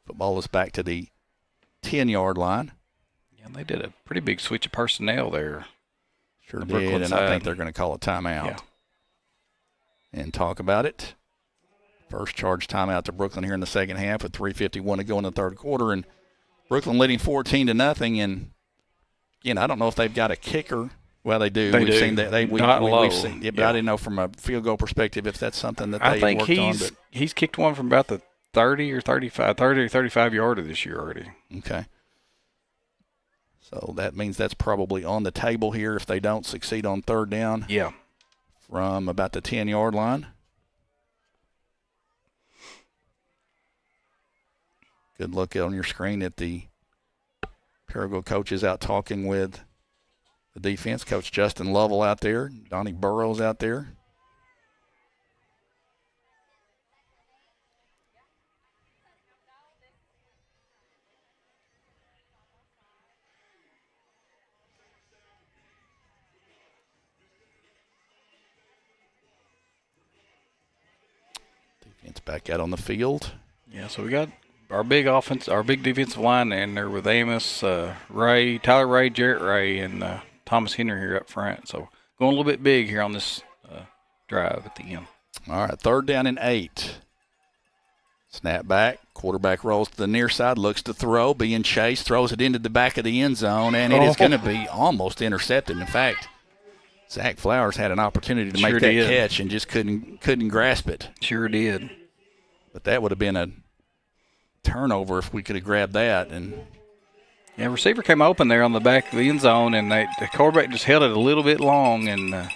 Football is back to the 10-yard line. They did a pretty big switch of personnel there. Sure did, and I think they're going to call a timeout and talk about it. First charge timeout to Brookland here in the 2nd half with 3:51 to go in the 3rd quarter, and Brookland leading 14-0. And again, I don't know if they've got a kicker. Well, they do. We've seen that. We've seen it, but I didn't know from a field goal perspective if that's something that they worked on. I think he's kicked one from about the 30 or 35 yarder this year already. Okay. So that means that's probably on the table here if they don't succeed on 3rd down. Yeah. From about the 10-yard line. Good look on your screen at the Paragould coaches out talking with the defense. Coach Justin Lovell out there. Donnie Burrows out there. back out on the field. Yeah, so we got our big defensive line in there with Amos, Ray, Tyler Ray, Jarrett Ray, and Thomas Henry here up front. So going a little bit big here on this drive at the end. All right, 3rd down and 8. Snap back, quarterback rolls to the near side, looks to throw, being chased, throws it into the back of the end zone, and it is going to be almost intercepted. In fact, Zach Flowers had an opportunity to make that catch and just couldn't grasp it. Sure did. But that would have been a turnover if we could have grabbed that. And yeah, receiver came open there on the back of the end zone, and the quarterback just held it a little bit long, and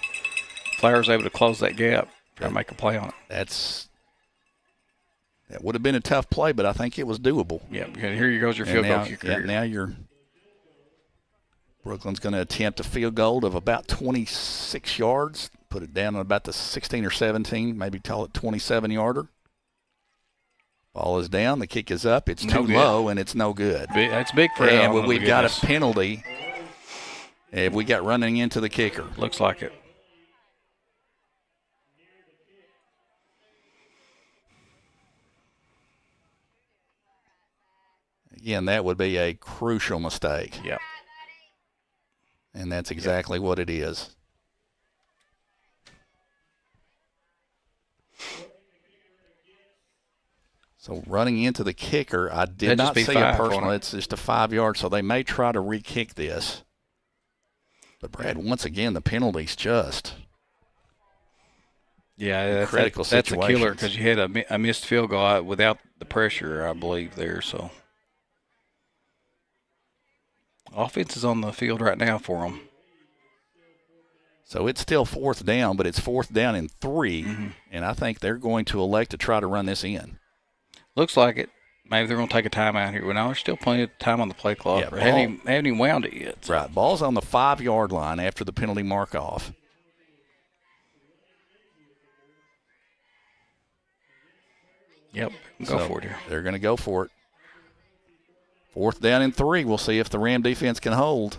Flowers was able to close that gap, try to make a play on it. That would have been a tough play, but I think it was doable. Yeah, here goes your field goal kicker. Yeah, now Brookland's going to attempt a field goal of about 26 yards, put it down on about the 16 or 17, maybe call it 27-yarder. Ball is down, the kick is up, it's too low, and it's no good. That's big for him. And we've got a penalty. Have we got running into the kicker? Looks like it. Again, that would be a crucial mistake. Yeah. And that's exactly what it is. So running into the kicker, I did not see a personal. It's just a 5-yard, so they may try to re-kick this. But, Brad, once again, the penalty's just critical that's situations. a killer because you had a missed field goal out without the pressure, I believe, there. So offense is on the field right now for them. So it's still 4th down, but it's 4th down and 3, and I think they're going to elect to try to run this in. Looks like it. Maybe they're going to take a timeout here. Well, no, there's still plenty of time on the play clock. Yeah, haven't even wound it yet. So. Right. Ball's on the 5-yard line after the penalty mark off. Yep. Go for it here. They're going to go for it. 4th down and 3. We'll see if the Ram defense can hold.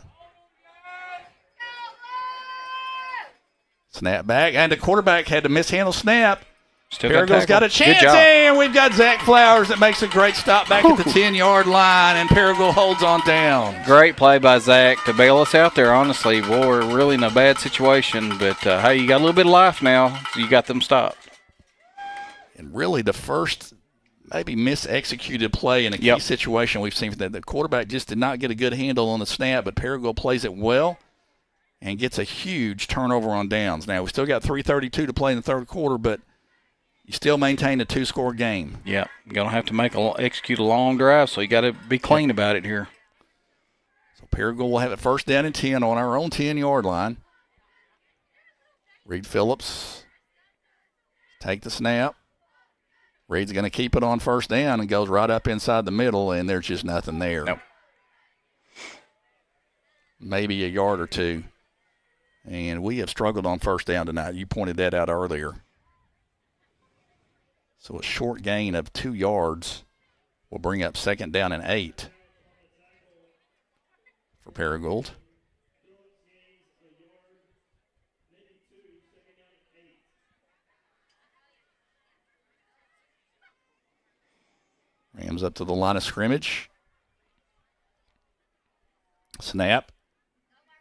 Snap back, and the quarterback had to mishandle snap. Paragould's got a chance, and we've got Zach Flowers that makes a great stop back at the 10-yard line, and Paragould holds on down. Great play by Zach to bail us out there, honestly. Boy, we're really in a bad situation, but, hey, you got a little bit of life now. So you got them stopped. And really the first maybe mis-executed play in a key situation we've seen. The quarterback just did not get a good handle on the snap, but Paragould plays it well and gets a huge turnover on downs. Now, we still got 3:32 to play in the 3rd quarter, but you still maintain a 2-score game. Yeah, you're going to have to execute a long drive, so you got to be clean about it here. So Paragould will have it 1st down and 10 on our own 10-yard line. Reed Phillips take the snap. Reed's going to keep it on 1st down and goes right up inside the middle, and there's just nothing there. Nope. Maybe a yard or two. And we have struggled on 1st down tonight. You pointed that out earlier. So a short gain of 2 yards will bring up 2nd down and 8 for Paragould. Rams up to the line of scrimmage. Snap.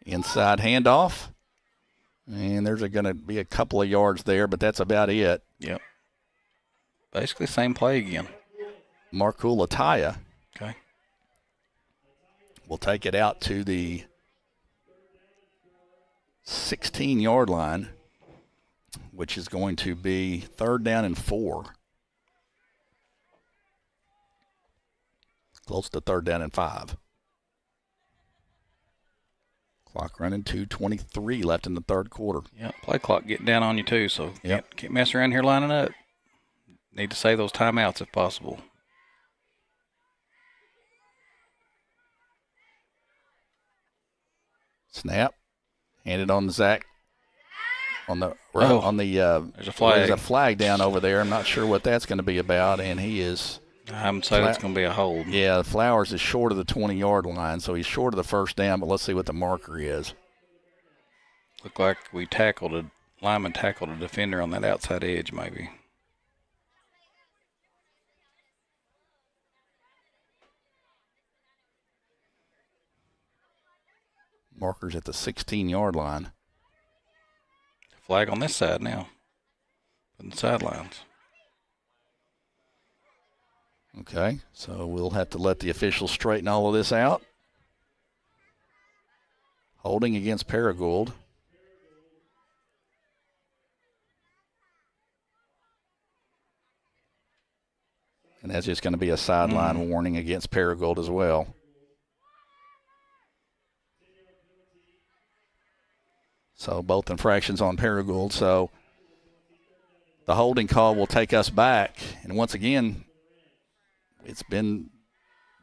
Inside handoff. And there's going to be a couple of yards there, but that's about it. Yep. Basically same play again. Markul Ataya. Okay. Will take it out to the 16-yard line, which is going to be 3rd down and 4. Close to 3rd down and 5. Clock running, 2:23 left in the 3rd quarter. Yeah, play clock getting down on you too, so can't mess around here lining up. Need to save those timeouts if possible. Snap. Handed on to Zach. There's a flag. There's a flag down over there. I'm not sure what that's going to be about, and he is. I'm saying it's going to be a hold. Yeah, Flowers is short of the 20-yard line, so he's short of the 1st down, but let's see what the marker is. Looked like lineman tackled a defender on that outside edge maybe. Markers at the 16-yard line. Flag on this side now. On the sidelines. Okay, so we'll have to let the officials straighten all of this out. Holding against Paragould. And that's just going to be a sideline warning against Paragould as well. So both infractions on Paragould. So the holding call will take us back. And once again,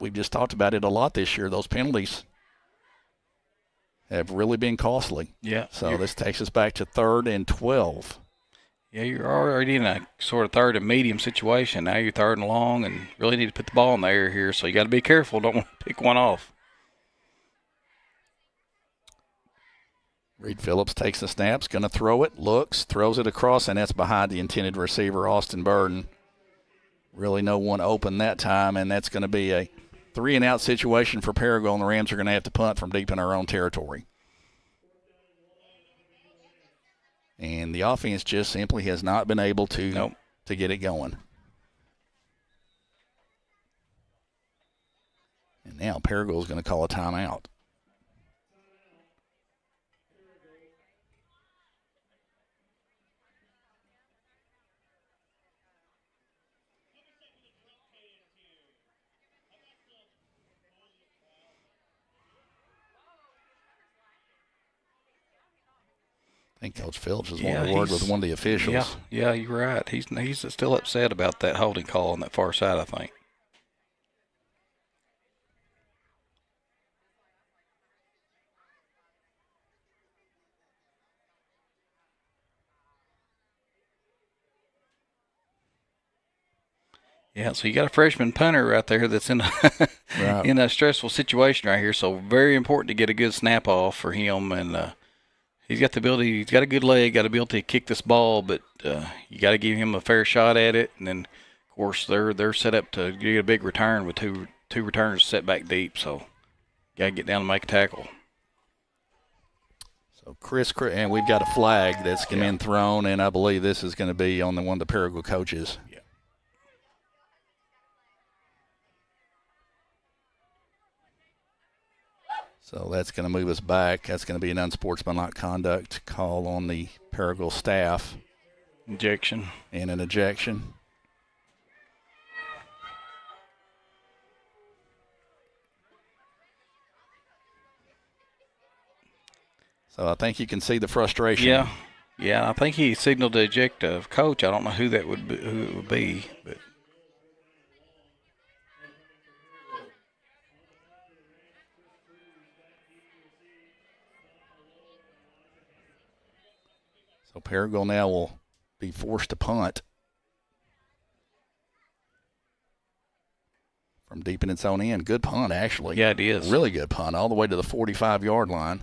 we've just talked about it a lot this year. Those penalties have really been costly. Yeah. So this takes us back to 3rd and 12. Yeah, you're already in a sort of 3rd and medium situation. Now you're 3rd and long and really need to put the ball in the air here. So you got to be careful. Don't want to pick one off. Reed Phillips takes the snaps, going to throw it, looks, throws it across, and that's behind the intended receiver, Austin Burden. Really no one open that time, and that's going to be a 3-and-out situation for Paragould, and the Rams are going to have to punt from deep in our own territory. And the offense just simply has not been able to get it going. And now Paragould is going to call a timeout. I think Coach Phillips has wanted a word with one of the officials. Yeah, you're right. He's still upset about that holding call on that far side, I think. Yeah, so you got a freshman punter right there that's in in a stressful situation right here. So very important to get a good snap off for him, and he's got the ability. He's got a good leg, got the ability to kick this ball, but you got to give him a fair shot at it. And then, of course, they're set up to get a big return with two returns set back deep. So got to get down and make a tackle. So Chris, and we've got a flag that's been thrown, and I believe this is going to be on one of the Paragould coaches. Yeah. So that's going to move us back. That's going to be an unsportsmanlike conduct call on the Paragould staff. Ejection. And an ejection. So I think you can see the frustration. Yeah. I think he signaled to eject a coach. I don't know who it would be, but. So Paragould now will be forced to punt from deep in its own end. Good punt, actually. Yeah, it is. Really good punt, all the way to the 45-yard line.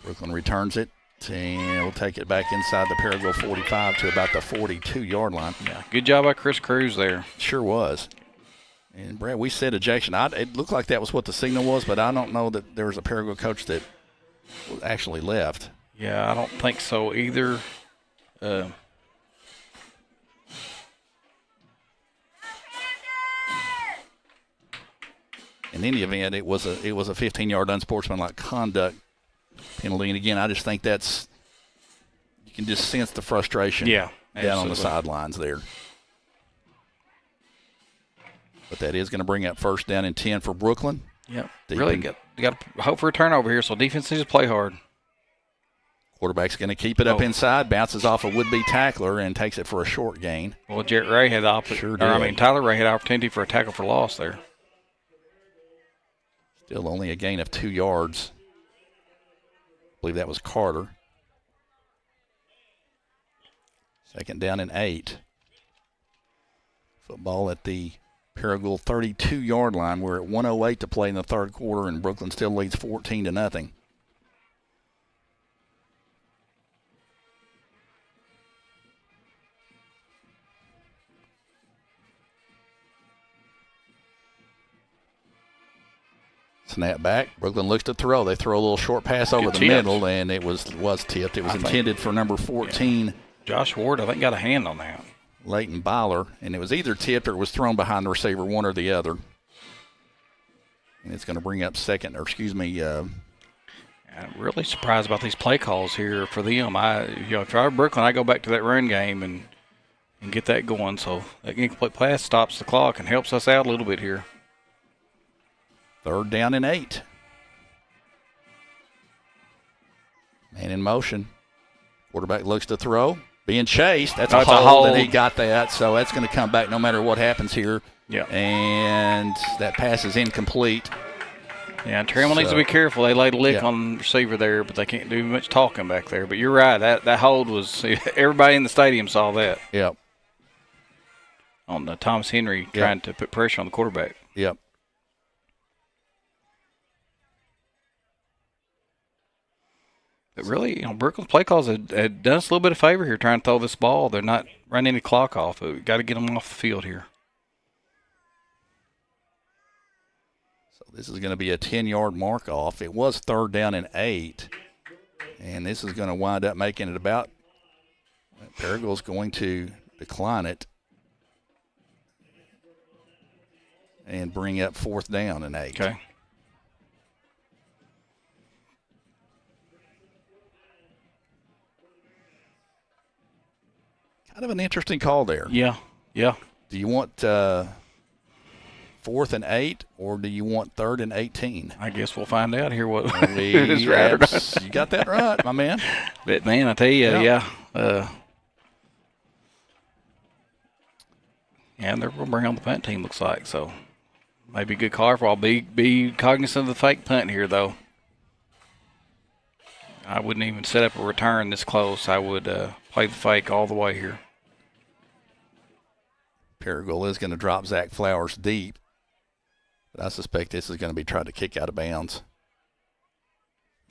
Brookland returns it, and we'll take it back inside the Paragould 45 to about the 42-yard line. Yeah, good job by Chris Cruz there. Sure was. And, Brad, we said ejection. It looked like that was what the signal was, but I don't know that there was a Paragould coach that actually left. Yeah, I don't think so either. In any event, it was a 15-yard unsportsmanlike conduct penalty. And again, I just think you can just sense the frustration down on the sidelines there. But that is going to bring up 1st down and 10 for Brookland. Yeah, really got to hope for a turnover here. So defense needs to play hard. Quarterback's going to keep it up inside, bounces off a would-be tackler, and takes it for a short gain. Well, Jarrett Ray had Tyler Ray had opportunity for a tackle for loss there. Still only a gain of 2 yards. I believe that was Carter. 2nd down and 8. Football at the Paragould 32-yard line. We're at 1:08 to play in the 3rd quarter, and Brookland still leads 14-0. Snap back. Brookland looks to throw. They throw a little short pass over the middle, and it was tipped. It was intended for number 14. Yeah. Josh Ward, I think, got a hand on that. Leighton Byler, and it was either tipped or it was thrown behind the receiver, one or the other. And it's going to bring up I'm really surprised about these play calls here for them. If I were Brooklyn, I go back to that run game and get that going. So that incomplete pass stops the clock and helps us out a little bit here. 3rd down and 8. Man in motion. Quarterback looks to throw. Being chased. That's a hold, and he got that. So that's going to come back no matter what happens here. Yeah. And that pass is incomplete. Yeah, and Trammell needs to be careful. They laid a lick on the receiver there, but they can't do much talking back there. But you're right. That hold was – everybody in the stadium saw that. Yep. On Thomas Henry trying to put pressure on the quarterback. Yep. But really, Brooklyn's play calls had done us a little bit of favor here trying to throw this ball. They're not running any clock off. But we've got to get them off the field here. This is going to be a 10-yard mark off. It was 3rd down and 8. And this is going to wind up making it about – Paragould's going to decline it and bring up 4th down and 8. Okay. Kind of an interesting call there. Yeah. Do you want 4th and 8, or do you want 3rd and 18? I guess we'll find out here what is right or not. You got that right, my man. But, man, I tell you, and they're going to bring on the punt team, looks like. So, maybe a good call for all. Be cognizant of the fake punt here, though. I wouldn't even set up a return this close. I would play the fake all the way here. Paragould is going to drop Zach Flowers deep. But I suspect this is going to be tried to kick out of bounds.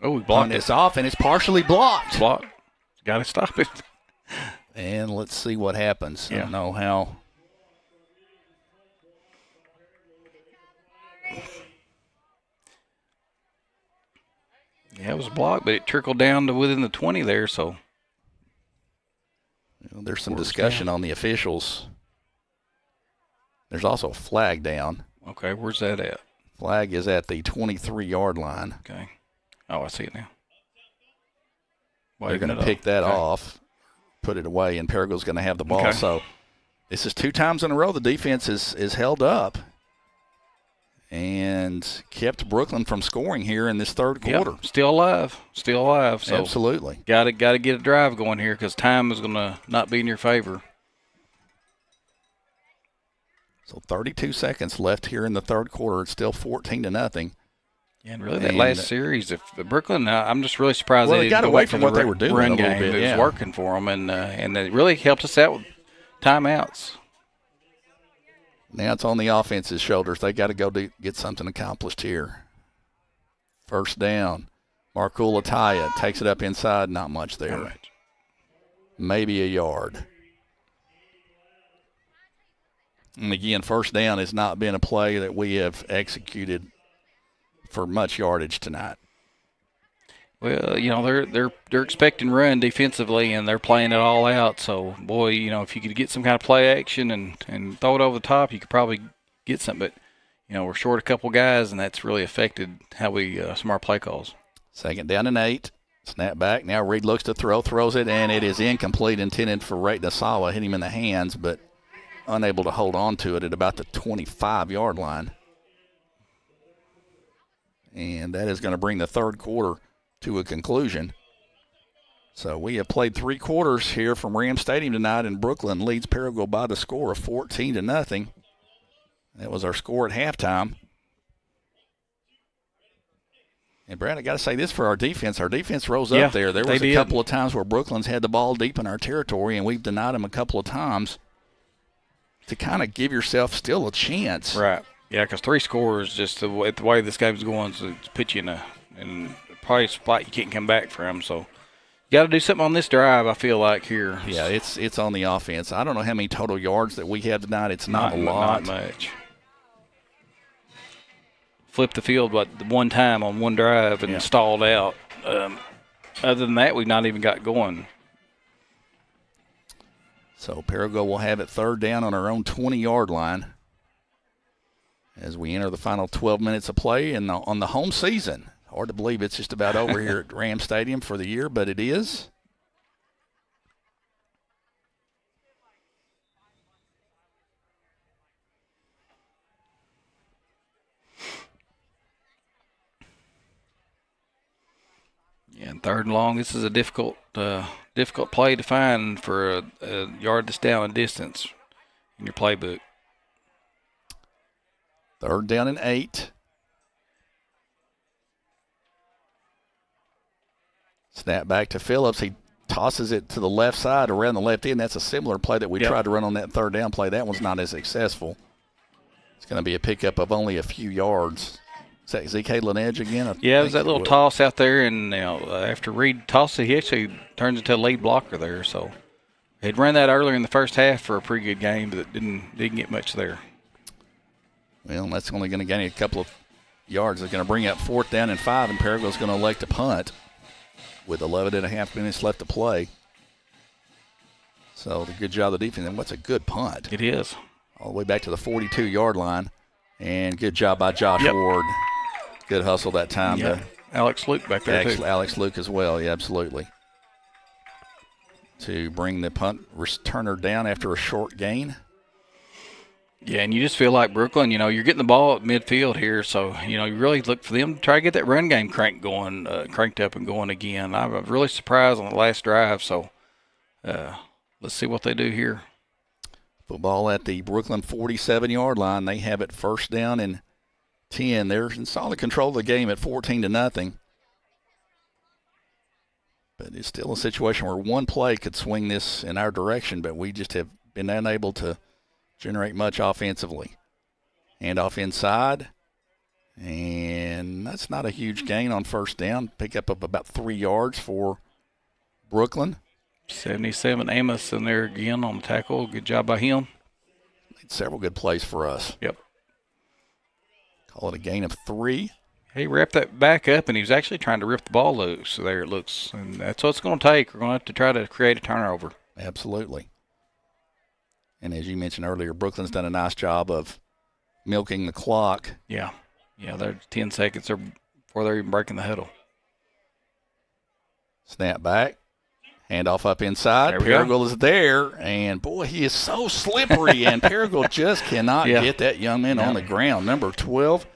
Oh, we blocked it. It's off, and it's partially blocked. Blocked. Got to stop it. And let's see what happens. Yeah. I don't know how. Yeah, it was blocked, but it trickled down to within the 20 there, so. There's some discussion on the officials. There's also a flag down. Okay, where's that at? Flag is at the 23-yard line. Okay. Oh, I see it now. They're going to pick that off, put it away, and Paragould's going to have the ball. Okay. So this is 2 times in a row the defense is held up and kept Brookland from scoring here in this 3rd quarter. Yep. Still alive. So absolutely. Got to get a drive going here because time is going to not be in your favor. So 32 seconds left here in the 3rd quarter. It's still 14-0. And really, that last series, if Brooklyn, I'm just really surprised they got away from what they were doing run a little game. bit. It was working for them, and it really helped us out with timeouts. Now it's on the offense's shoulders. They got to go get something accomplished here. 1st down. Markul Ataya takes it up inside. Not much there. Not much. Maybe a yard. And again, 1st down has not been a play that we have executed for much yardage tonight. Well, they're expecting run defensively, and they're playing it all out. So, boy, if you could get some kind of play action and throw it over the top, you could probably get something. But, we're short a couple guys, and that's really affected how we some of our play calls. 2nd down and 8. Snap back. Now Reed looks to throws it, and it is incomplete, intended for Ray Nasawa. Hit him in the hands, but unable to hold on to it at about the 25-yard line. And that is going to bring the 3rd quarter to a conclusion. So we have played 3 quarters here from Ram Stadium tonight, and Brookland leads Paragould by the score of 14-0. That was our score at halftime. And, Brad, I got to say this for our defense. Our defense rose up there. There was a couple of times where Brookland's had the ball deep in our territory, and we've denied them a couple of times to kind of give yourself still a chance. Right. Yeah, because 3 scores, just the way this game's going, to put you in probably a spot you can't come back from. So you got to do something on this drive, I feel like, here. Yeah, it's on the offense. I don't know how many total yards that we had tonight. It's not a lot. Not much. flipped the field one time on one drive and stalled out. Other than that, we've not even got going. So Paragould will have it third down on our own 20-yard line as we enter the final 12 minutes of play on the home season. Hard to believe it's just about over here at Ram Stadium for the year, but it is. Yeah, and third and long, this is a difficult play to find for a yard that's down in distance in your playbook. Third down and 8. Snap back to Phillips. He tosses it to the left side around the left end. That's a similar play that we tried to run on that third down play. That one's not as successful. It's going to be a pickup of only a few yards. Is that ZK Laneige again? Yeah, it was that little toss out there, and after Reed tossed it, he actually turns into a lead blocker there. So he'd run that earlier in the first half for a pretty good game, but didn't get much there. Well, that's only going to gain a couple of yards. They're going to bring up fourth down and 5, and Paragould's going to elect to punt with 11.5 minutes left to play. So the good job of the defense. And what's a good punt? It is. All the way back to the 42-yard line. And good job by Josh Ward. Good hustle that time. Yep. Alex Luke back there, too. Alex Luke as well, yeah, absolutely. To bring the punt returner down after a short gain. Yeah, and you just feel like Brookland, you're getting the ball at midfield here, so, you really look for them to try to get that run game cranked up and going again. I'm really surprised on the last drive, so let's see what they do here. Football at the Brookland 47-yard line. They have it first down and 10. They're in solid control of the game at 14-0. But it's still a situation where one play could swing this in our direction, but we just have been unable to generate much offensively. Hand off inside, and that's not a huge gain on first down. Pickup of about 3 yards for Brookland. 77 Amos in there again on the tackle. Good job by him. Made several good plays for us. Yep. Call it a gain of 3. He wrapped that back up, and he was actually trying to rip the ball loose. So there it looks. And that's what it's going to take. We're going to have to try to create a turnover. Absolutely. And as you mentioned earlier, Brookland's done a nice job of milking the clock. Yeah. Yeah, they're 10 seconds before they're even breaking the huddle. Snap back. Handoff up inside. Paragould is there, and, boy, he is so slippery, and Paragould just cannot get that young man on the ground. Number 12,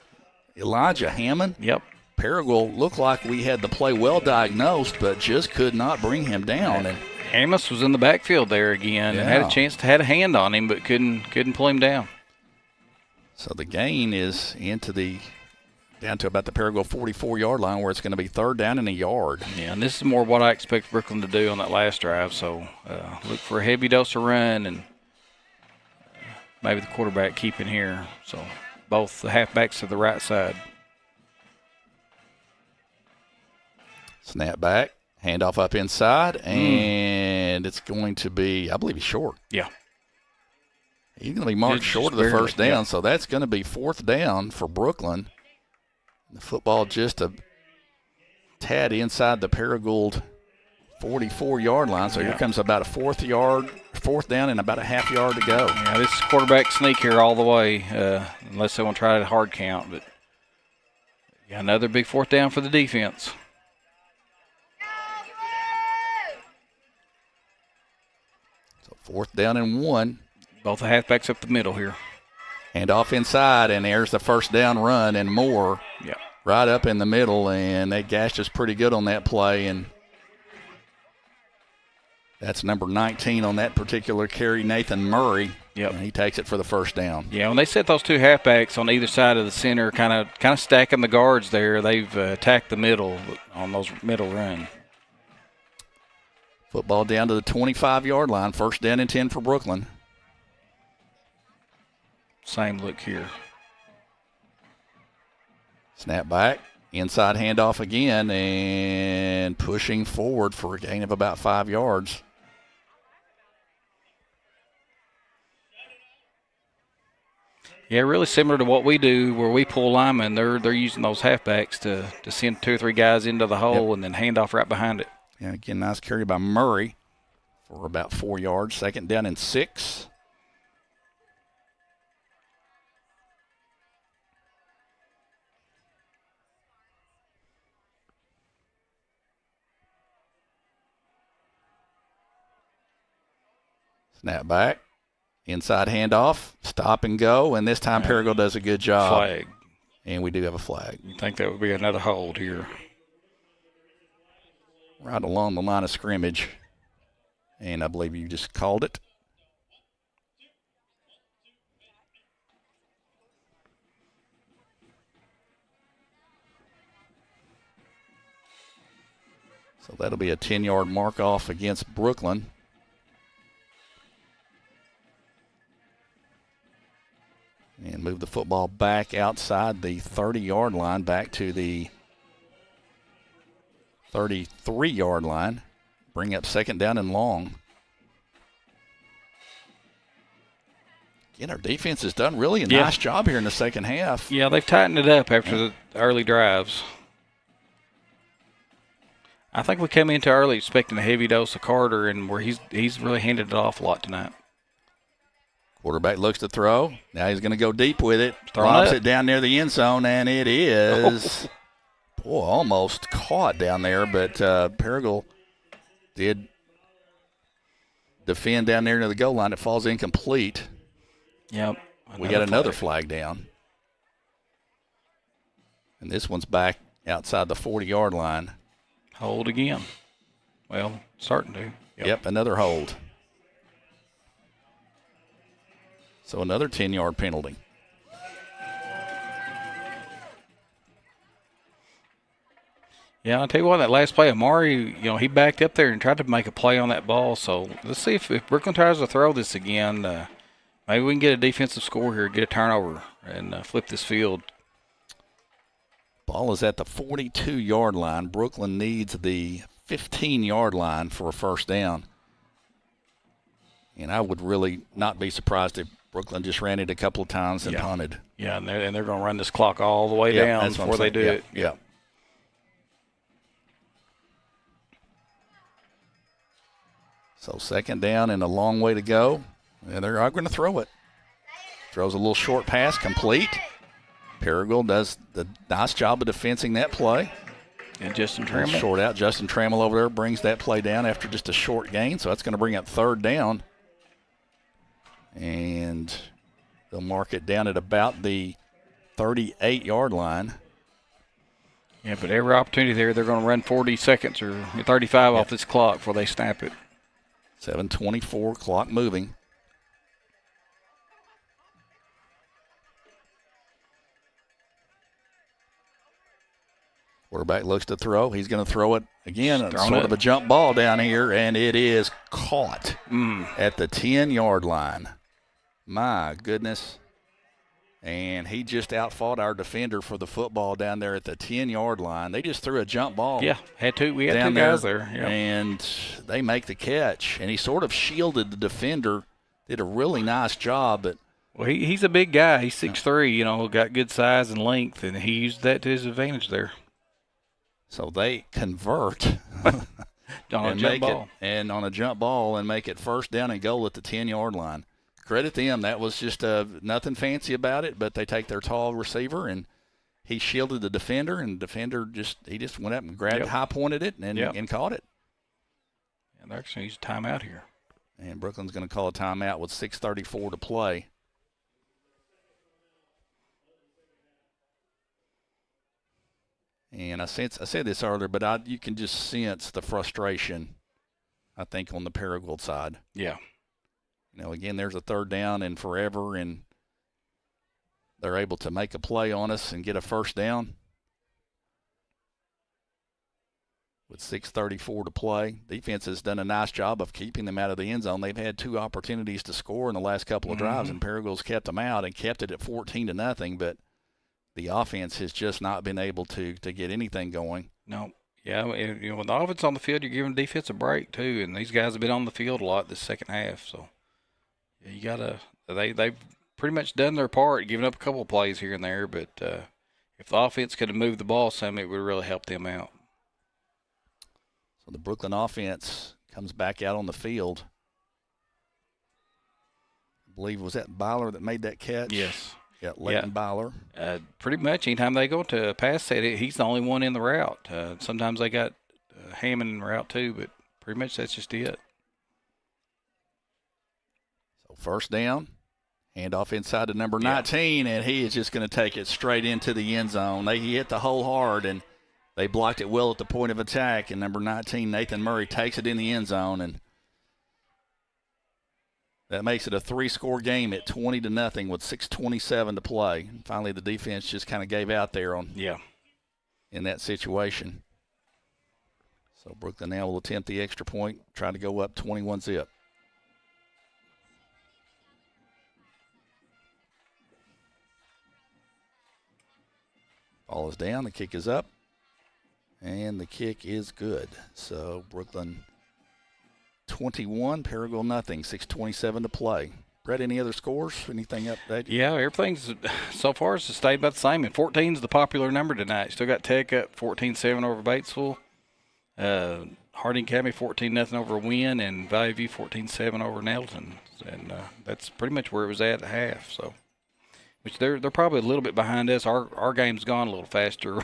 Elijah Hammond. Yep. Paragould looked like we had the play well diagnosed, but just could not bring him down. And Amos was in the backfield there again and had a chance to have a hand on him, but couldn't pull him down. So the gain is down to about the Paragould 44-yard line, where it's going to be third down and a yard. Yeah, and this is more what I expect Brookland to do on that last drive. So look for a heavy dose of run and maybe the quarterback keeping here. So both the halfbacks to the right side. Snap back, handoff up inside, and it's going to be, I believe he's short. Yeah. He's going to be marked short of the first down, so that's going to be fourth down for Brookland. The football just a tad inside the Paragould 44-yard line, so here comes about a fourth down and about a half yard to go. Yeah, this is quarterback sneak here all the way, unless they want to try a hard count. But yeah, another big fourth down for the defense. So fourth down and 1. Both the halfbacks up the middle here. And off inside, and there's the first down run and more. Yeah. Right up in the middle, and they gashed us pretty good on that play, and that's number 19 on that particular carry, Nathan Murray. Yep. And he takes it for the first down. Yeah, when they set those two halfbacks on either side of the center, kind of stacking the guards there, they've attacked the middle on those middle run. Football down to the 25-yard line, first down and 10 for Brookland. Same look here. Snap back, inside handoff again, and pushing forward for a gain of about 5 yards. Yeah, really similar to what we do, where we pull linemen. They're using those halfbacks to send 2 or 3 guys into the hole and then hand off right behind it. And again, nice carry by Murray for about 4 yards. 2nd down and 6. Snap back. Inside handoff. Stop and go. And this time Paragould does a good job. Flag. And we do have a flag. You think that would be another hold here? Right along the line of scrimmage. And I believe you just called it. So that'll be a 10-yard mark off against Brookland. And move the football back outside the 30-yard line, back to the 33-yard line. Bring up 2nd down and long. Again, our defense has done really a nice job here in the second half. Yeah, they've tightened it up after the early drives. I think we came into early expecting a heavy dose of Carter, and where he's really handed it off a lot tonight. Quarterback looks to throw. Now he's going to go deep with it. Throwing Lobs it. it down near the end zone, and it is almost caught down there, but Paragould did defend down there near the goal line. It falls incomplete. Yep. We got another flag down. And this one's back outside the 40-yard line. Hold again. Well, starting to. Yep, another hold. So another 10-yard penalty. Yeah, I'll tell you what, that last play, Amari, he backed up there and tried to make a play on that ball. So let's see if Brookland tries to throw this again. Maybe we can get a defensive score here, get a turnover, and flip this field. Ball is at the 42-yard line. Brookland needs the 15-yard line for a first down. And I would really not be surprised if Brookland just ran it a couple of times and punted. Yeah, and they're going to run this clock all the way down before they do it. Yeah. So 2nd down and a long way to go. And they're going to throw it. Throws a little short pass, complete. Paragould does the nice job of defending that play. And Justin Trammell. Short out. Justin Trammell over there brings that play down after just a short gain. So that's going to bring up 3rd down. And they'll mark it down at about the 38-yard line. Yeah, but every opportunity there, they're going to run 40 seconds or 35 off this clock before they snap it. 7:24, clock moving. Quarterback looks to throw. He's going to throw it again. Sort of a jump ball down here, and it is caught at the 10-yard line. My goodness. And he just outfought our defender for the football down there at the 10-yard line. They just threw a jump ball. Yeah, we had 2 guys there. Yeah. And they make the catch. And he sort of shielded the defender, did a really nice job. But well, he's a big guy. He's 6'3", got good size and length, and he used that to his advantage there. So they convert on a jump ball. On a jump ball and make it 1st down and goal at the 10-yard line. Credit them. That was just nothing fancy about it, but they take their tall receiver, and he shielded the defender, and the defender just went up and grabbed high-pointed it and caught it. And they're actually using a timeout here. And Brookland's going to call a timeout with 6:34 to play. And I said this earlier, but you can just sense the frustration, I think, on the Paragould side. Yeah. Again, there's a 3rd down and forever, and they're able to make a play on us and get a 1st down. With 6:34 to play, defense has done a nice job of keeping them out of the end zone. They've had 2 opportunities to score in the last couple of drives, and Paragould's kept them out and kept it at 14-0, but the offense has just not been able to get anything going. No. Yeah, with the offense on the field, you're giving defense a break, too, and these guys have been on the field a lot this second half, so you got to – they've pretty much done their part, giving up a couple of plays here and there. But if the offense could have moved the ball some, it would really help them out. So the Brookland offense comes back out on the field. I believe, was that Byler that made that catch? Yes. Yeah, Leighton Byler. Pretty much anytime they go to a pass set, he's the only one in the route. Sometimes they got Hammond in the route too, but pretty much that's just it. So first down, handoff inside to number 19, and he is just going to take it straight into the end zone. He hit the hole hard, and they blocked it well at the point of attack, and number 19, Nathan Murray, takes it in the end zone, and that makes it a 3-score game at 20-0 with 6:27 to play. And finally, the defense just kind of gave out there in that situation. So Brookland now will attempt the extra point, try to go up 21-0. Ball is down, the kick is up, and the kick is good. So Brookland 21, Paragould nothing, 6:27 to play. Brett, any other scores? Anything updated? Yeah, everything's so far has stayed about the same. And 14 is the popular number tonight. Still got Tech up 14-7 over Batesville. Harding Academy 14-0 over Wynn, and Valley View 14-7 over Nettleton. And that's pretty much where it was at half. So, which they're probably a little bit behind us. Our game's gone a little faster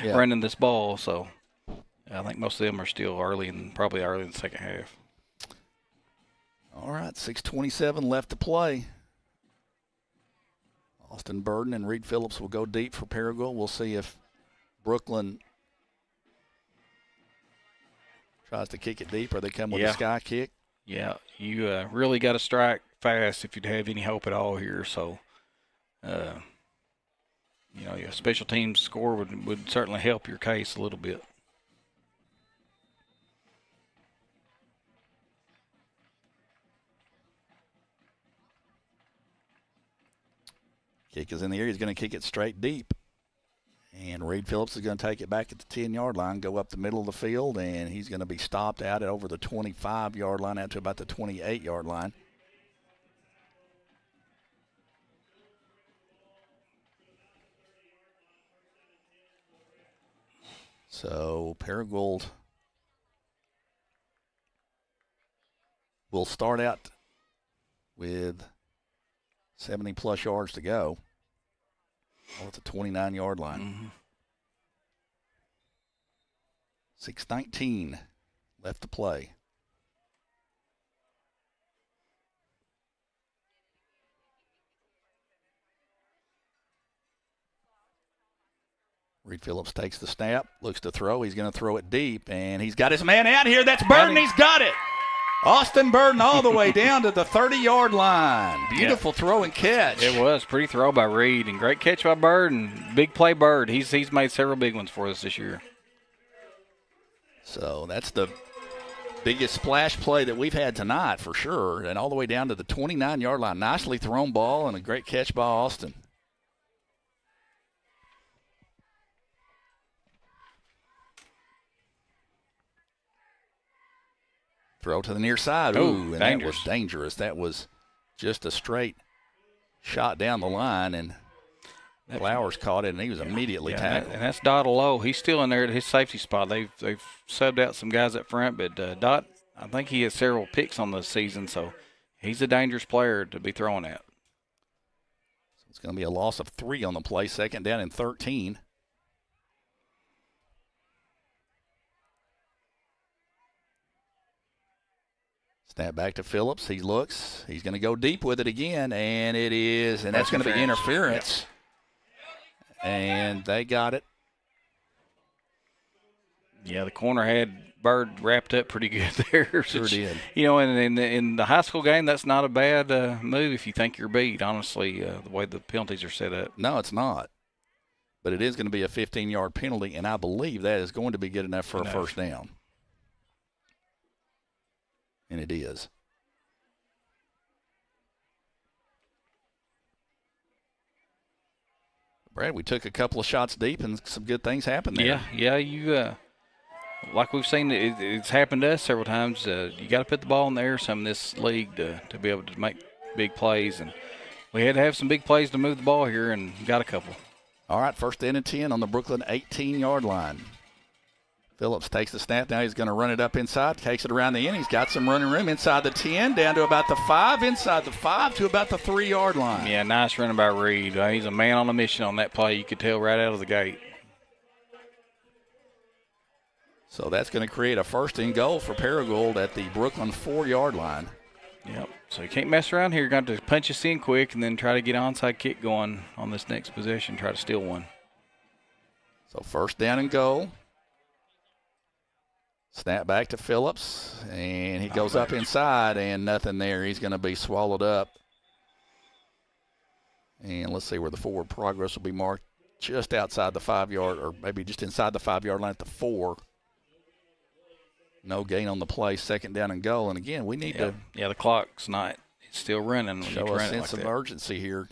running this ball. So I think most of them are still probably early in the second half. All right, 6:27 left to play. Austin Burden and Reed Phillips will go deep for Paragould. We'll see if Brookland tries to kick it deep or they come with a sky kick. Yeah, you really got to strike fast if you'd have any hope at all here. So, your special teams score would certainly help your case a little bit. Kick is in the air. He's going to kick it straight deep. And Reed Phillips is going to take it back at the 10-yard line, go up the middle of the field, and he's going to be stopped out at over the 25-yard line out to about the 28-yard line. So Paragould will start out with 70-plus yards to go. At the 29-yard line. 6:19 left to play. Reed Phillips takes the snap, looks to throw. He's going to throw it deep, and he's got his man out here. That's Burden. He's got it. Austin Burden all the way down to the 30-yard line. Beautiful throw and catch. It was. Pretty throw by Reed, and great catch by Bird, and big play Bird. He's made several big ones for us this year. So that's the biggest splash play that we've had tonight for sure, and all the way down to the 29-yard line. Nicely thrown ball and a great catch by Austin. Throw to the near side. Ooh, and that was dangerous. That was just a straight shot down the line, and Flowers caught it, and he was immediately tackled. And that's Dot Lowe. He's still in there at his safety spot. They've subbed out some guys up front, but Dot, I think he has several picks on the season, so he's a dangerous player to be throwing at. So it's going to be a loss of 3 on the play, second down and 13. Snap back to Phillips. He looks. He's going to go deep with it again, and it is. And that's going to be interference. Yeah. And they got it. Yeah, the corner had Bird wrapped up pretty good there. Sure did. In the high school game, that's not a bad move if you think you're beat, honestly, the way the penalties are set up. No, it's not. But it is going to be a 15-yard penalty, and I believe that is going to be good enough for a first down. And it is. Brad, we took a couple of shots deep and some good things happened there. Yeah, you like we've seen, it's happened to us several times. You got to put the ball in the air some in this league to be able to make big plays. And We had to have some big plays to move the ball here, and got a couple. All right, 1st and 10 on the Brookland 18-yard line. Phillips takes the snap. Now he's going to run it up inside, takes it around the end. He's got some running room inside the 10, down to about the 5, inside the 5 to about the 3-yard line. Yeah, nice running by Reed. He's a man on a mission on that play. You could tell right out of the gate. So that's going to create a 1st and goal for Paragould at the Brookland 4-yard line. Yep. So you can't mess around here. You're going to have to punch us in quick and then try to get an onside kick going on this next possession, try to steal one. So 1st down and goal. Snap back to Phillips, and he goes up inside, and nothing there. He's going to be swallowed up. And let's see where the forward progress will be marked, just outside the 5-yard, or maybe just inside the 5-yard line at the 4. No gain on the play, 2nd down and goal. And again, we need to the clock's not. It's still running. show a sense of urgency here.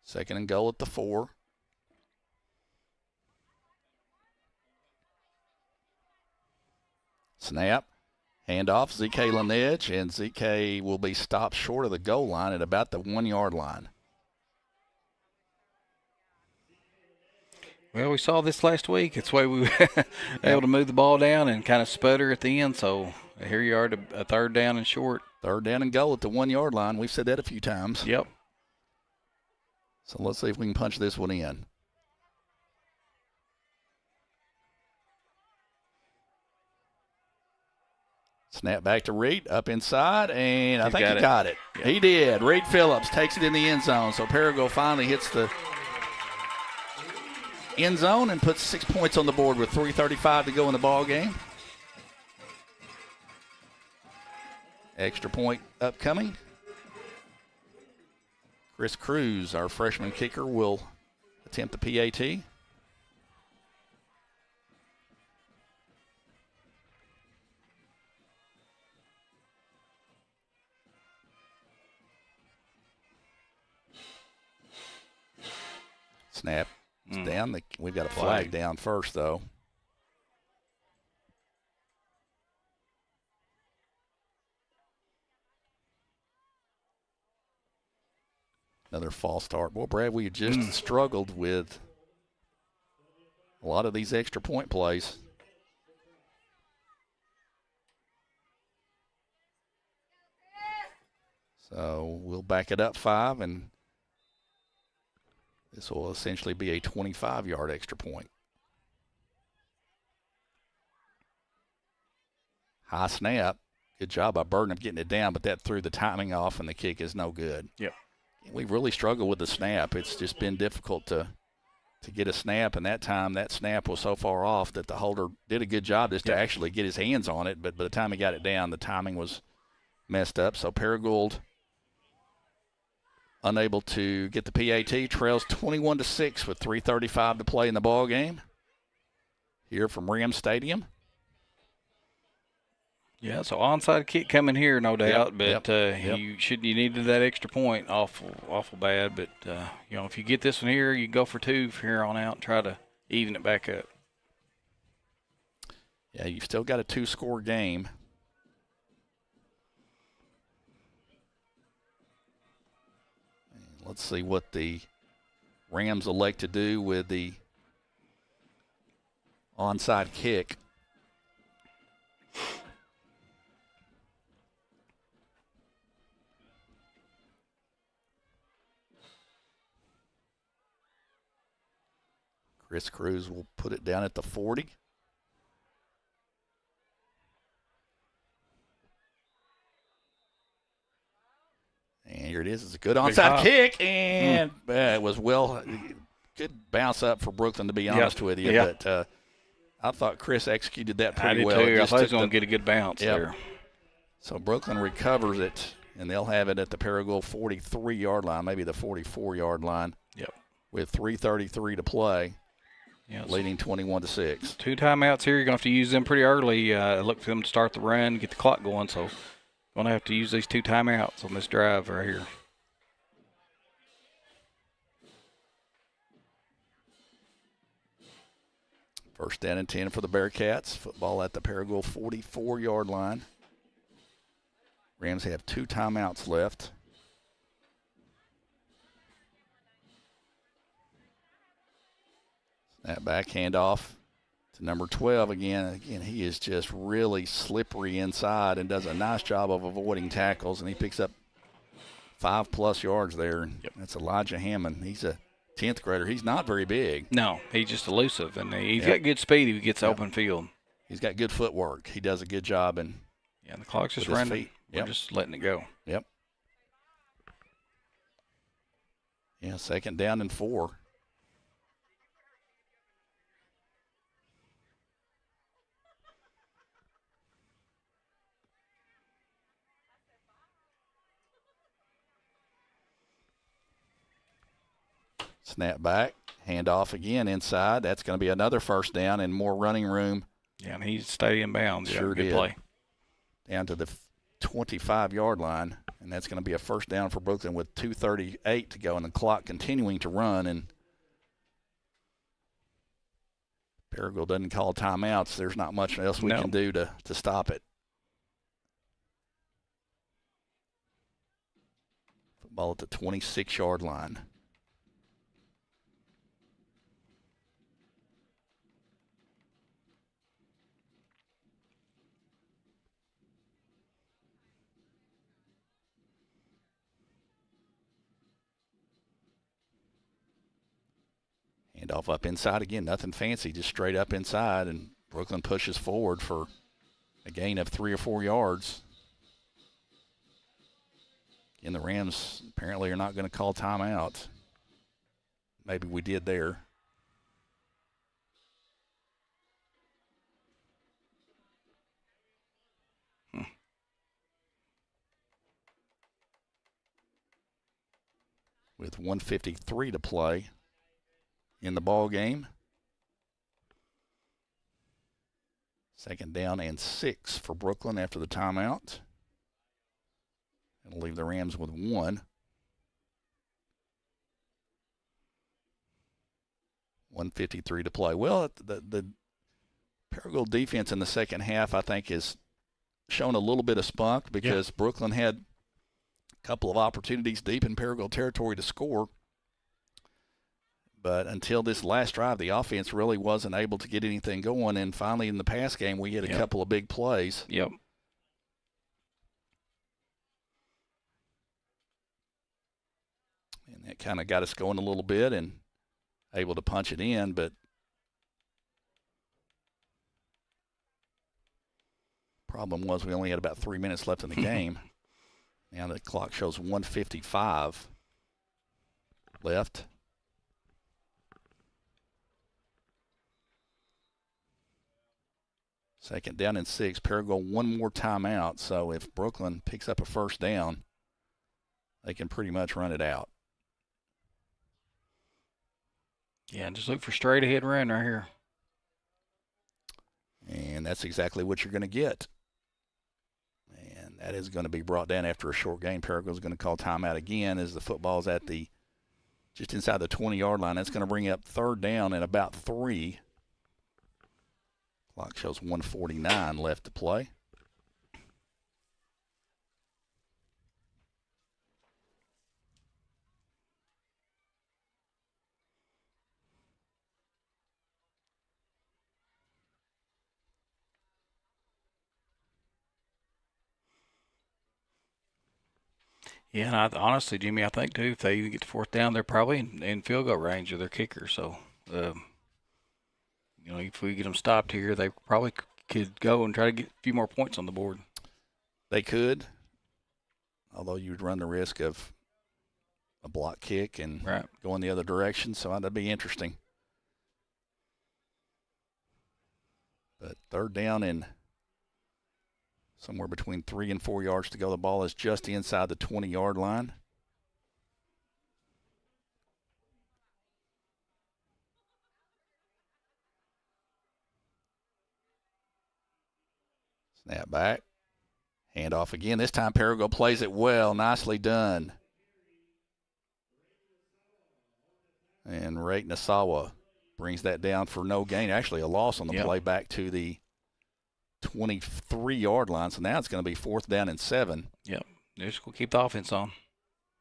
2nd and goal at the 4. Snap, handoff, ZK Laneige, and ZK will be stopped short of the goal line at about the 1-yard line. Well, we saw this last week. It's the way we were able to move the ball down and kind of sputter at the end. So here you are, a 3rd down and short. 3rd down and goal at the 1-yard line. We've said that a few times. Yep. So let's see if we can punch this one in. Snap back to Reed, up inside, and I think he got it. Yep. He did. Reed Phillips takes it in the end zone. So Paragould finally hits the end zone and puts 6 points on the board with 3:35 to go in the ball game. Extra point upcoming. Chris Cruz, our freshman kicker, will attempt the PAT. Snap. It's down. We've got a flag down first, though. Another false start. Boy, Brad, we just struggled with a lot of these extra point plays. So we'll back it up 5, and this will essentially be a 25-yard extra point. High snap. Good job by Burton of getting it down, but that threw the timing off, and the kick is no good. Yep. We've really struggled with the snap. It's just been difficult to get a snap, and that time that snap was so far off that the holder did a good job just to actually get his hands on it, but by the time he got it down, the timing was messed up. So Paragould unable to get the PAT, trails 21-6 with 3:35 to play in the ball game here from Rams Stadium. Yeah, so onside kick coming here, no doubt. But you needed that extra point, awful bad. But if you get this one here, you go for 2 from here on out and try to even it back up. Yeah, you've still got a 2-score game. Let's see what the Rams elect to do with the onside kick. Chris Cruz will put it down at the 40. And here it is. It's a good onside kick, and it was good bounce up for Brookland, to be honest with you. Yep. But I thought Chris executed that pretty I did well. too. I thought he was going to get a good bounce there. So Brookland recovers it, and they'll have it at the Paragould 43-yard line, maybe the 44-yard line. Yep. With 3:33 to play, leading 21-6. 2 timeouts here. You're going to have to use them pretty early. Look for them to start the run, get the clock going. So going to have to use these 2 timeouts on this drive right here. First down and 10 for the Bearcats. Football at the Paragould 44-yard line. Rams have 2 timeouts left. That back handoff to number 12 again. Again, he is just really slippery inside and does a nice job of avoiding tackles, and he picks up 5+ yards there. Yep. That's Elijah Hammond. He's a 10th grader. He's not very big. No, he's just elusive, and he's got good speed if he gets open field. He's got good footwork. He does a good job. And yeah, the clock's just with his running. feet. We're just letting it go. Yep. Yeah, 2nd down and 4. Snap back, hand off again inside. That's going to be another 1st down and more running room. Yeah, and he's staying in bounds. Sure good did. play. Down to the 25-yard line, and that's going to be a 1st down for Brookland with 2:38 to go, and the clock continuing to run. And Paragould doesn't call timeouts. There's not much else we can do to stop it. Football at the 26-yard line. Handoff up inside again. Nothing fancy, just straight up inside, and Brookland pushes forward for a gain of 3 or 4 yards. And the Rams apparently are not going to call timeout. Maybe we did there. With 1:53 to play in the ball game. 2nd down and 6 for Brookland after the timeout. It'll leave the Rams with 1. 1:53 to play. Well, the Paragould defense in the second half, I think, has shown a little bit of spunk because Brookland had a couple of opportunities deep in Paragould territory to score. But until this last drive, the offense really wasn't able to get anything going. And finally, in the pass game, we had a couple of big plays. Yep. And that kind of got us going a little bit and able to punch it in. But problem was we only had about 3 minutes left in the game. Now the clock shows 1:55 left. Second down and 6. Paragould 1 more timeout. So if Brookland picks up a 1st down, they can pretty much run it out. Yeah, just look for straight ahead run right here. And that's exactly what you're going to get. And that is going to be brought down after a short gain. Paragould's going to call timeout again as the football's at the just inside the 20-yard line. That's going to bring up 3rd down and about 3. Clock shows 1:49 left to play. Yeah, and honestly, Jimmy, I think, too, if they even get to 4th down, they're probably in field goal range of their kicker. So, if we get them stopped here, they probably could go and try to get a few more points on the board. They could, although you'd run the risk of a block kick and going the other direction, so that'd be interesting. But 3rd down and somewhere between 3 and 4 yards to go. The ball is just inside the 20-yard line. Snap back. Hand off again. This time Paragould plays it well. Nicely done. And Ray Nasawa brings that down for no gain. Actually a loss on the play back to the 23-yard line. So now it's going to be 4th down and 7. Yep. They're just going to keep the offense on.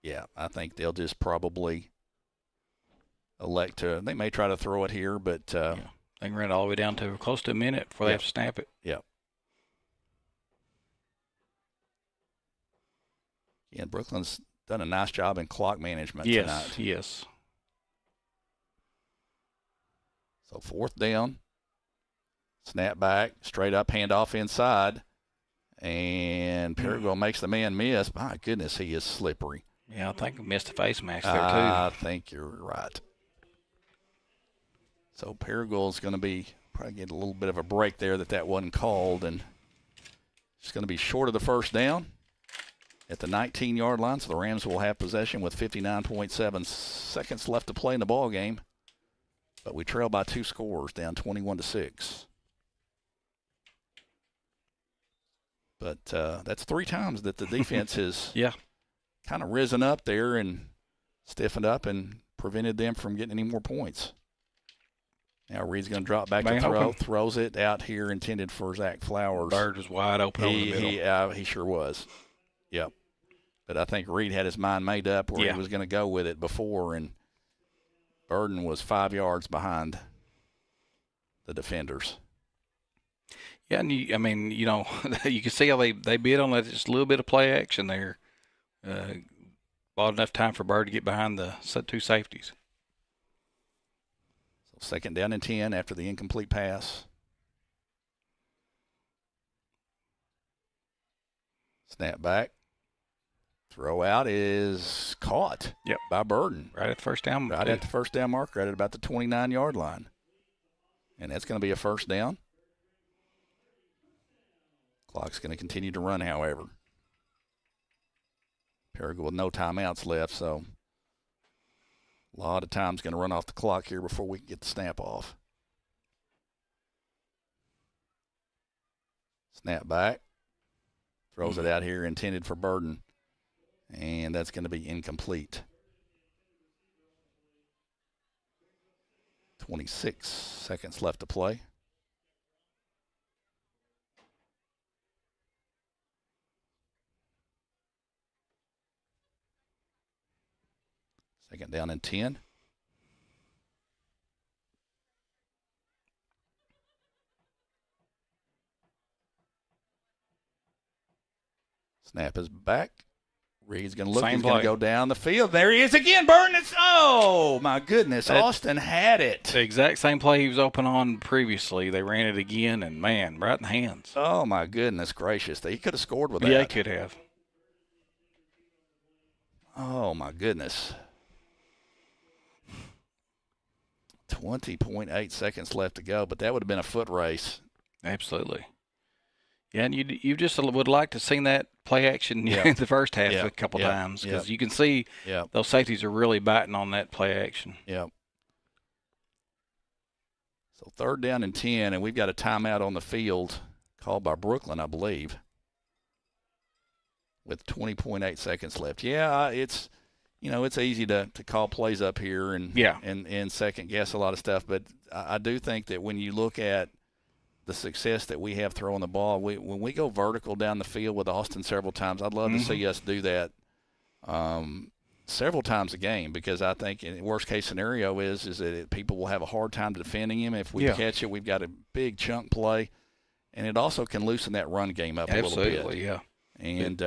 Yeah, I think they'll just probably elect to. They may try to throw it here, but They can run it all the way down to close to a minute before they have to snap it. Yeah. Yeah, Brookland's done a nice job in clock management tonight. Yes. So 4th down, snap back, straight up handoff inside, and Paragould makes the man miss. My goodness, he is slippery. Yeah, I think we missed the face mask there, too. I think you're right. So Paragould's going to be probably get a little bit of a break there that wasn't called, and it's going to be short of the first down at the 19-yard line. So the Rams will have possession with 59.7 seconds left to play in the ball game. But we trail by 2 scores, down 21-6. But that's 3 times that the defense has kind of risen up there and stiffened up and prevented them from getting any more points. Now Reed's going to drop back to throw, throws it out here, intended for Zach Flowers. Bird was wide open over the middle. He sure was. Yep. But I think Reed had his mind made up where he was going to go with it before, and Burden was 5 yards behind the defenders. Yeah, and you can see how they bid on that, just a little bit of play action there. Bought enough time for Bird to get behind the 2 safeties. So 2nd down and 10 after the incomplete pass. Snap back. Throw out is caught by Burden. Right at the first down. Right at the first down marker, right at about the 29-yard line. And that's going to be a 1st down. Clock's going to continue to run, however. Paragould with no timeouts left, so a lot of time's going to run off the clock here before we can get the snap off. Snap back. Throws it out here, intended for Burden. And that's going to be incomplete. 26 seconds left to play. Second down and 10. Snap is back. Reed's going to look. He's going to go down the field. There he is again. Burton. Oh, my goodness. Austin had it. The exact same play he was open on previously. They ran it again, and, man, right in the hands. Oh, my goodness gracious. He could have scored with that. Yeah, he could have. Oh, my goodness. 20.8 seconds left to go, but that would have been a foot race. Absolutely. Yeah, and you just would like to see that play action in the first half a couple times, because you can see those safeties are really biting on that play action. Yep. So 3rd down and 10, and we've got a timeout on the field called by Brookland, I believe, with 20.8 seconds left. Yeah, it's easy to call plays up here and second guess a lot of stuff, but I do think that when you look at the success that we have throwing the ball, when we go vertical down the field with Austin several times, I'd love to see us do that several times a game, because I think in the worst case scenario is that people will have a hard time defending him. If we catch it, we've got a big chunk play, and it also can loosen that run game up a little bit. Absolutely, yeah. And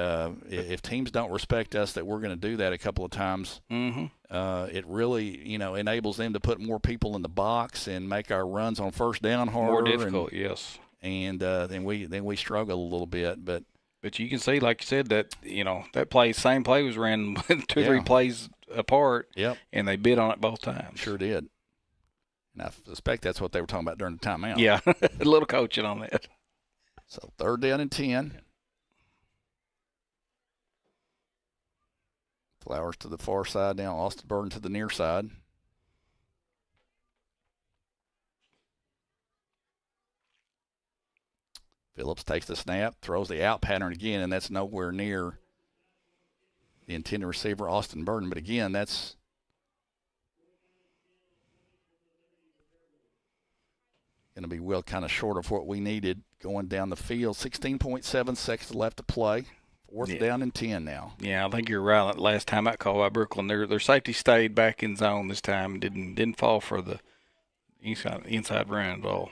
if teams don't respect us, that we're going to do that a couple of times, it really, enables them to put more people in the box and make our runs on first down harder. More difficult, yes. And then we struggle a little bit. But you can see, like you said, that that same play was ran 2 or 3 plays apart. Yep. And they bid on it both times. Sure did. And I suspect that's what they were talking about during the timeout. Yeah, a little coaching on that. So 3rd down and 10. Flowers to the far side now. Austin Burden to the near side. Phillips takes the snap, throws the out pattern again, and that's nowhere near the intended receiver, Austin Burden. But again, going to be well kind of short of what we needed going down the field. 16.7 seconds left to play. Fourth down and 10 now. Yeah, I think you're right. Last time I called by Brookland, their safety stayed back in zone this time. Didn't fall for the inside run at all.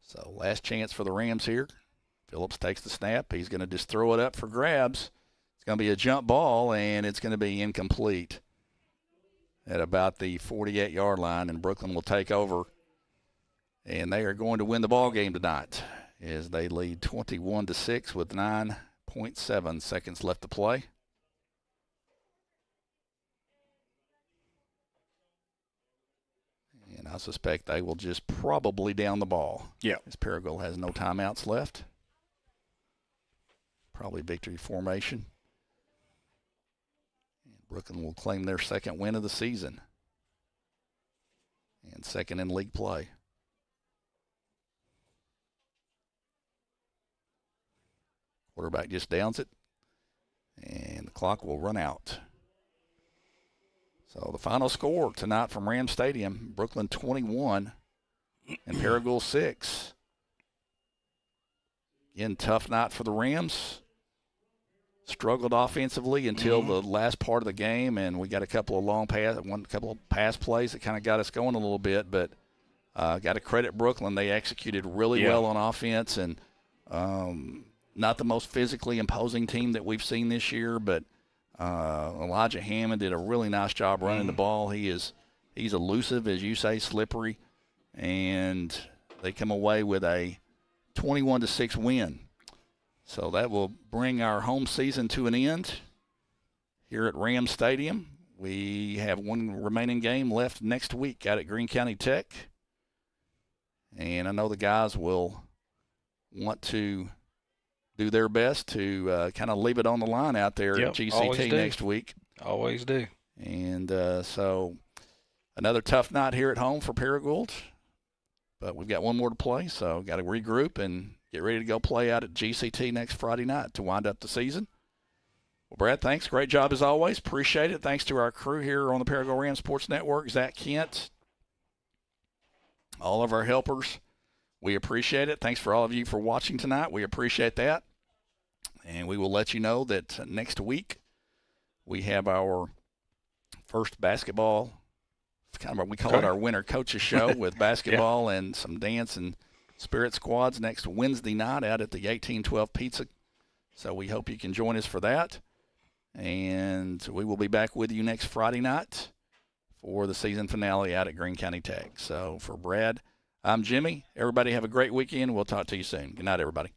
So last chance for the Rams here. Phillips takes the snap. He's going to just throw it up for grabs. It's going to be a jump ball, and it's going to be incomplete at about the 48-yard line, and Brookland will take over. And they are going to win the ball game tonight as they lead 21-6 with 9.7 seconds left to play. And I suspect they will just probably down the ball. Yeah. As Paragould has no timeouts left. Probably victory formation. And Brookland will claim their second win of the season. And second in league play. Quarterback just downs it. And the clock will run out. So the final score tonight from Rams Stadium, Brookland 21 and Paragould 6. Again, tough night for the Rams. Struggled offensively until the last part of the game, and we got a couple of pass plays that kind of got us going a little bit, but got to credit Brookland. They executed really well on offense, and not the most physically imposing team that we've seen this year, but Elijah Hammond did a really nice job running the ball. He's elusive, as you say, slippery, and they come away with a 21-6 win. So that will bring our home season to an end here at Rams Stadium. We have one remaining game left next week out at Greene County Tech, and I know the guys will want to do their best to kind of leave it on the line out there at GCT next week. Always do. And so another tough night here at home for Paragould, but we've got one more to play, so got to regroup and get ready to go play out at GCT next Friday night to wind up the season. Well, Brad, thanks. Great job as always. Appreciate it. Thanks to our crew here on the Paragould Rams Sports Network, Zach Kent, all of our helpers. We appreciate it. Thanks for all of you for watching tonight. We appreciate that. And we will let you know that next week we have our first basketball, we call it our winter coaches show with basketball and some dance and spirit squads next Wednesday night out at the 1812 Pizza. So we hope you can join us for that. And we will be back with you next Friday night for the season finale out at Greene County Tech. So for Brad, I'm Jimmy. Everybody have a great weekend. We'll talk to you soon. Good night, everybody.